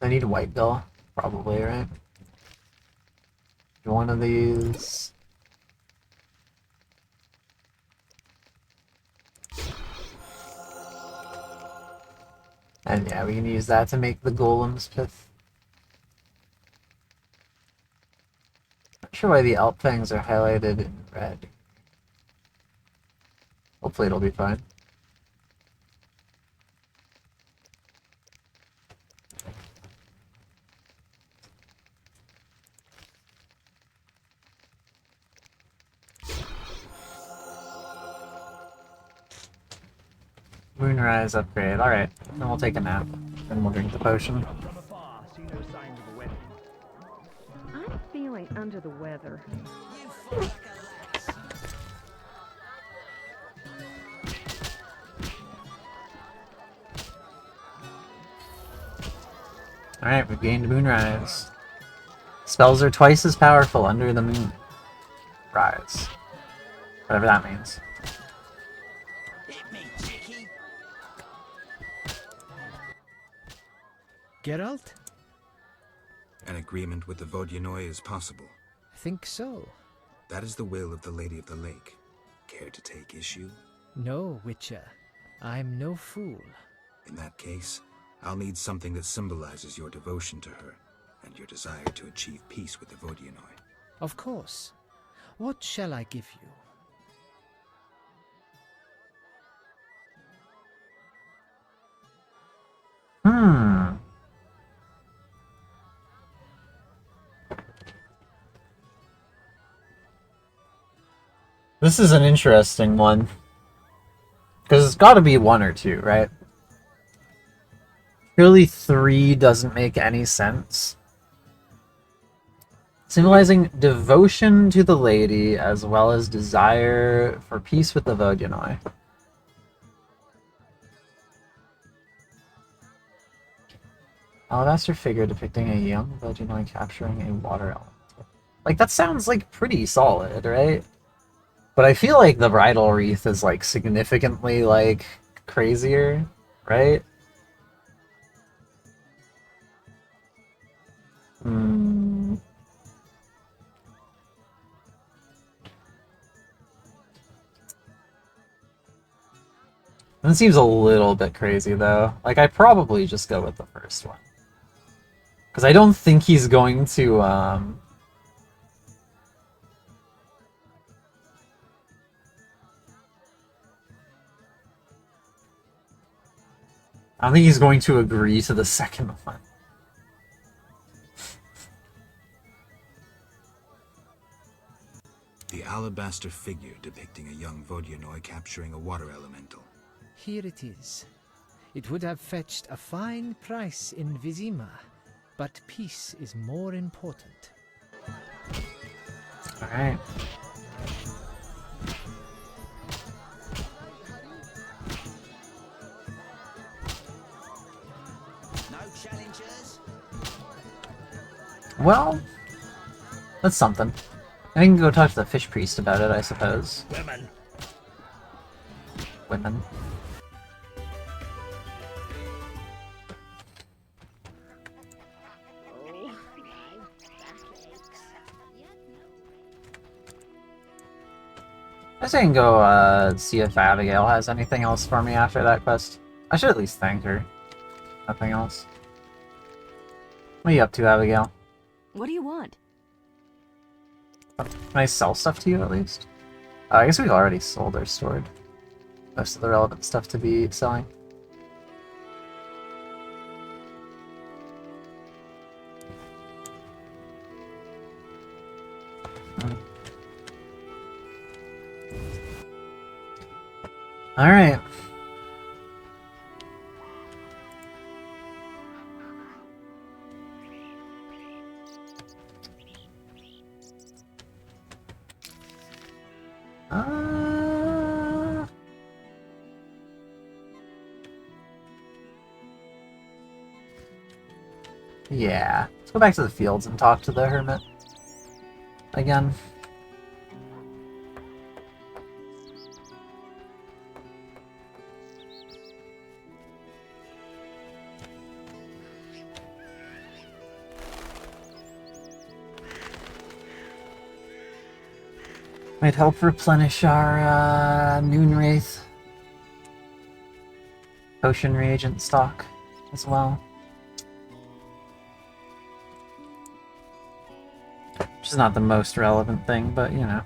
I need a white bill, probably, right? One of these. And yeah, we can use that to make the golem's pith. Not sure why the elk fangs are highlighted in red. Hopefully it'll be fine. Moonrise upgrade. Alright, then we'll take a nap. Then we'll drink the potion. I'm feeling under the weather. Alright, we've gained Moonrise. Spells are twice as powerful under the moon. Rise. Whatever that means. Geralt? An agreement with the Vodyanoi is possible. I think so. That is the will of the Lady of the Lake. Care to take issue? No, Witcher. I'm no fool. In that case, I'll need something that symbolizes your devotion to her and your desire to achieve peace with the Vodyanoi. Of course. What shall I give you? This is an interesting one. Because it's got to be one or two, right? Surely 3 doesn't make any sense. Symbolizing devotion to the lady as well as desire for peace with the Vodyanoi. Alabaster figure depicting a young Vodyanoi capturing a water elemental. Like, that sounds like pretty solid, right? But I feel like the bridal wreath is like significantly like crazier, right? That seems a little bit crazy though. Like, I'd probably just go with the first one. Because I don't think he's going to I don't think he's going to agree to the second one. The alabaster figure depicting a young Vodyanoi capturing a water elemental. Here it is. It would have fetched a fine price in Vizima, but peace is more important. Alright. Well, that's something. I can go talk to the fish priest about it, I suppose. Women. Women. I guess I can go see if Abigail has anything else for me after that quest. I should at least thank her. Nothing else. What are you up to, Abigail? What do you want? Can I sell stuff to you at least? I guess we've already sold or stored most of the relevant stuff to be selling. Alright. Yeah. Let's go back to the fields and talk to the hermit again. Might help replenish our Noon Wraith potion reagent stock as well. Which is not the most relevant thing, but you know.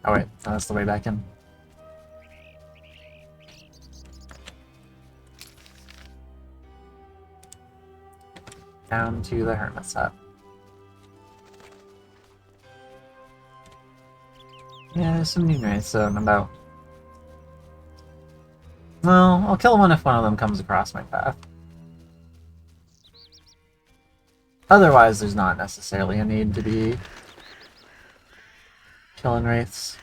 Oh wait, that's the way back in. Down to the hermit's hut. Yeah, there's some Noon Wraiths out and about. Well, I'll kill one if one of them comes across my path. Otherwise, there's not necessarily a need to be killing Wraiths.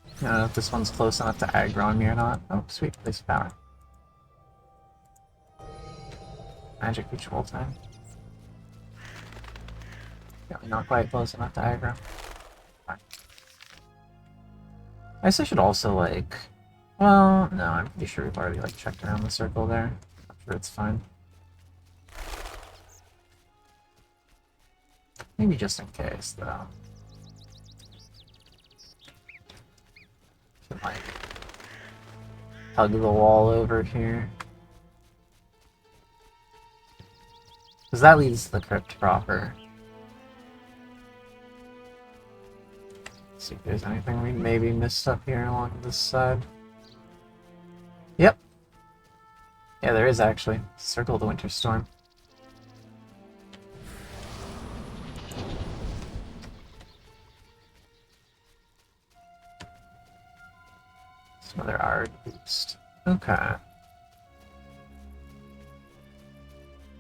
I don't know if this one's close enough to aggro on me or not. Oh, sweet, place of power. Magic ritual time. Yeah, not quite close enough to aggro. Fine. I guess I should also, like... Well, no, I'm pretty sure we've already, like, checked around the circle there. I'm sure it's fine. Maybe just in case, though. Should, like, hug the wall over here. Because that leads to the crypt proper. Let's see if there's anything we maybe missed up here along this side. Yep. Yeah, there is actually. Circle of the Winter Storm. Some other art boost. Okay.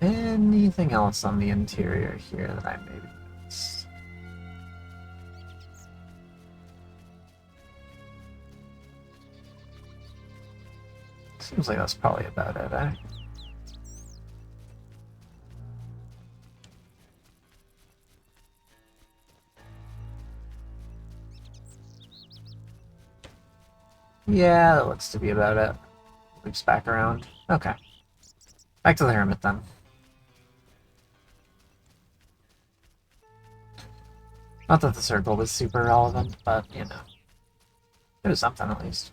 Anything else on the interior here that I maybe missed? Seems like that's probably about it, eh? Yeah, that looks to be about it. Loops back around. Okay. Back to the hermit then. Not that the circle was super relevant, but, you know. It was something at least.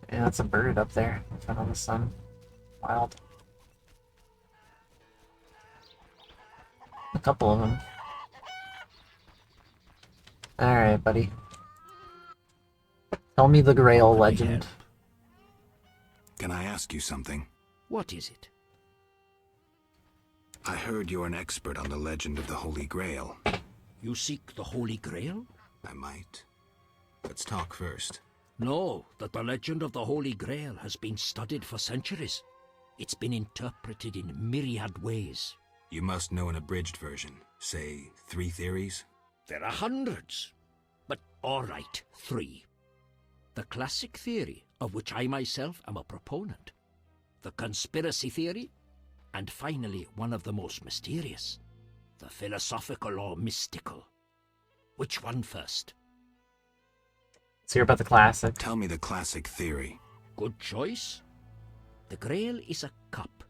Yeah, that's a bird up there in front of the sun. Wild. A couple of them. Alright, buddy. Tell me the Grail legend. Can I ask you something? What is it? I heard you're an expert on the legend of the Holy Grail. You seek the Holy Grail? I might. Let's talk first. Know that the legend of the Holy Grail has been studied for centuries. It's been interpreted in myriad ways. You must know an abridged version. Say, 3 theories? There are hundreds. But all right, 3. The classic theory, of which I myself am a proponent. The conspiracy theory, And finally, one of the most mysterious, the philosophical or mystical. Which one first? Let's hear about the classic. Tell me the classic theory. Good choice. The Grail is a cup,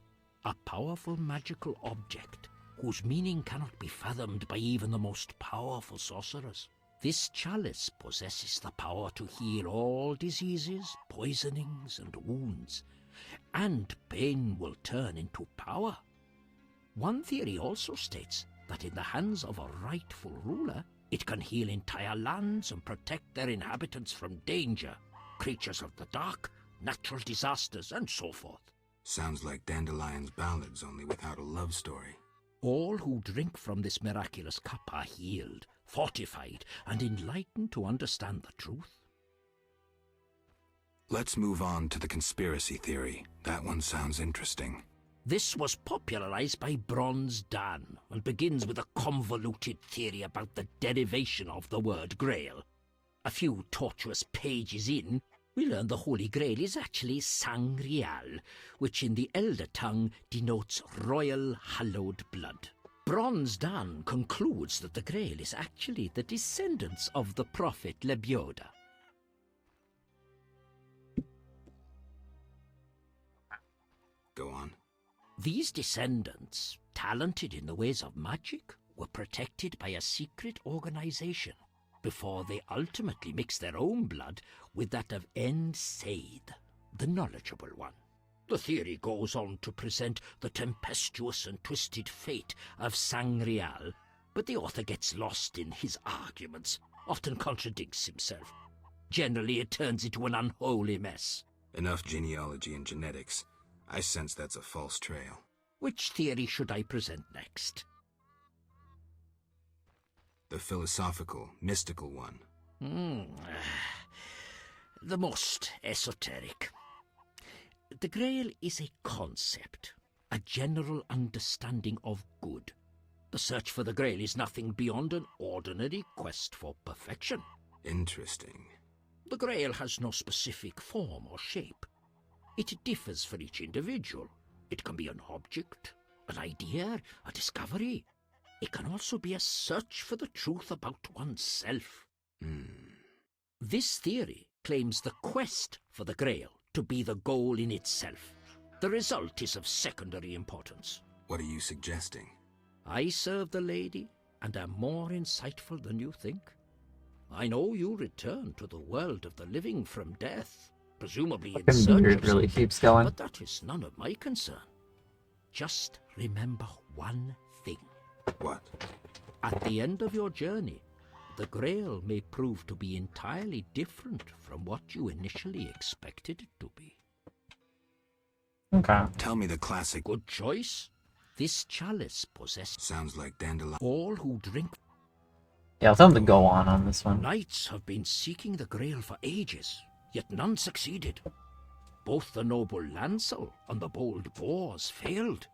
a powerful magical object whose meaning cannot be fathomed by even the most powerful sorcerers. This chalice possesses the power to heal all diseases, poisonings, and wounds, and pain will turn into power. One theory also states that in the hands of a rightful ruler, it can heal entire lands and protect their inhabitants from danger, creatures of the dark, natural disasters, and so forth. Sounds like Dandelion's ballads, only without a love story. All who drink from this miraculous cup are healed, fortified, and enlightened to understand the truth. Let's move on to the conspiracy theory. That one sounds interesting. This was popularized by Bronze Dan and begins with a convoluted theory about the derivation of the word Grail. A few tortuous pages in, we learn the Holy Grail is actually Sangreal, which in the Elder tongue denotes royal hallowed blood. Bronze Dan concludes that the Grail is actually the descendants of the prophet Lebioda. Go on. These descendants, talented in the ways of magic, were protected by a secret organization before they ultimately mixed their own blood with that of En Seid, the knowledgeable one. The theory goes on to present the tempestuous and twisted fate of Sangreal, but the author gets lost in his arguments, often contradicts himself. Generally, it turns into an unholy mess. Enough genealogy and genetics. I sense that's a false trail. Which theory should I present next? The philosophical, mystical one. The most esoteric. The Grail is a concept, a general understanding of good. The search for the Grail is nothing beyond an ordinary quest for perfection. Interesting. The Grail has no specific form or shape. It differs for each individual. It can be an object, an idea, a discovery. It can also be a search for the truth about oneself. This theory claims the quest for the Grail to be the goal in itself. The result is of secondary importance. What are you suggesting? I serve the lady and am more insightful than you think. I know you return to the world of the living from death, presumably in search Beard of really something, keeps going. but that is none of my concern. Just remember one thing. What? At the end of your journey, the Grail may prove to be entirely different from what you initially expected it to be. Okay. Tell me the classic. Good choice. This chalice possesses... Sounds like Dandelion. All who drink... Yeah, I'll tell them to go on this one. Knights have been seeking the Grail for ages, yet none succeeded. Both the noble Lancel and the bold Boars failed.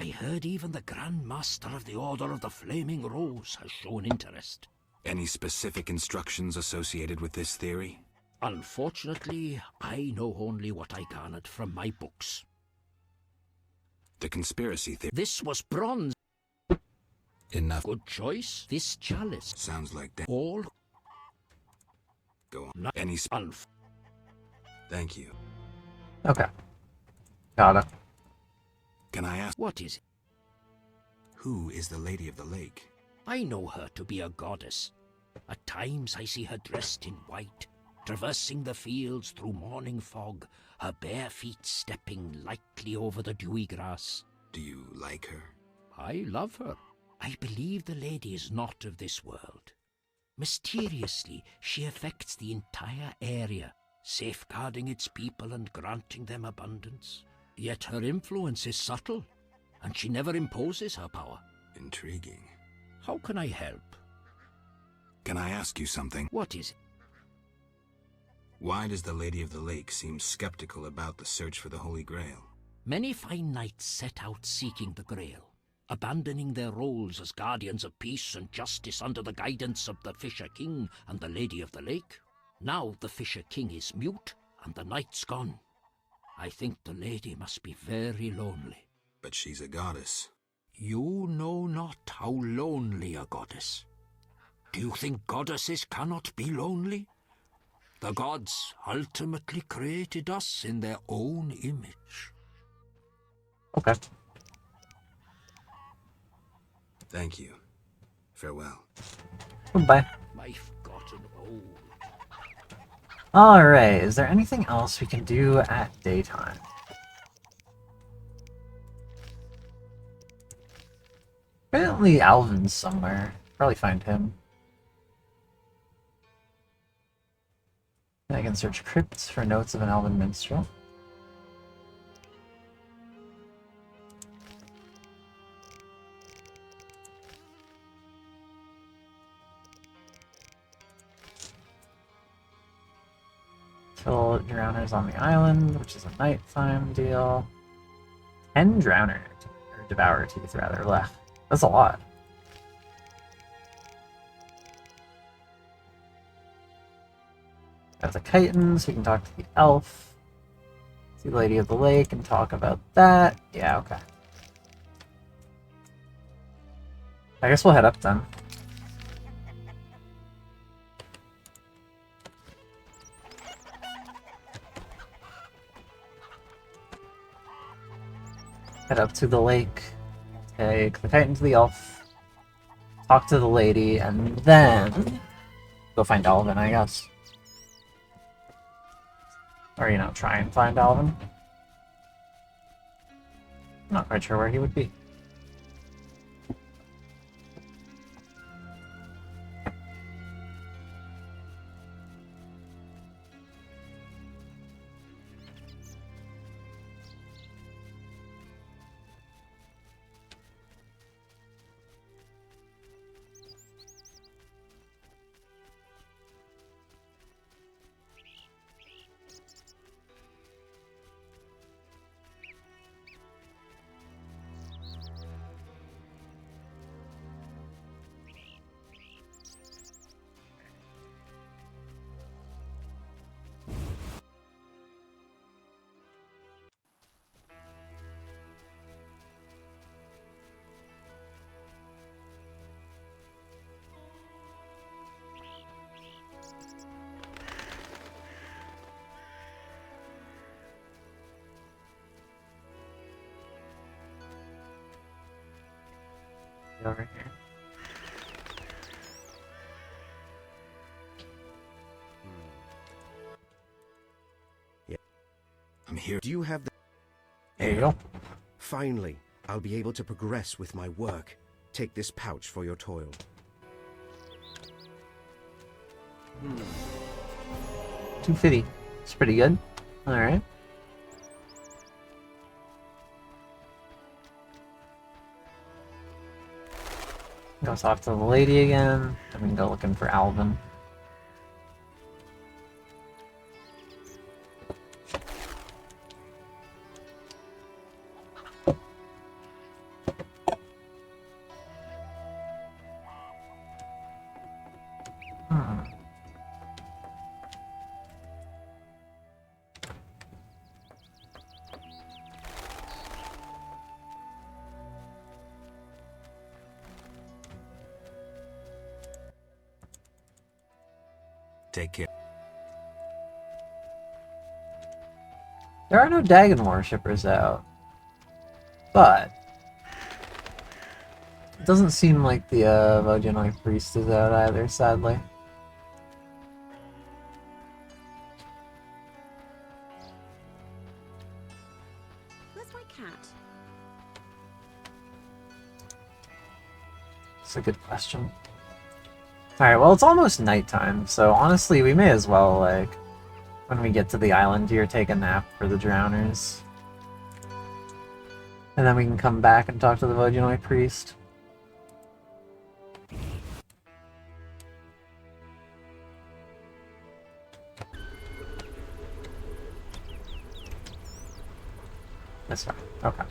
I heard even the Grand Master of the Order of the Flaming Rose has shown interest. Any specific instructions associated with this theory? Unfortunately, I know only what I garnered from my books. The conspiracy theory. This was bronze. Enough. Good choice. This chalice. Sounds like all. Go on. Any Thank you. Okay. Got it. Can I ask? What is it? Who is the Lady of the Lake? I know her to be a goddess. At times I see her dressed in white, traversing the fields through morning fog, her bare feet stepping lightly over the dewy grass. Do you like her? I love her. I believe the lady is not of this world. Mysteriously, she affects the entire area, safeguarding its people and granting them abundance. Yet her influence is subtle, and she never imposes her power. Intriguing. How can I help? Can I ask you something? What is it? Why does the Lady of the Lake seem skeptical about the search for the Holy Grail? Many fine knights set out seeking the Grail, abandoning their roles as guardians of peace and justice under the guidance of the Fisher King and the Lady of the Lake. Now the Fisher King is mute and the knight's gone. I think the lady must be very lonely. but she's a goddess. You know not how lonely a goddess. Do you think goddesses cannot be lonely? The gods ultimately created us in their own image. Okay. Thank you. Farewell. Goodbye. My forgotten old. Alright, is there anything else we can do at daytime? Apparently Alvin's somewhere. Probably find him. I can search crypts for notes of an Alvin minstrel. Kill drowners on the island, which is a nighttime deal. 10 drowner, or devourer teeth rather, left. That's a lot. Got the chitin, so we can talk to the elf. See the Lady of the Lake and talk about that. Yeah, okay. I guess we'll head up then. Head up to the lake. Take the chitin to the elf. Talk to the lady, and then go find Alvin, I guess. Or, you know, try and find Alvin. I'm not quite sure where he would be. Over here. Yeah. I'm here. Do you have the... There you go. Finally, I'll be able to progress with my work. Take this pouch for your toil. 250. It's pretty good. Alright. Go talk to the lady again, and we can go looking for Alvin. Take care. There are no Dagon worshippers out, but it doesn't seem like the Vojanoi priest is out either, sadly. Where's my cat? That's a good question. Alright, well, it's almost nighttime, so honestly, we may as well, like, when we get to the island here, take a nap for the drowners. And then we can come back and talk to the Vojanoi priest. That's fine. Okay.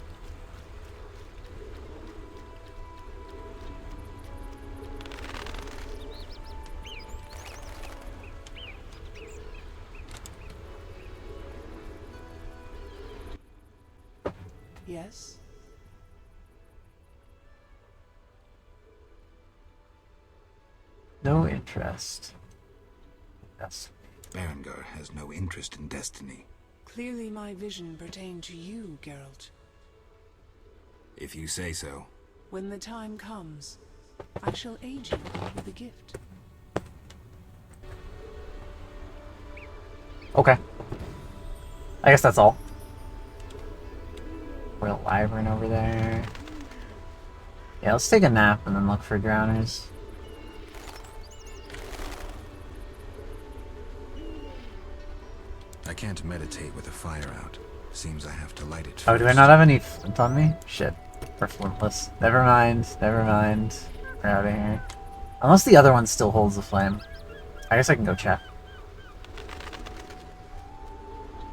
Yes? No interest. Yes. Berengar has no interest in destiny. Clearly my vision pertained to you, Geralt. If you say so. When the time comes, I shall aid you with a gift. Okay. I guess that's all. Royal Wyvern over there. Yeah, let's take a nap and then look for drowners. I can't meditate with a fire out. Seems I have to light it first. Oh, do I not have any flint on me? Shit. We're flintless. Never mind. Never mind. We're out of here. Unless the other one still holds the flame. I guess I can go check.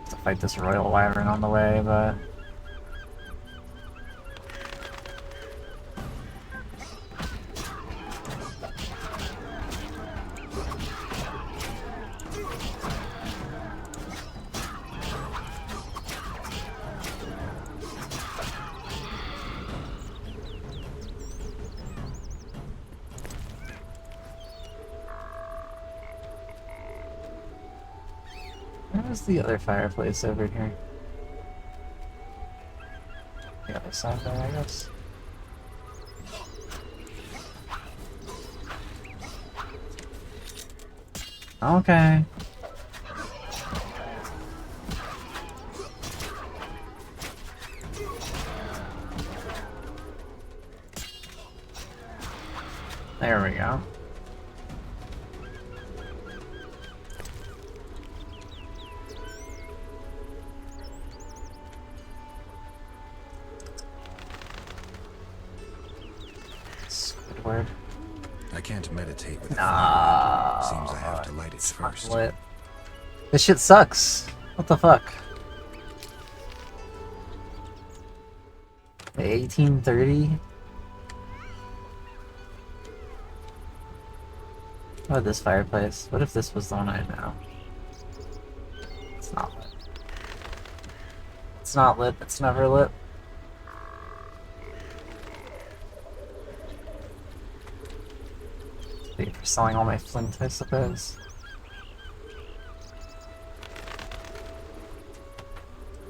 To fight this Royal Wyvern on the way, but... Where's the other fireplace over here? The other side there, I guess. Okay. There we go. Squidward. I can't meditate with a fire out. Seems I have to light it It's first. lit. This shit sucks. What the fuck? The 1830? What about this fireplace? What if this was the one I know? It's not lit. It's not lit. It's never lit. Wait for selling all my flint, I suppose.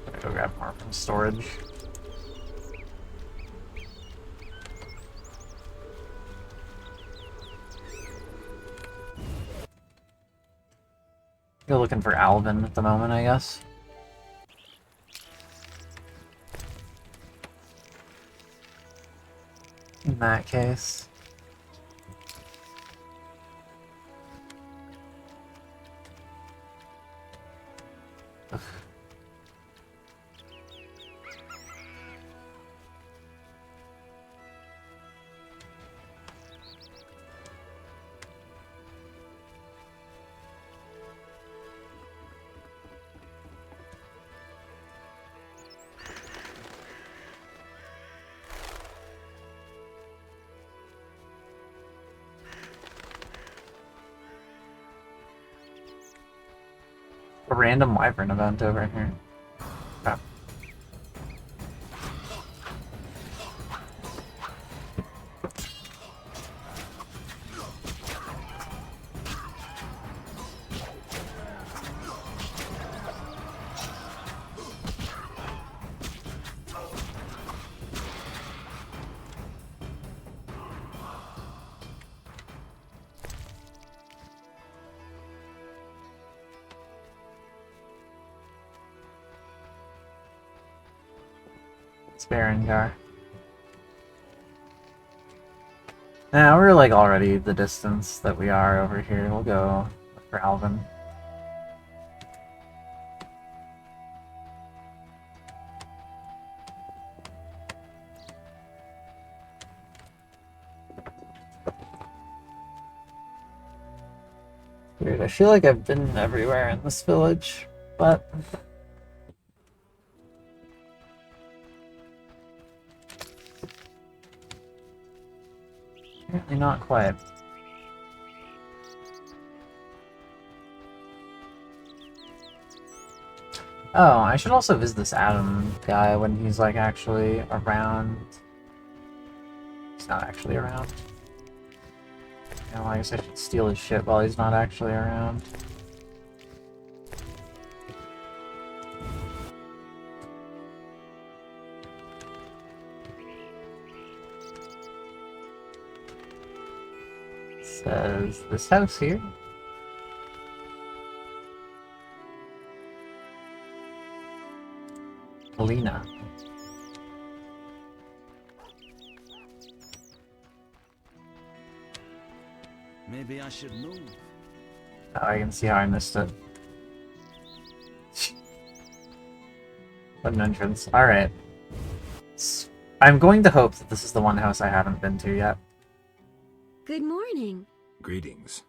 Gotta go grab more from storage. Go looking for Alvin at the moment, I guess. In that case. Ugh. A random wyvern event over here. Oh. It's Berengar. Now we're like already the distance that we are over here. We'll go look for Alvin. Weird, I feel like I've been everywhere in this village, but apparently not quite. Oh, I should also visit this Adam guy when he's like actually around. He's not actually around. well, I guess I should steal his shit while he's not actually around. Says this house here. Alina. Maybe I should move. Oh, I can see how I missed it. What an entrance. Alright. I'm going to hope that this is the one house I haven't been to yet. Good morning. Greetings.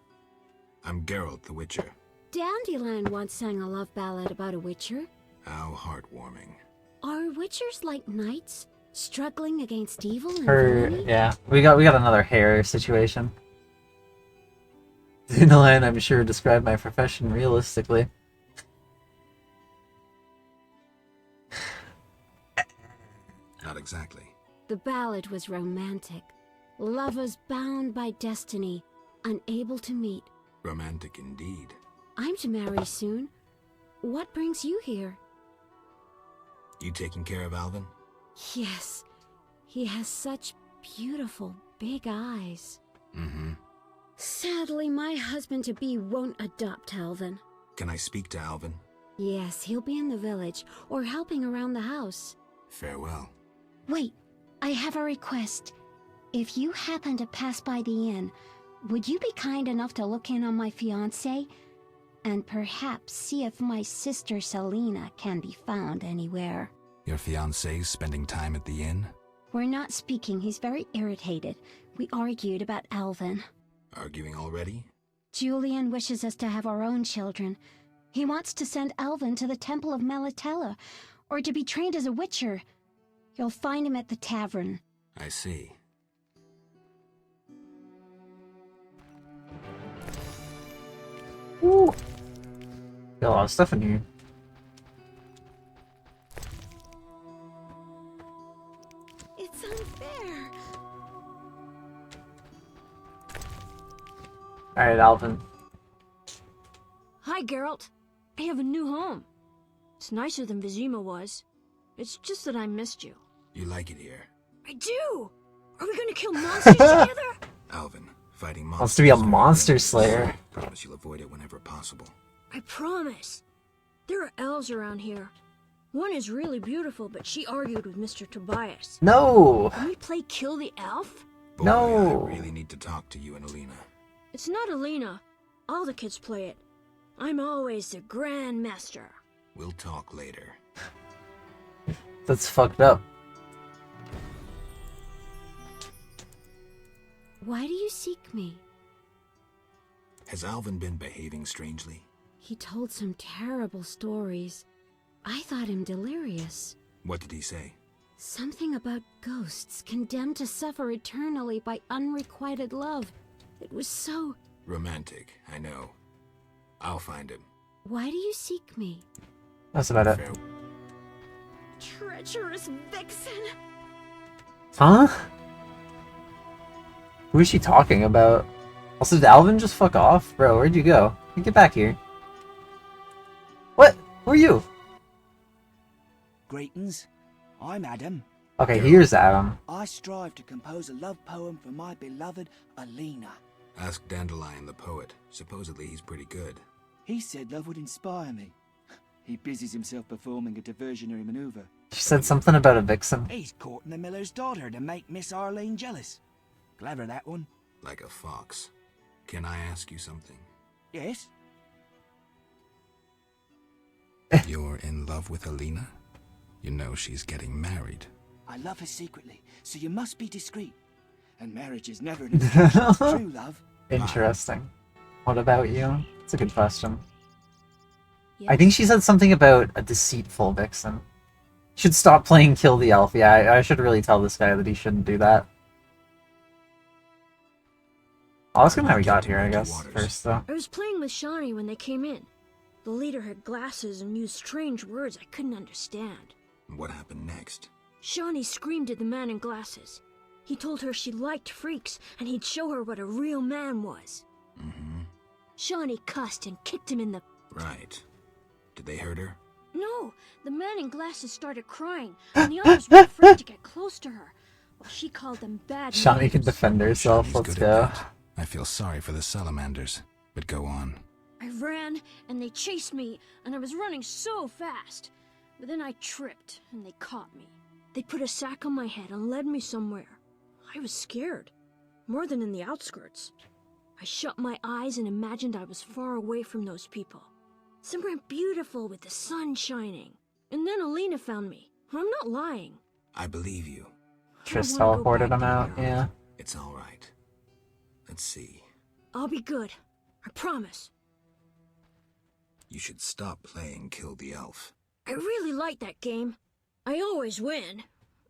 I'm Geralt the Witcher. Dandelion once sang a love ballad about a witcher. How heartwarming. Are witchers like knights, struggling against evil and Her, villainy? yeah. We got another hair situation. Dandelion, I'm sure, described my profession realistically. Not exactly. The ballad was romantic. Lovers bound by destiny, unable to meet. Romantic indeed. I'm to marry soon. What brings you here? You taking care of Alvin? Yes. He has such beautiful, big eyes. Mm-hmm. Sadly, my husband-to-be won't adopt Alvin. Can I speak to Alvin? Yes, he'll be in the village, or helping around the house. Farewell. Wait, I have a request. If you happen to pass by the inn, would you be kind enough to look in on my fiancé? And perhaps see if my sister Selena can be found anywhere. Your fiancé's spending time at the inn? We're not speaking, he's very irritated. We argued about Alvin. Arguing already? Julian wishes us to have our own children. He wants to send Alvin to the Temple of Melatella, or to be trained as a witcher. You'll find him at the tavern. I see. Ooh. Got a lot of stuff in here. It's unfair. Alright, Alvin. Hi, Geralt. I have a new home. It's nicer than Vizima was. It's just that I missed you. You like it here? I do! Are we gonna kill monsters together? Alvin, fighting monsters. Wants to be a monster slayer. Promise you'll avoid it whenever possible. I promise. There are elves around here. One is really beautiful, but she argued with Mr. Tobias. No! Can we play Kill the Elf? Boy, No! I really need to talk to you and Alina. It's not Alina. All the kids play it. I'm always the Grand Master. We'll talk later. That's fucked up. Why do you seek me? Has Alvin been behaving strangely? He told some terrible stories. I thought him delirious. What did he say? Something about ghosts condemned to suffer eternally by unrequited love. It was so... Romantic, I know. I'll find him. Why do you seek me? That's about it. Treacherous vixen! Huh? Who is she talking about? Also, did Alvin just fuck off? Bro, where'd you go? Get back here. What? Who are you? Greetings. I'm Adam. Okay, here's Adam. I strive to compose a love poem for my beloved Alina. Ask Dandelion the poet. Supposedly he's pretty good. He said love would inspire me. He busies himself performing a diversionary maneuver. She said something about a vixen. He's courting the miller's daughter to make Miss Arlene jealous. Clever, that one. Like a fox. Can I ask you something? Yes? You're in love with Alina? You know she's getting married. I love her secretly, so you must be discreet. And marriage is never an indication of true love. Interesting. What about you? It's a good question. I think she said something about a deceitful vixen. Should stop playing Kill the Elf. Yeah, I should really tell this guy that he shouldn't do that. I'll ask him how he got here, I guess, first, though. I was playing with Shawnee when they came in. The leader had glasses and used strange words I couldn't understand. What happened next? Shawnee screamed at the man in glasses. He told her she liked freaks, and he'd show her what a real man was. Mm-hmm. Shawnee cussed and kicked him in the... Right. Did they hurt her? No, the man in glasses started crying, and the others were afraid to get close to her. Well, she called them bad Shawnee names. can defend herself. She's Let's good go. at that. I feel sorry for the salamanders, but go on. I ran, and they chased me, and I was running so fast. But then I tripped, and they caught me. They put a sack on my head and led me somewhere. I was scared, more than in the outskirts. I shut my eyes and imagined I was far away from those people. Somewhere beautiful with the sun shining. And then Alina found me. I'm not lying. I believe you. Triss teleported him out, yeah. It's all right. Let's see. I'll be good. I promise. You should stop playing Kill the Elf. I really like that game. I always win.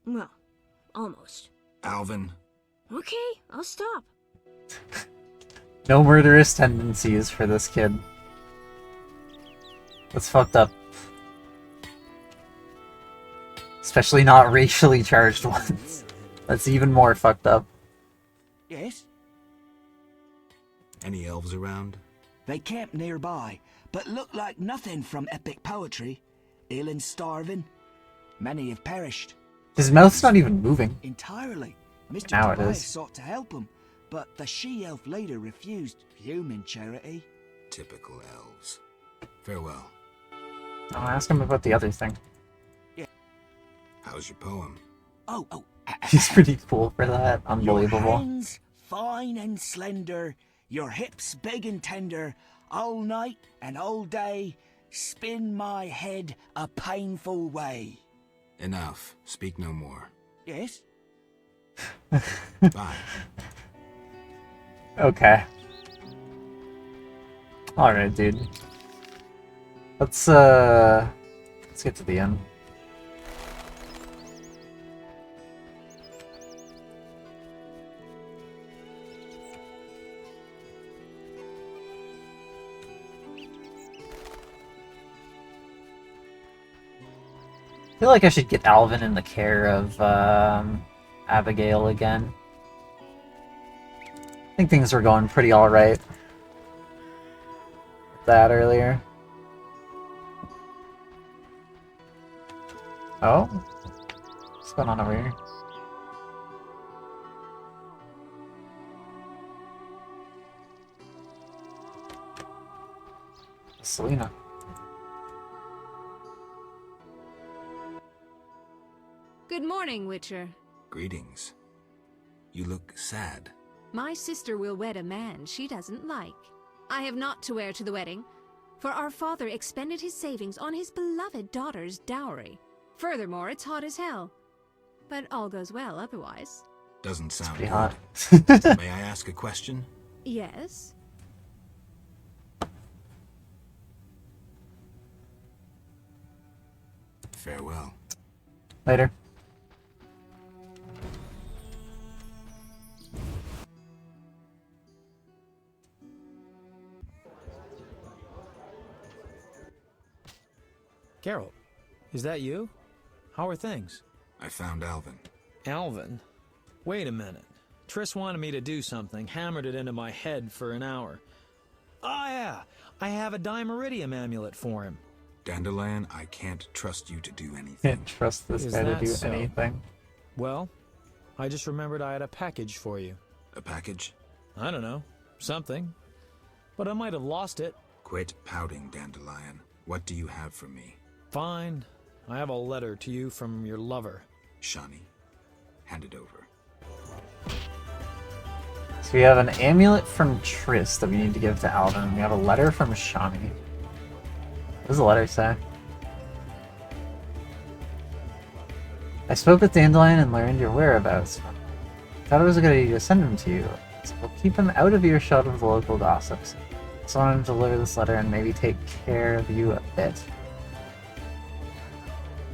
Well, almost. Alvin. Okay, I'll stop. No murderous tendencies for this kid. That's fucked up. Especially not racially charged ones. That's even more fucked up. Yes? Any elves around? They camp nearby, but look like nothing from epic poetry. Ill and starving. Many have perished. His mouth's not even moving. Entirely. Mr. Now it Tobias is. sought to help him, but the she-elf later refused human charity. Typical elves. Farewell. I'll ask him about the other thing. How's your poem? Oh, He's pretty cool for that. Your Unbelievable. hands fine and slender, your hips big and tender, all night and all day, spin my head a painful way. Enough. Speak no more. Yes? Bye. Okay. Alright, dude. Let's get to the end. I feel like I should get Alvin in the care of Abigail again. I think things were going pretty alright with that earlier. Oh? What's going on over here? Selena. Good morning, Witcher. Greetings. You look sad. My sister will wed a man she doesn't like. I have naught to wear to the wedding, for our father expended his savings on his beloved daughter's dowry. Furthermore, it's hot as hell. But all goes well otherwise. Doesn't sound pretty good. hot. May I ask a question? Yes? Farewell. Later. Geralt, is that you? How are things? I found Alvin. Alvin? Wait a minute. Triss wanted me to do something, hammered it into my head for an hour. Oh yeah, I have a Dimeridium amulet for him. Dandelion, I can't trust you to do anything. Can't trust this Is guy to that do so? anything. Well, I just remembered I had a package for you. A package? I don't know. Something. But I might have lost it. Quit pouting, Dandelion. What do you have for me? Fine. I have a letter to you from your lover. Shawnee, hand it over. So we have an amulet from Triss that we need to give to Alvin. We have a letter from Shawnee. What does the letter say? I spoke with Dandelion and learned your whereabouts. Thought it was a good idea to send him to you. So we'll keep him out of earshot of the local gossips. So I wanted to deliver this letter and maybe take care of you a bit.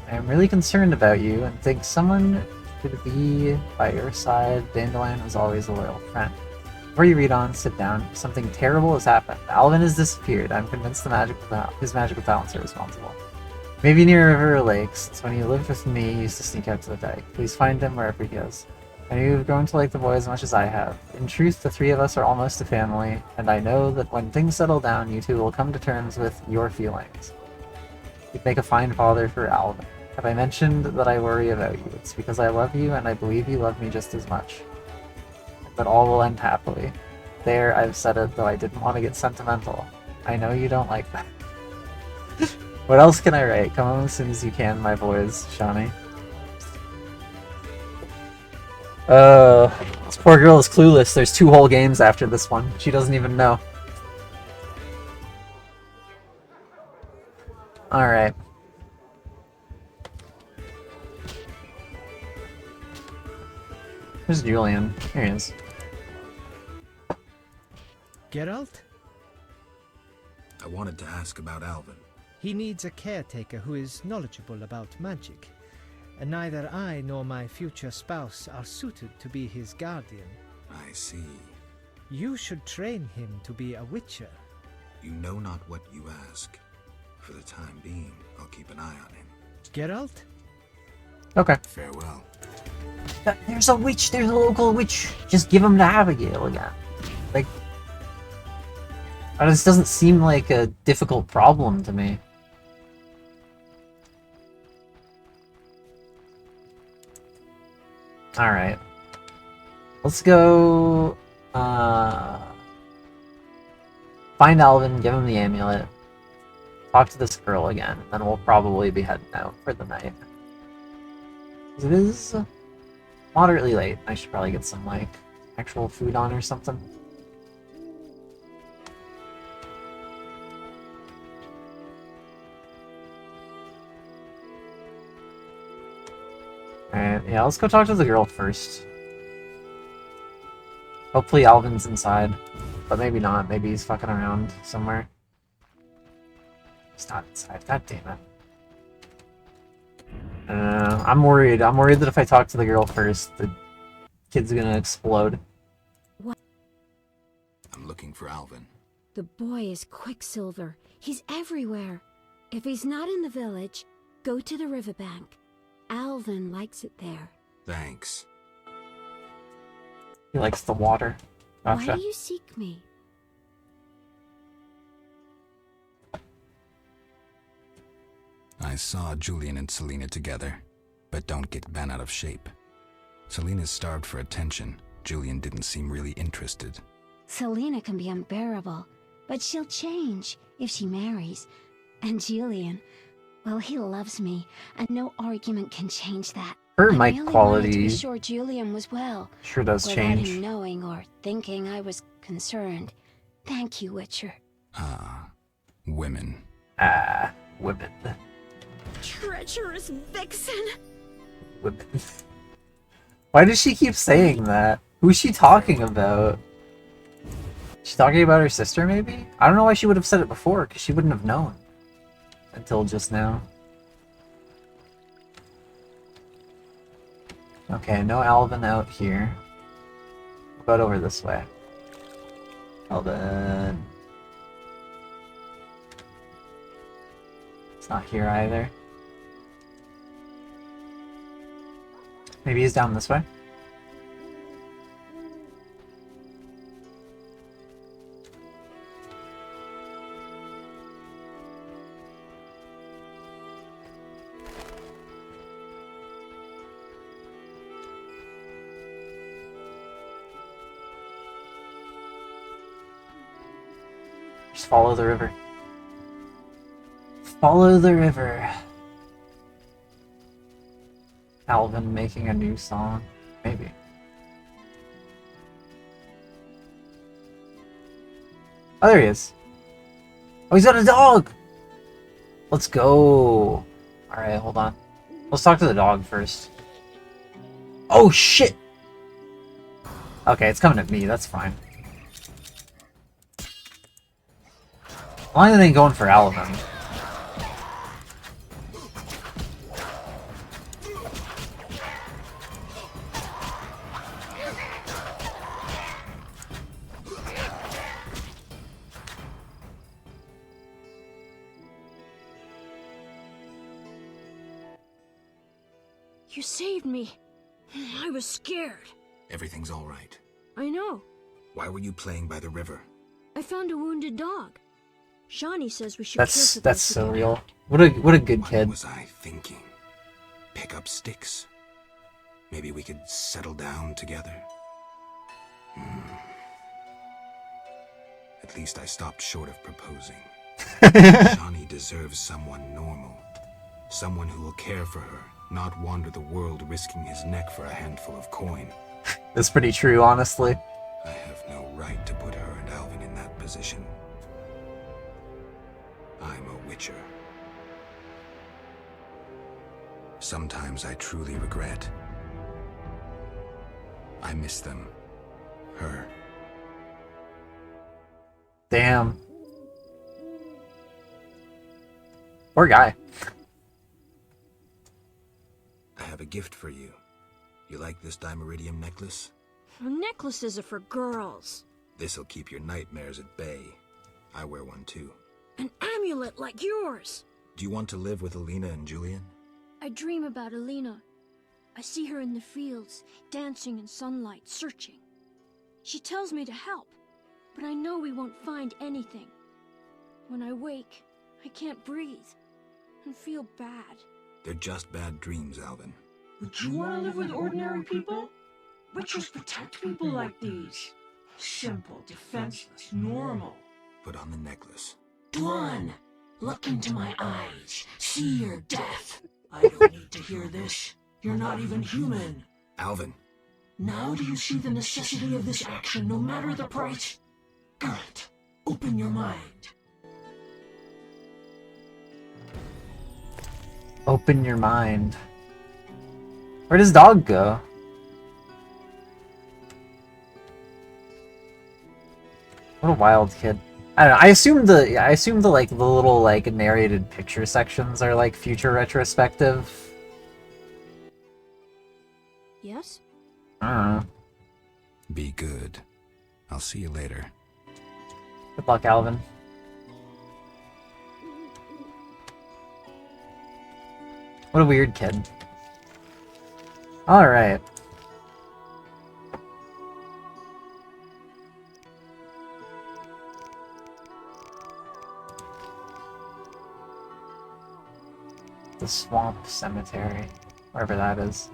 I am really concerned about you and think someone should be by your side. Dandelion was always a loyal friend. Before you read on, sit down. Something terrible has happened. Alvin has disappeared. I'm convinced his magical talents are responsible. Maybe near a river or lake, since when he lived with me, he used to sneak out to the dike. Please find him wherever he is. I know you've grown to like the boy as much as I have. In truth, the three of us are almost a family, and I know that when things settle down, you two will come to terms with your feelings. You'd make a fine father for Alvin. Have I mentioned that I worry about you? It's because I love you, and I believe you love me just as much. But all will end happily. There, I've said it, though I didn't want to get sentimental. I know you don't like that. What else can I write? Come on as soon as you can, my boys, Shawnee. This poor girl is clueless. There's 2 whole games after this one. She doesn't even know. Alright. Where's Julian? Here he is. Geralt? I wanted to ask about Alvin. He needs a caretaker who is knowledgeable about magic, and neither I nor my future spouse are suited to be his guardian. I see. You should train him to be a witcher. You know not what you ask. For the time being, I'll keep an eye on him. Geralt? Okay. Farewell. There's a witch! There's a local witch! Just give him to Abigail again. Like... This doesn't seem like a difficult problem to me. Alright. Let's go... find Alvin, give him the amulet, talk to this girl again, and then we'll probably be heading out for the night. It is moderately late. I should probably get some, like, actual food on or something. Alright, yeah, let's go talk to the girl first. Hopefully Alvin's inside, but maybe not. Maybe he's fucking around somewhere. He's not inside. God damn it. I'm worried. I'm worried that if I talk to the girl first, the kid's gonna explode. What? I'm looking for Alvin. The boy is Quicksilver. He's everywhere. If he's not in the village, go to the riverbank. Alvin likes it there. Thanks. He likes the water. Gotcha. Why do you seek me? I saw Julian and Selena together, but don't get bent out of shape. Selena's starved for attention. Julian didn't seem really interested. Selena can be unbearable, but she'll change if she marries. And Julian, well, he loves me, and no argument can change that. Her I mic really wanted to quality be sure Julian was well. sure does without change. him knowing or thinking I was concerned. Thank you, Witcher. Ah, women. Ah, women. Treacherous vixen! Women. Why does she keep saying that? Who's she talking about? She talking about her sister, maybe? I don't know why she would have said it before, because she wouldn't have known. Until just now. Okay, no Alvin out here. About over this way. Alvin. It's not here either. Maybe he's down this way. Just follow the river. Follow the river. Alvin making a new song? Maybe. Oh, there he is. Oh, he's got a dog! Let's go. Alright, hold on. Let's talk to the dog first. Oh, shit! Okay, it's coming at me. That's fine. As long as it ain't going for Alvin. You saved me. I was scared. Everything's all right. I know. Why were you playing by the river? I found a wounded dog. Shawnee says we should That's care for those so who get real. out. What a good kid. What was I thinking? Pick up sticks? Maybe we could settle down together? At least I stopped short of proposing. Shawnee deserves someone normal. Someone who will care for her, not wander the world risking his neck for a handful of coin. That's pretty true, honestly. I have no right to put her and Alvin in that position. I'm a witcher. Sometimes I truly regret. I miss them. Her. Damn. Poor guy. I have a gift for you. You like this dimeridium necklace? Necklaces are for girls. This'll keep your nightmares at bay. I wear one too. An amulet like yours. Do you want to live with Alina and Julian? I dream about Alina. I see her in the fields, dancing in sunlight, searching. She tells me to help, but I know we won't find anything. When I wake, I can't breathe and feel bad. They're just bad dreams, Alvin. Would you want to live with ordinary people? Witchers protect people like these. Simple, defenseless, normal. Put on the necklace. Dwan, look into my eyes. See your death. I don't need to hear this. You're not even human. Alvin. Now do you see the necessity of this action, no matter the price? Garrett, open your mind. Open your mind. Where does dog go? What a wild kid. I don't know. I assume the like the little like narrated picture sections are like future retrospective. Yes? I don't know. Be good. I'll see you later. Good luck, Alvin. What a weird kid. Alright. The Swamp Cemetery, wherever that is.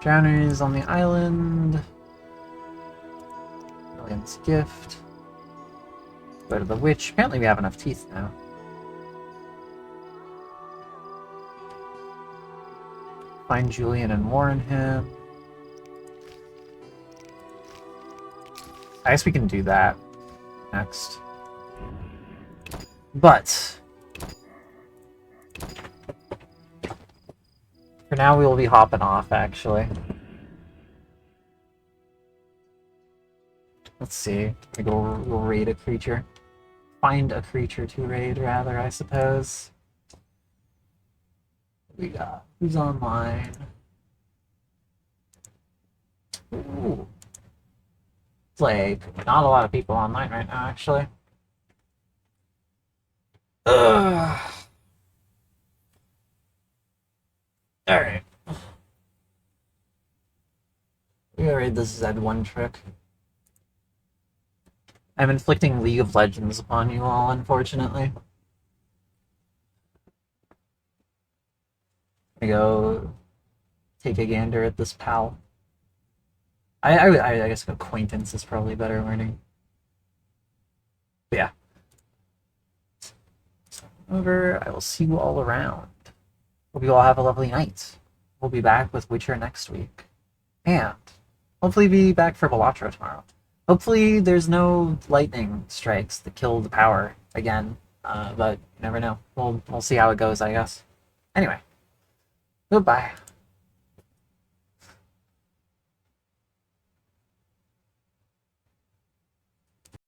Drowners on the island. Lillian's gift. Go to the witch. Apparently we have enough teeth now. Find Julian and warn him. I guess we can do that next. But for now we will be hopping off, actually. Let's see. We'll raid a creature. Find a creature to raid, rather, I suppose. We got who's online. Ooh. It's like not a lot of people online right now, actually. Ugh. Alright. We gotta raid this Z1 trick. I'm inflicting League of Legends upon you all, unfortunately. I go take a gander at this pal. I guess acquaintance is probably better wording. But yeah. Over, I will see you all around. Hope you all have a lovely night. We'll be back with Witcher next week. And hopefully be back for Balatro tomorrow. Hopefully there's no lightning strikes that kill the power again. But you never know. We'll see how it goes, I guess. Anyway. Goodbye.